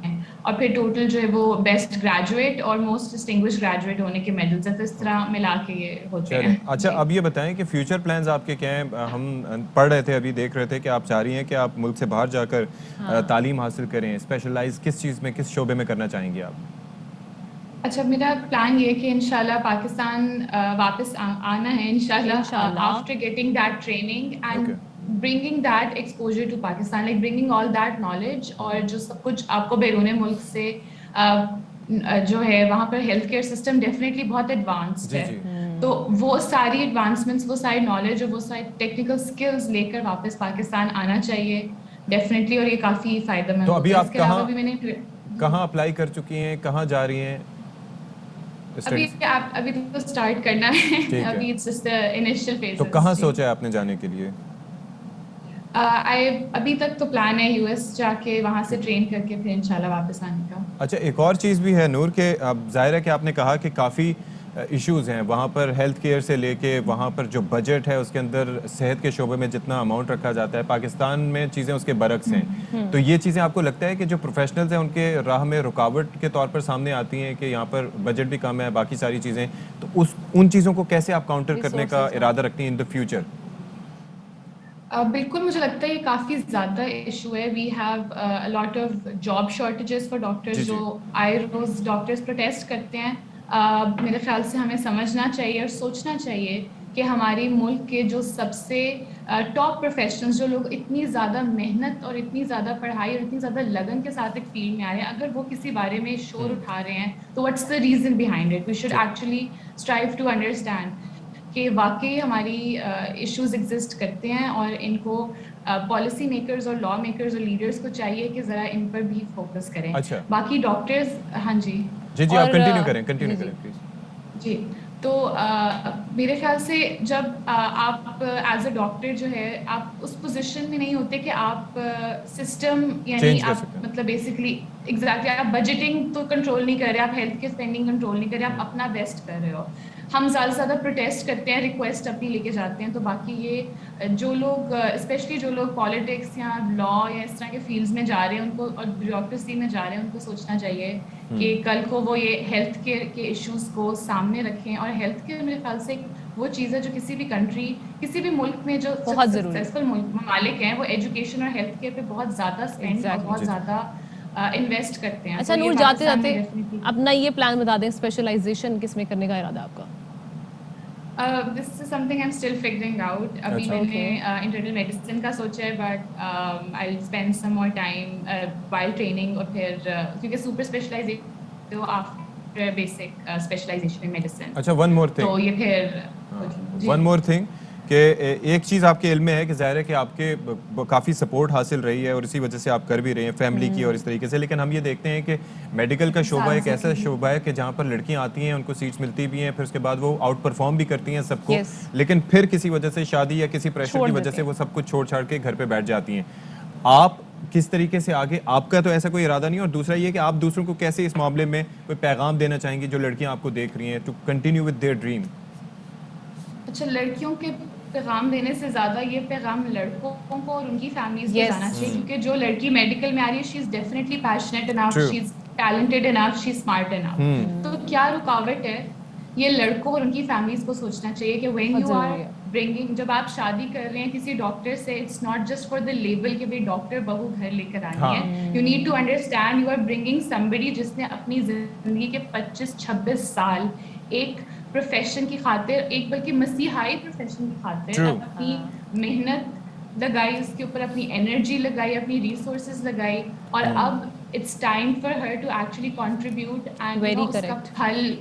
ہیں, اور پھر ٹوٹل جو ہے وہ بیسٹ گریجویٹ اور موسٹ ڈسٹنگوش گریجویٹ ہونے کے میڈلز ہیں. تو اس طرح ملا کے یہ ہوتے ہیں. اچھا اب یہ بتائیں کہ فیوچر پلانز آپ کے کیا ہیں؟ ہم پڑھ رہے تھے, ابھی دیکھ رہے تھے کہ آپ چاہ رہی ہیں کہ آپ ملک سے باہر جا کر تعلیم حاصل کریں. اسپیشلائز کس چیز میں, کس شعبے میں کرنا چاہیں گے آپ؟ اچھا میرا پلان یہ کہ انشاءاللہ پاکستان واپس آنا ہے انشاءاللہ after getting that training and bringing that exposure to Pakistan, like bringing all that knowledge, اور جو سب کچھ آپ کو بیرون ملک سے جو ہے وہاں پر ہیلتھ کیئر سسٹم ڈیفینیٹلی بہت ایڈوانسڈ ہے, تو وہ ساری ایڈوانسمنٹس, وہ ساری نالج اور وہ ساری ٹیکنیکل اسکلز لے کر واپس پاکستان آنا چاہیے ڈیفینیٹلی, اور یہ کافی فائدہ مند. تو ابھی آپ کہاں اپلائی کر چکی ہیں, کہاں جا رہی ہیں؟ ابھی تو اسٹارٹ کرنا ہے, ابھی it's just the initial phase. تو کہاں سوچا ہے آپ نے جانے کے لیے؟ ابھی تک تو پلان ہے یو ایس جا کے وہاں سے ٹرین کر کے پھر انشاءاللہ واپس آنے کا. اچھا ایک اور چیز بھی ہے نور کہ ظاہر ہے کہ آپ نے کہا کہ کافی ایشوز ہیں وہاں پر, ہیلتھ کیئر سے لے کے وہاں پر جو بجٹ ہے اس کے اندر صحت کے شعبے میں جتنا اماؤنٹ رکھا جاتا ہے, پاکستان میں چیزیں اس کے برعکس ہیں. تو یہ چیزیں آپ کو لگتا ہے کہ جو پروفیشنلز ہیں ان کے راہ میں رکاوٹ کے طور پر سامنے آتی ہیں کہ یہاں پر بجٹ بھی کم ہے, باقی ساری چیزیں, تو ان چیزوں کو کیسے آپ کاؤنٹر کرنے کا ارادہ رکھتی ہیں ان دا فیوچر؟ بالکل مجھے لگتا ہے یہ کافی زیادہ ایشو ہے. We have lot of job shortages for doctors, جو آئے روز ڈاکٹرز پروٹیسٹ کرتے ہیں. میرے خیال سے ہمیں سمجھنا چاہیے اور سوچنا چاہیے کہ ہمارے ملک کے جو سب سے ٹاپ پروفیشنلز, جو لوگ اتنی زیادہ محنت اور اتنی زیادہ پڑھائی اور اتنی زیادہ لگن کے ساتھ ایک فیلڈ میں آ رہے ہیں, اگر وہ کسی بارے میں شور اٹھا رہے ہیں تو what's the reason behind it. We should actually strive to understand. کہ واقعی ہماری ایشوز ایگزسٹ کرتے ہیں اور ان کو پالیسی میکرز اور لا میکرز اور لیڈرز کو چاہیے کہ ذرا ان پر بھی فوکس کریں. باقی ڈاکٹرز ہاں جی آپ کنٹینیو کریں پلیز. جی تو میرے خیال سے جب آپ ایز اے ڈاکٹر جو ہے آپ اس پوزیشن میں نہیں ہوتے کہ آپ سسٹم یعنی آپ مطلب بیسکلی ایگزیکٹلی آپ بجٹنگ تو کنٹرول نہیں کر رہے, آپ ہیلتھ کی اسپینڈنگ کنٹرول نہیں کر رہے, آپ اپنا بیسٹ کر رہے ہو. ہم زیادہ سے زیادہ پروٹیسٹ کرتے ہیں, ریکویسٹ اپنی لے کے جاتے ہیں. تو باقی یہ جو لوگ اسپیشلی جو لوگ پالیٹکس یا لا یا اس طرح کے فیلڈز میں جا رہے ہیں ان کو اور بیوروکریسی میں جا رہے ہیں ان کو سوچنا چاہیے کہ کل کو وہ یہ ہیلتھ کیئر کے ایشوز کو سامنے رکھیں. اور ہیلتھ کیئر میرے خیال سے وہ چیز ہے جو کسی بھی کنٹری کسی بھی ملک میں جو سکسیزفل ممالک ہیں وہ ایجوکیشن اور ہیلتھ کیئر پہ بہت زیادہ اسپینڈ اور بہت زیادہ انویسٹ کرتے ہیں. اچھا نور, جاتے جاتے اپنا یہ پلان بتا دیں, اسپیشلائزیشن کس میں کرنے کا ارادہ آپ کا؟ This is something I'm still figuring out. ابھی میں نے انٹرنل میڈیسن کا سوچا ہے, but I'll spend some more time while training اور پھر کیونکہ سپر اسپیشلائزیشن تو after basic specialization in medicine. اچھا one more thing. تو یہ پھر one more thing کہ ایک چیز آپ کے علم میں ہے کہ ظاہر ہے کہ آپ کے کافی سپورٹ حاصل رہی ہے اور اسی وجہ سے آپ کر بھی رہے ہیں فیملی کی اور اس طریقے سے, لیکن ہم یہ دیکھتے ہیں کہ میڈیکل کا شعبہ ایک ایسا شعبہ ہے کہ جہاں پر لڑکیاں آتی ہیں, ان کو سیٹس ملتی بھی ہیں, پھر اس کے بعد وہ آؤٹ پرفارم بھی کرتی ہیں سب کو, لیکن پھر کسی وجہ سے شادی یا کسی پریشر کی وجہ سے وہ سب کچھ چھوڑ چھاڑ کے گھر پہ بیٹھ جاتی ہیں. آپ کس طریقے سے آگے, آپ کا تو ایسا کوئی ارادہ نہیں, اور دوسرا یہ کہ آپ دوسروں کو کیسے اس معاملے میں کوئی پیغام دینا چاہیں گے جو لڑکیاں آپ کو دیکھ رہی ہیں to continue with their dream? اچھا, لڑکیوں کے پیغام دینے سے زیادہ یہ پیغام لڑکوں کو اور ان کی فیملیز کو جانا چاہیے, کیونکہ جو لڑکی میڈیکل میں آ رہی ہے she is definitely passionate enough, she is talented enough, she is smart enough. تو کیا رکاوٹ ہے یہ لڑکوں اور ان کی فیملیز کو سوچنا چاہیے کہ وین یو آر برنگنگ, جب آپ شادی کر رہے ہیں کسی ڈاکٹر سے, it's not just for the label کہ بھائی ڈاکٹر بہو گھر لے کر آنی ہے. You need to understand you are bringing somebody جس نے اپنی زندگی کے 25-26 سال ایک پروفیشن کی خاطر, ایک بلکہ مسیحائی پروفیشن کی خاطر اپنی محنت لگائی, اس کے اوپر اپنی انرجی لگائی, اپنی ریسورسز لگائی, اور اب it's time for her to actually contribute and اس کا پھل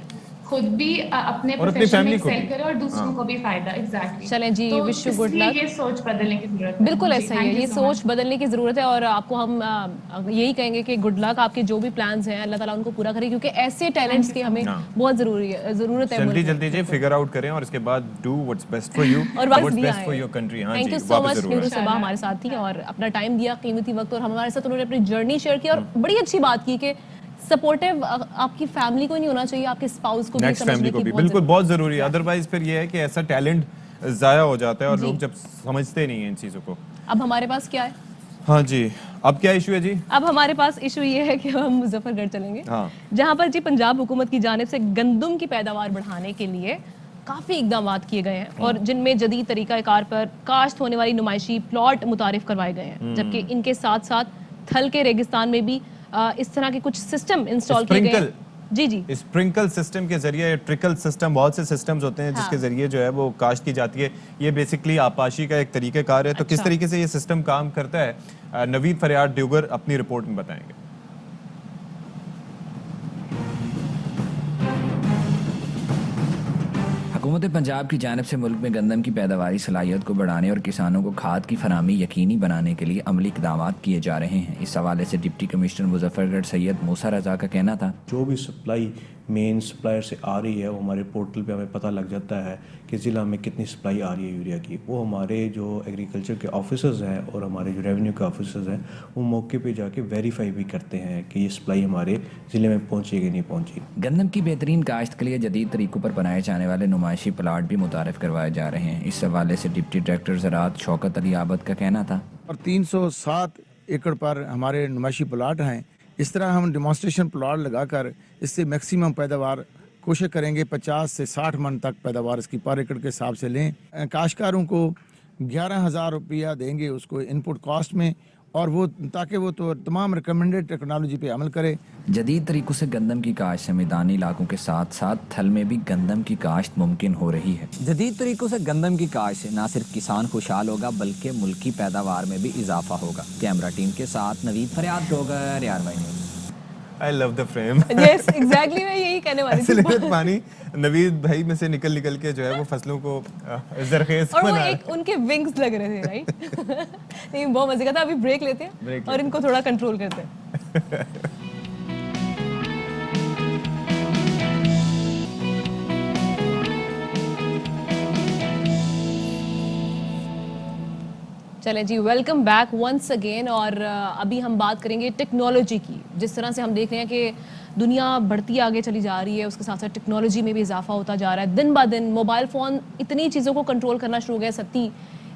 خود بھی اپنے پروفیشن میں ایکسل کرے اور دوسروں کو بھی فائدہ. ایگزیکٹلی. چلیں جی, وش یو گڈ لک. یہ سوچ بدلنے کی ضرورت ہے. بالکل ایسا ہی ہے, یہ سوچ بدلنے کی ضرورت ہے, اور آپ کو ہم یہی کہیں گے کہ گڈ لک, آپ کے جو بھی پلانز ہیں اللہ تعالیٰ ان کو پورا کرے, کیونکہ ایسے ٹیلنٹس کی ہمیں بہت ضرورت ہے. جلدی جلدی جی فگر آؤٹ کریں اور اس کے بعد do what's best for you اور what's best for your country. ہاں جی, تھینک یو سو مچ نور صبا ہمارے ساتھ تھی اور اپنا ٹائم دیا, قیمتی وقت, اور ہمارے ساتھ انہوں نے اپنی جرنی شیئر کی, اور بڑی اچھی بات کی کہ سپورٹیو آپ کی فیملی کو نہیں ہونا چاہیے, آپ کے اسپاؤس کو بھی سمجھنے کی بالکل بہت ضروری ہے. ادروائز پھر یہ ہے کہ ایسا ٹیلنٹ ضائع ہو جاتا ہے اور لوگ جب سمجھتے نہیں ہیں ان چیزوں کو. اب ہمارے پاس کیا ہے؟ ہاں جی, اب کیا ایشو ہے جی؟ اب ہمارے پاس ایشو یہ ہے کہ ہم مظفر گڑھ چلیں گے, جہاں پر جی پنجاب حکومت کی جانب سے گندم کی پیداوار بڑھانے کے لیے کافی اقدامات کیے گئے ہیں, اور جن میں جدید طریقہ کار پر کاشت ہونے والی نمائشی پلاٹ متعارف کروائے گئے ہیں, جبکہ ان کے ساتھ ساتھ تھل کے ریگستان میں بھی اس طرح کے کچھ سسٹم انسٹال کیے گئے ہیں. جی جی, اسپرنکل سسٹم کے ذریعے, ٹرکل سسٹم, بہت سے سسٹمز ہوتے ہیں جس کے ذریعے جو ہے وہ کاشت کی جاتی ہے. یہ بیسکلی آبپاشی کا ایک طریقہ کار ہے. تو کس طریقے سے یہ سسٹم کام کرتا ہے, نوید فریاد ڈیوگر اپنی رپورٹ میں بتائیں گے. حکومت پنجاب کی جانب سے ملک میں گندم کی پیداواری صلاحیت کو بڑھانے اور کسانوں کو کھاد کی فراہمی یقینی بنانے کے لیے عملی اقدامات کیے جا رہے ہیں. اس حوالے سے ڈپٹی کمشنر مظفر گڑھ سید موسیٰ رضا کا کہنا تھا, جو بھی سپلائی مین سپلائر سے آ رہی ہے وہ ہمارے پورٹل پہ ہمیں پتہ لگ جاتا ہے کہ ضلع میں کتنی سپلائی آ رہی ہے یوریا کی. وہ ہمارے جو ایگریکلچر کے آفیسرز ہیں اور ہمارے جو ریونیو کے آفیسرز ہیں وہ موقع پہ جا کے ویریفائی بھی کرتے ہیں کہ یہ سپلائی ہمارے ضلع میں پہنچے کہ نہیں پہنچی. گندم کی بہترین کاشت کے لیے جدید طریقوں پر بنائے جانے والے نمائشی پلاٹ بھی متعارف کروائے جا رہے ہیں. اس حوالے سے ڈپٹی ڈائریکٹر زراعت شوکت علی عابد کا کہنا تھا, اور 307 ایکڑ پر ہمارے نمائشی پلاٹ ہیں. اس طرح ہم ڈیمانسٹریشن پلاٹ لگا کر اس سے میکسیمم پیداوار کوشش کریں گے 50 سے 60 من تک پیداوار اس کی پر ایکڑ کے حساب سے لیں. کاشتکاروں کو 11,000 روپیہ دیں گے اس کو ان پٹ کاسٹ میں, اور وہ تاکہ وہ تو تمام ریکمنڈڈ ٹیکنالوجی پہ عمل کرے. جدید طریقوں سے گندم کی کاشت سے میدانی علاقوں کے ساتھ ساتھ تھل میں بھی گندم کی کاشت ممکن ہو رہی ہے. جدید طریقوں سے گندم کی کاشت سے نہ صرف کسان خوشحال ہوگا بلکہ ملک کی پیداوار میں بھی اضافہ ہوگا. کیمرہ ٹیم کے ساتھ نوید فریاد Dogar, ARY news. I love the frame. Yes, exactly, मैं यही कहने वाली ऐसे थी. लग रहा है पानी नवीद भाई में से निकल निकल के जो है वो फसलों को जरखेज और वो बना एक उनके विंग्स लग रहे थे, राइट? नहीं, बहुत मजे का था. अभी ब्रेक लेते हैं और इनको थोड़ा कंट्रोल करते हैं. चलें जी, वेलकम बैक वंस अगेन. और अभी हम बात करेंगे टेक्नोलॉजी की. जिस तरह से हम देख रहे हैं कि दुनिया बढ़ती आगे चली जा रही है, उसके साथ साथ टेक्नोलॉजी में भी इजाफा होता जा रहा है. दिन ब दिन मोबाइल फ़ोन इतनी चीज़ों को कंट्रोल करना शुरू हो गया सत्ती,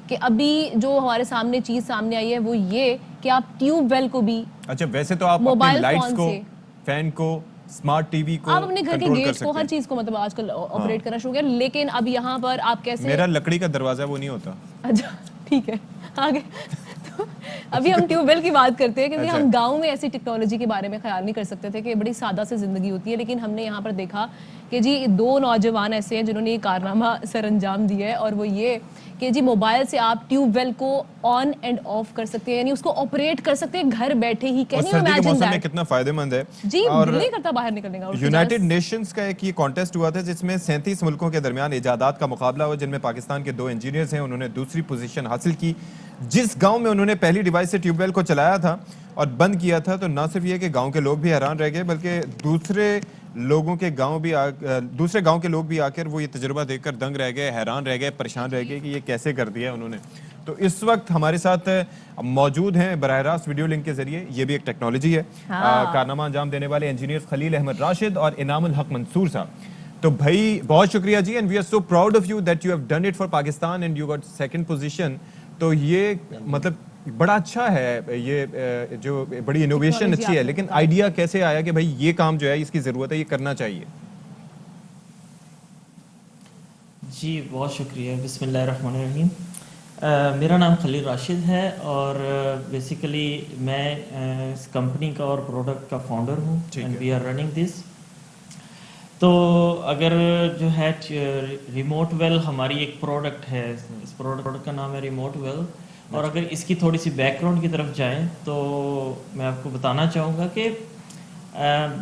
कि अभी जो हमारे सामने चीज़ सामने आई है वो ये कि आप ट्यूबवेल को भी, अच्छा वैसे तो आप अपनी मोबाइल लाइट्स फोन को, से, फैन को, स्मार्ट टीवी को आप अपने घर के कंट्रोल कर गेट्स को, सकते हर हैं. चीज़ को मतलब आजकल ऑपरेट करना शुरू हो गया. लेकिन अब यहाँ पर आप कैसे, मेरा लकड़ी का दरवाजा वो नहीं होता. अच्छा ठीक है, आगे. तो अभी हम ट्यूबवेल की बात करते हैं, क्योंकि अच्छा. हम गांव में ऐसी टेक्नोलॉजी के बारे में ख्याल नहीं कर सकते थे कि बड़ी सादा सी जिंदगी होती है. लेकिन हमने यहाँ पर देखा कि जी 2 नौजवान ऐसे हैं जिन्होंने ये कारनामा सर अंजाम दिया है. और वो ये कि जी मोबाइल से आप ट्यूबवेल को ऑन एंड ऑफ कर सकते हैं, यानी उसको ऑपरेट कर सकते हैं घर बैठे ही. और कैन यू सर्दी के इमेजिन मौसम में दैट? कितना फायदेमंद है. जी, और दिल नहीं करता बाहर निकलने का. यूनाइटेड नेशंस का एक ये कॉन्टेस्ट हुआ था जिसमें 37 मुल्कों के दरमियान इजादात का मुकाबला हुआ, जिनमें पाकिस्तान के 2 इंजीनियर्स हैं, उन्होंने दूसरी पोजीशन हासिल की. जिस गांव में उन्होंने पहली डिवाइस से ट्यूबवेल को चलाया था और बंद किया था, तो ना सिर्फ ये कि गांव के लोग भी हैरान रह गए, बल्कि दूसरे गांव के लोग भी आकर वो ये तजुर्बा देखकर दंग रह गए, हैरान रह गए, परेशान रह गए कि ये कैसे कर दिया उन्होंने. तो इस वक्त हमारे साथ मौजूद हैं बराह रास्त वीडियो लिंक के जरिए, ये भी एक टेक्नोलॉजी है, कारनामा अंजाम देने वाले इंजीनियर खलील अहमद राशिद और इनामुल हक मंसूर साहब. तो भाई बहुत शुक्रिया जी, and we are so proud of you that you have done it for Pakistan and you got second position. तो ये मतलब बड़ा अच्छा है, ये जो बड़ी इनोवेशन अच्छी है. लेकिन आइडिया कैसे आया कि भाई ये काम जो है इसकी ज़रूरत है, ये करना चाहिए? जी बहुत शुक्रिया. बिस्मिल्लाहिर्रहमानिर्रहीम. मेरा नाम खलील राशिद है और बेसिकली मैं इस कंपनी का और प्रोडक्ट का फाउंडर हूँ and we are running this. तो अगर जो है रिमोट वेल हमारी एक प्रोडक्ट है, इस प्रोडक्ट का नाम है रिमोट वेल. और अगर इसकी थोड़ी सी बैकग्राउंड की तरफ जाएं तो मैं आपको बताना चाहूँगा कि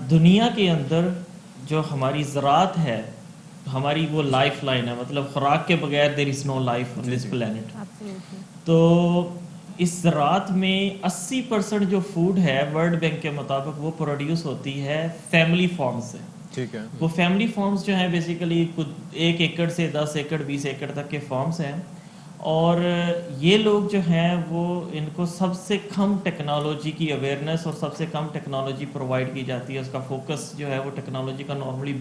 दुनिया के अंदर जो हमारी ज़राअत है, हमारी वो लाइफ लाइन है, मतलब खुराक के बगैर there is no life on this planet. तो इस ज़राअत में 80% जो फूड है वर्ल्ड बैंक के मुताबिक वो प्रोड्यूस होती है फैमिली फॉर्म से. ठीक है. वो फैमिली फॉर्म्स जो हैं बेसिकली कुछ 1 एकड़ से 10 एकड़ 20 एकड़ तक के फॉर्म्स हैं. और ये लोग जो हैं वो इनको सबसे कम टेक्नोलॉजी की अवेयरनेस और सबसे कम टेक्नोलॉजी प्रोवाइड की जाती है. उसका फोकस जो है वो टेक्नोलॉजी का नॉर्मली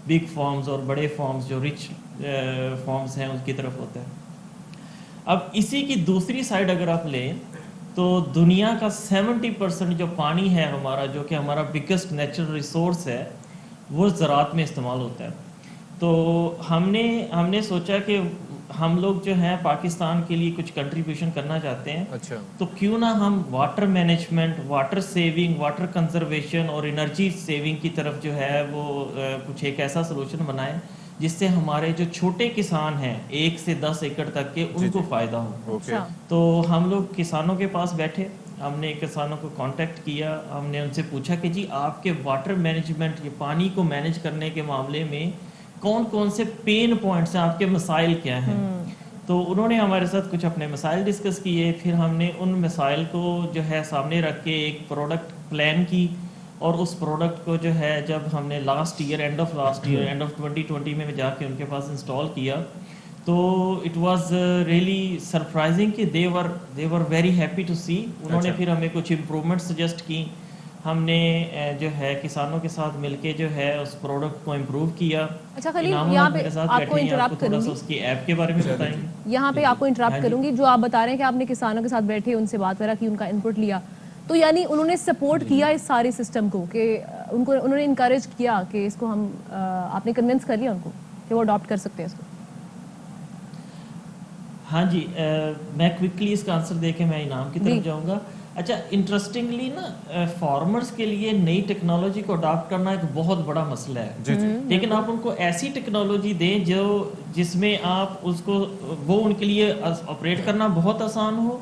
बिग फॉर्म्स और बड़े फॉर्म्स जो रिच फॉर्म्स हैं उसकी तरफ होता है. अब इसी की दूसरी साइड अगर आप लें तो दुनिया का 70% जो पानी है हमारा, जो कि हमारा बिगेस्ट नेचुरल रिसोर्स है, वो ज़राअत में इस्तेमाल होता है. तो हमने सोचा कि हम लोग जो हैं पाकिस्तान के लिए कुछ कंट्रीब्यूशन करना चाहते हैं. अच्छा. तो क्यों ना हम water management, water saving, water conservation और एनर्जी सेविंग की तरफ जो है वो कुछ एक ऐसा सोल्यूशन बनाएं जिससे हमारे जो छोटे किसान हैं 1 से 10 एकड़ तक के, उनको फ़ायदा हो. तो हम लोग किसानों के पास बैठे, हमने किसानों को कांटेक्ट किया, हमने उनसे पूछा कि जी आपके वाटर मैनेजमेंट, ये पानी को मैनेज करने के मामले में कौन कौन से पेन पॉइंट्स हैं, आपके मसाइल क्या हैं. तो उन्होंने हमारे साथ कुछ अपने मसाइल डिस्कस किए. फिर हमने उन मसाइल को जो है सामने रख के एक प्रोडक्ट प्लान की. और उस प्रोडक्ट को जो है जब हमने एंड ऑफ 2020 में जाके उनके पास इंस्टॉल किया, तो इट वाज रियली सरप्राइजिंग कि दे वर वेरी हैप्पी टू सी. उन्होंने फिर हमें कुछ इम्प्रूवमेंट सजेस्ट की. हमने जो है किसानों के साथ मिलके जो है उस प्रोडक्ट को इम्प्रूव किया. अच्छा खलील, यहाँ पे आपको इंटरप्ट करूंगी, उसकी ऐप के बारे में बताएंगे. यहाँ पे आपको इंटरप्ट करूंगी. जो आप बता रहे हैं कि आपने किसानों के साथ बैठे, उनसे बात करा कि उनका इनपुट लिया, तो यानी उन्होंने सपोर्ट किया इस सारे सिस्टम को, कि उन्होंने इनकरेज किया कि इसको हम, आपने कन्विंस कर लिया उनको कि वो अडॉप्ट कर सकते हैं इसको. हाँ जी, मैं क्विकली इसका आंसर दे के मैं इनाम की तरफ जाऊंगा. अच्छा, इंटरेस्टिंगली ना फार्मर्स के लिए नई टेक्नोलॉजी को अडॉप्ट करना एक बहुत बड़ा मसला है. लेकिन आप उनको ऐसी टेक्नोलॉजी दें جس میں آپ اس کو وہ ان کے لیے آپریٹ کرنا بہت آسان ہو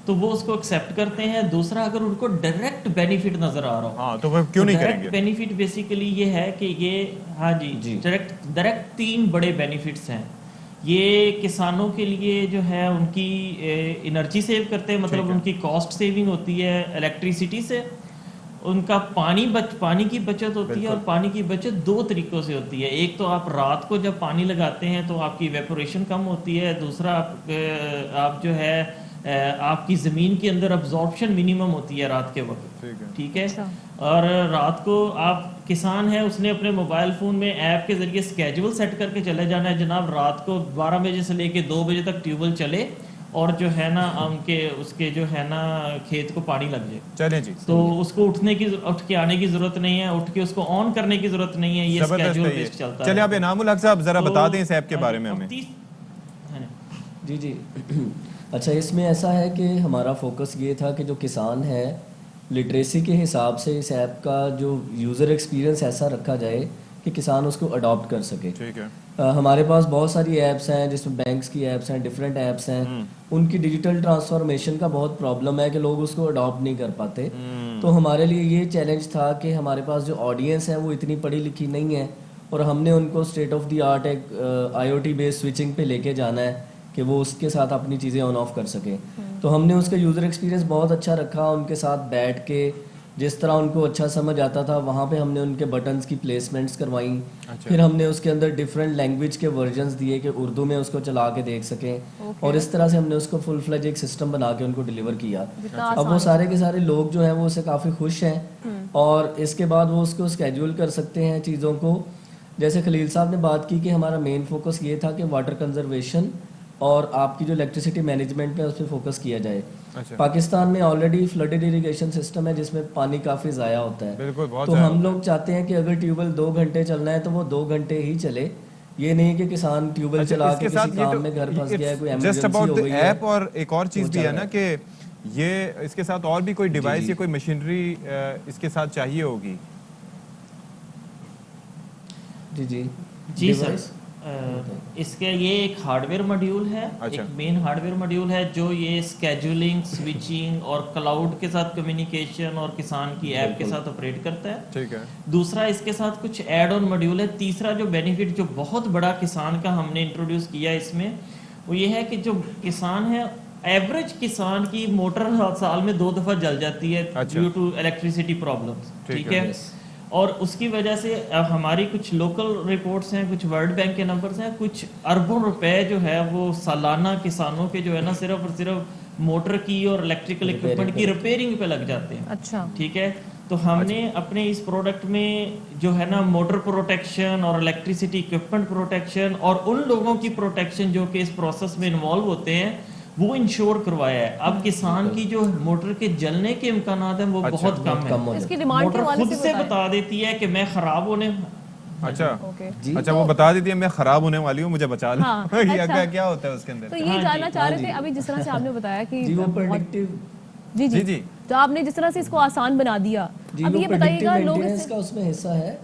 تو وہ اس کو ایکسیپٹ کرتے ہیں. دوسرا اگر ان کو ڈائریکٹ بینیفٹ نظر آ رہا ہو تو وہ کیوں نہیں کریں گے؟ ڈائریکٹ بینیفٹ بیسیکلی یہ ہے کہ یہ ہاں جی ڈائریکٹ 3 بڑے بینیفٹس ہیں. یہ کسانوں کے لیے جو ہے ان کی انرجی سیو کرتے ہیں, مطلب ان کی کاسٹ سیونگ ہوتی ہے الیکٹریسٹی سے, ان کا پانی کی بچت ہوتی ہے, اور پانی کی بچت 2 طریقوں سے ہوتی ہے. ایک تو آپ رات کو جب پانی لگاتے ہیں تو آپ کی ایویپوریشن کم ہوتی ہے, دوسرا آپ جو ہے آپ کی زمین کے اندر ابزارپشن منیمم ہوتی ہے رات کے وقت, ٹھیک ہے. اور رات کو آپ کسان ہے اس نے اپنے موبائل فون میں ایپ کے ذریعے اسکیجول سیٹ کر کے چلے جانا ہے, جناب رات کو 12 بجے سے لے کے 2 بجے تک ٹیوب ویل چلے اور جو ہے نا ان کے اس کے جو ہے نا کھیت کو پانی لگ جائے. چلیں جی, تو اس کو اٹھ کے آنے کی ضرورت نہیں ہے, اٹھ کے اس کو آن کرنے کی ضرورت نہیں ہے, یہ اسکیجول بیسڈ چلتا ہے. چلیں اب انعام الحق صاحب ذرا بتا دیں اس ایپ کے بارے میں ہمیں. جی اچھا, اس میں ایسا ہے کہ ہمارا فوکس یہ تھا کہ جو کسان ہے لٹریسی کے حساب سے اس ایپ کا جو یوزر ایکسپیرینس ایسا رکھا جائے کہ کسان اس کو اڈاپٹ کر سکے. ٹھیک ہے. ہمارے پاس بہت ساری ایپس ہیں جس میں بینکس کی ایپس ہیں, ڈفرینٹ ایپس ہیں, ان کی ڈیجیٹل ٹرانسفارمیشن کا بہت پرابلم ہے کہ لوگ اس کو اڈاپٹ نہیں کر پاتے. تو ہمارے لیے یہ چیلنج تھا کہ ہمارے پاس جو آڈینس ہے وہ اتنی پڑھی لکھی نہیں ہے, اور ہم نے ان کو اسٹیٹ آف دی آرٹ ایک IoT بیس سوئچنگ پہ لے کے جانا ہے کہ وہ اس کے ساتھ اپنی چیزیں آن آف کر سکیں. تو ہم نے اس کا یوزر ایکسپیرینس بہت اچھا رکھا, ان کے ساتھ بیٹھ کے جس طرح ان کو اچھا سمجھ آتا تھا وہاں پہ ہم نے ان کے بٹنز کی پلیسمنٹس کروائیں. پھر ہم نے اس کے اندر ڈفرینٹ لینگویج کے ورژنس دیے کہ اردو میں اس کو چلا کے دیکھ سکیں, اور اس طرح سے ہم نے اس کو فل فلیج ایک سسٹم بنا کے ان کو ڈیلیور کیا. اب وہ سارے کے سارے لوگ جو ہیں وہ اسے کافی خوش ہیں, اور اس کے بعد وہ اس کو اسکیجول کر سکتے ہیں چیزوں کو. جیسے خلیل صاحب نے بات کی کہ ہمارا مین فوکس یہ تھا کہ واٹر کنزرویشن اور آپ کی جو الیکٹریسٹی مینجمنٹ پہ اس پہ فوکس کیا جائے. پاکستان میں آلریڈی فلڈڈ اریگیشن سسٹم ہے جس میں پانی کافی ضائع ہوتا ہے, تو ہم لوگ چاہتے ہیں کہ اگر ٹیوب ویل 2 گھنٹے چلنا ہے تو وہ 2 گھنٹے ہی چلے, یہ نہیں کہ کسان ٹیوب ویل چلا کے کسی کام میں گھر پھنس گیا ہے, کوئی ایمرجنسی ہو گئی ہے. ایپ اور ایک اور چیز بھی ہے نا کہ یہ اس کے ساتھ اور بھی کوئی ڈیوائس یا کوئی مشینری اس کے ساتھ چاہیے ہوگی. جی سر, اس کے یہ ایک ہارڈ ویئر ماڈیول ہے, ایک مین ہارڈ ویئر ماڈیول ہے جو یہ اسکیجولنگ, سوئچنگ اور کلاؤڈ کے ساتھ کمیونیکیشن اور کسان کی ایپ کے ساتھ آپریٹ کرتا ہے. ٹھیک ہے. دوسرا اس کے ساتھ کچھ ایڈ آن ماڈیول ہے. تیسرا جو بینیفٹ جو بہت بڑا کسان کا ہم نے انٹروڈیوس کیا اس میں وہ یہ ہے کہ جو کسان ہے, ایوریج کسان کی موٹر سال میں 2 دفعہ جل جاتی ہے ڈیو ٹو الیکٹریسٹی پرابلمس, ٹھیک ہے. اور اس کی وجہ سے ہماری کچھ لوکل رپورٹس ہیں, کچھ ورلڈ بینک کے نمبرز ہیں, کچھ اربوں روپے جو ہے وہ سالانہ کسانوں کے جو ہے نا صرف اور صرف موٹر کی اور الیکٹریکل اکوپمنٹ کی ریپیئرنگ پہ لگ جاتے ہیں. اچھا, ٹھیک ہے. تو ہم نے اپنے اس پروڈکٹ میں جو ہے نا موٹر پروٹیکشن اور الیکٹریسٹی اکوپمنٹ پروٹیکشن اور ان لوگوں کی پروٹیکشن جو کہ اس پروسیس میں انوالو ہوتے ہیں وہ انشور کروایا ہے. اب کسان کی جو موٹر کے جلنے کے امکانات ہیں وہ بہت کم ہے. اس کی ڈیمانڈ موٹر خود سے بتا دیتی ہے کہ میں خراب ہونے. اچھا, وہ بتا دیتی ہے میں خراب ہونے والی ہوں, مجھے بچا لو. کیا ہوتا ہے اس کے اندر؟ تو یہ جاننا چاہ رہے تھے ابھی جس طرح سے آپ نے بتایا کہ جی تو آپ نے جس طرح سے اس کو آسان بنا دیا, اب یہ بتائیے گا لوگ اس میں حصہ ہے.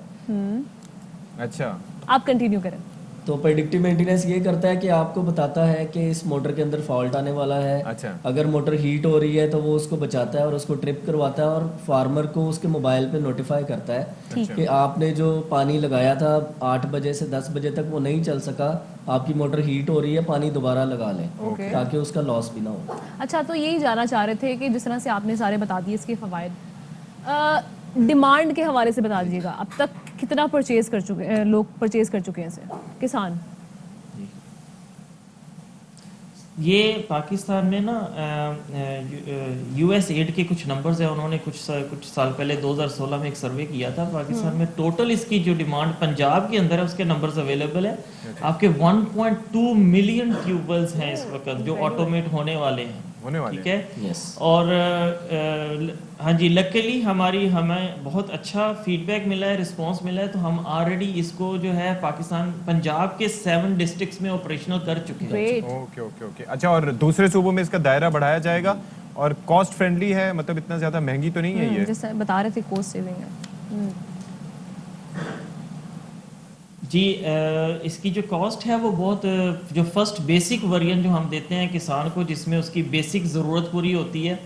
اچھا, آپ کنٹینیو کریں. تو پریڈکٹیو مینٹیننس یہ کرتا ہے کہ آپ کو بتاتا ہے کہ اس موٹر کے اندر فالٹ آنے والا ہے. اگر موٹر ہیٹ ہو رہی ہے تو وہ اس کو بچاتا ہے اور اس کو ٹرپ کرواتا ہے, اور فارمر کو اس کے موبائل پہ نوٹیفائی کرتا ہے کہ آپ نے جو پانی لگایا تھا 8 بجے سے 10 بجے تک وہ نہیں چل سکا, آپ کی موٹر ہیٹ ہو رہی ہے, پانی دوبارہ لگا لیں تاکہ اس کا لاس بھی نہ ہو. اچھا, تو یہی جاننا چاہ رہے تھے کہ جس طرح سے آپ نے سارے بتا دیے اس کے فوائد, ڈیمانڈ کے حوالے سے بتا دیجیے گا اب تک کتنا پرچیز کر چکے لوگ پرچیز کر چکے ہیں اسے کسان. یہ پاکستان میں نا USAID کے کچھ نمبرز ہیں, انہوں نے کچھ سال پہلے 2016 میں ایک سروے کیا تھا. پاکستان میں ٹوٹل اس کی جو ڈیمانڈ پنجاب کے اندر ہے اس کے نمبرز اویلیبل ہیں. آپ کے 1.2 ملین ٹیوبویلز ہیں اس وقت جو آٹومیٹ ہونے والے ہیں, ٹھیک ہے. اور ہاں جی, لکیلی ہمیں بہت اچھا فیڈ بیک ملا ہے, رسپانس ملا ہے, تو ہم آلریڈی اس کو جو ہے پاکستان پنجاب کے 7 ڈسٹرکٹس میں آپریشنل کر چکے ہیں. اوکے. اچھا, اور دوسرے صوبوں میں اس کا دائرہ بڑھایا جائے گا, اور کاسٹ فرینڈلی ہے, مطلب اتنا زیادہ مہنگی تو نہیں ہے یہ, جیسے بتا رہے تھے کاسٹ سیونگ ہے. جی اس کی جو کاسٹ ہے وہ بہت جو فرسٹ بیسک ورژن جو ہم دیتے ہیں کسان کو جس میں اس کی بیسک ضرورت پوری ہوتی ہے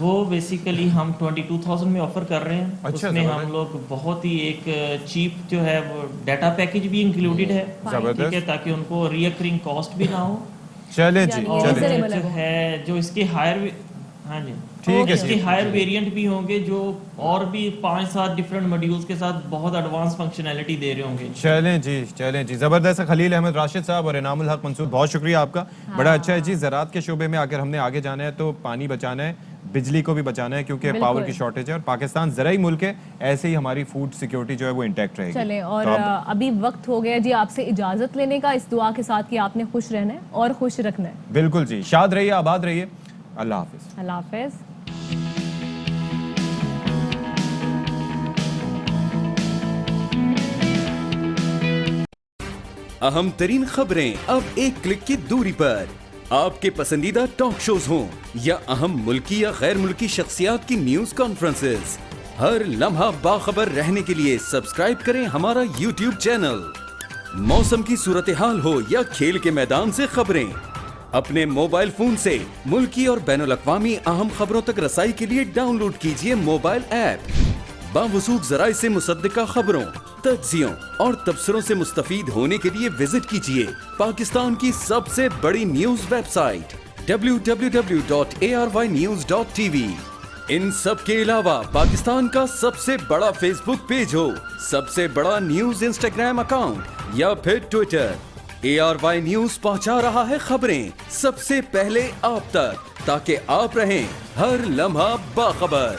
وہ بیسیکلی ہم 22,000 میں آفر کر رہے ہیں. اس میں ہم لوگ بہت ہی ایک چیپ جو ہے وہ ڈیٹا پیکج بھی انکلوڈیڈ ہے ٹھیک ہے تاکہ ان کو ریکرنگ کاسٹ بھی نہ ہو. چلیں جی جو ہے جو اس کے ہائر ہاں جی ٹھیک ہے اس کے ہائر ویریئنٹ بھی ہوں گے جو اور بھی 5-7 ڈفرینٹ ماڈیولز کے ساتھ بہت ایڈوانس فنکشنالٹی دے رہے ہوں گے. چلیں جی زبردست. خلیل احمد راشد صاحب اور انعام الحق منصور بہت شکریہ آپ کا. بڑا اچھا ہے جی. زراعت کے شعبے میں اگر ہم نے آگے جانا ہے تو پانی بچانا ہے, بجلی کو بھی بچانا ہے کیونکہ پاور کی شارٹیج ہے اور پاکستان زرعی ملک ہے, ایسے ہی ہماری فوڈ سیکیورٹی جو ہے وہ انٹیکٹ رہے گی. چلیں اور ابھی وقت ہو گیا جی آپ سے اجازت لینے کا اس دعا کے ساتھ کہ آپ نے خوش رہنا ہے اور خوش رکھنا ہے. بالکل جی. شاد رہیے, آباد رہیے. اللہ حافظ. اللہ حافظ. اہم ترین خبریں اب ایک کلک کی دوری پر. آپ کے پسندیدہ ٹاک شوز ہوں یا اہم ملکی یا غیر ملکی شخصیات کی نیوز کانفرنسز, ہر لمحہ باخبر رہنے کے لیے سبسکرائب کریں ہمارا یوٹیوب چینل. موسم کی صورتحال ہو یا کھیل کے میدان سے خبریں, اپنے موبائل فون سے ملکی اور بین الاقوامی اہم خبروں تک رسائی کے لیے ڈاؤن لوڈ کیجیے موبائل ایپ. باوثوق ذرائع سے مصدقہ خبروں, تجزیوں اور تبصروں سے مستفید ہونے کے لیے وزٹ کیجیے پاکستان کی سب سے بڑی نیوز ویب سائٹ www.arYnews.tv. ان سب کے علاوہ پاکستان کا سب سے بڑا فیس بک پیج ہو, سب سے بڑا نیوز انسٹاگرام اکاؤنٹ یا پھر ٹویٹر, ARY نیوز پہنچا رہا ہے خبریں سب سے پہلے آپ تک تاکہ آپ رہیں ہر لمحہ باخبر.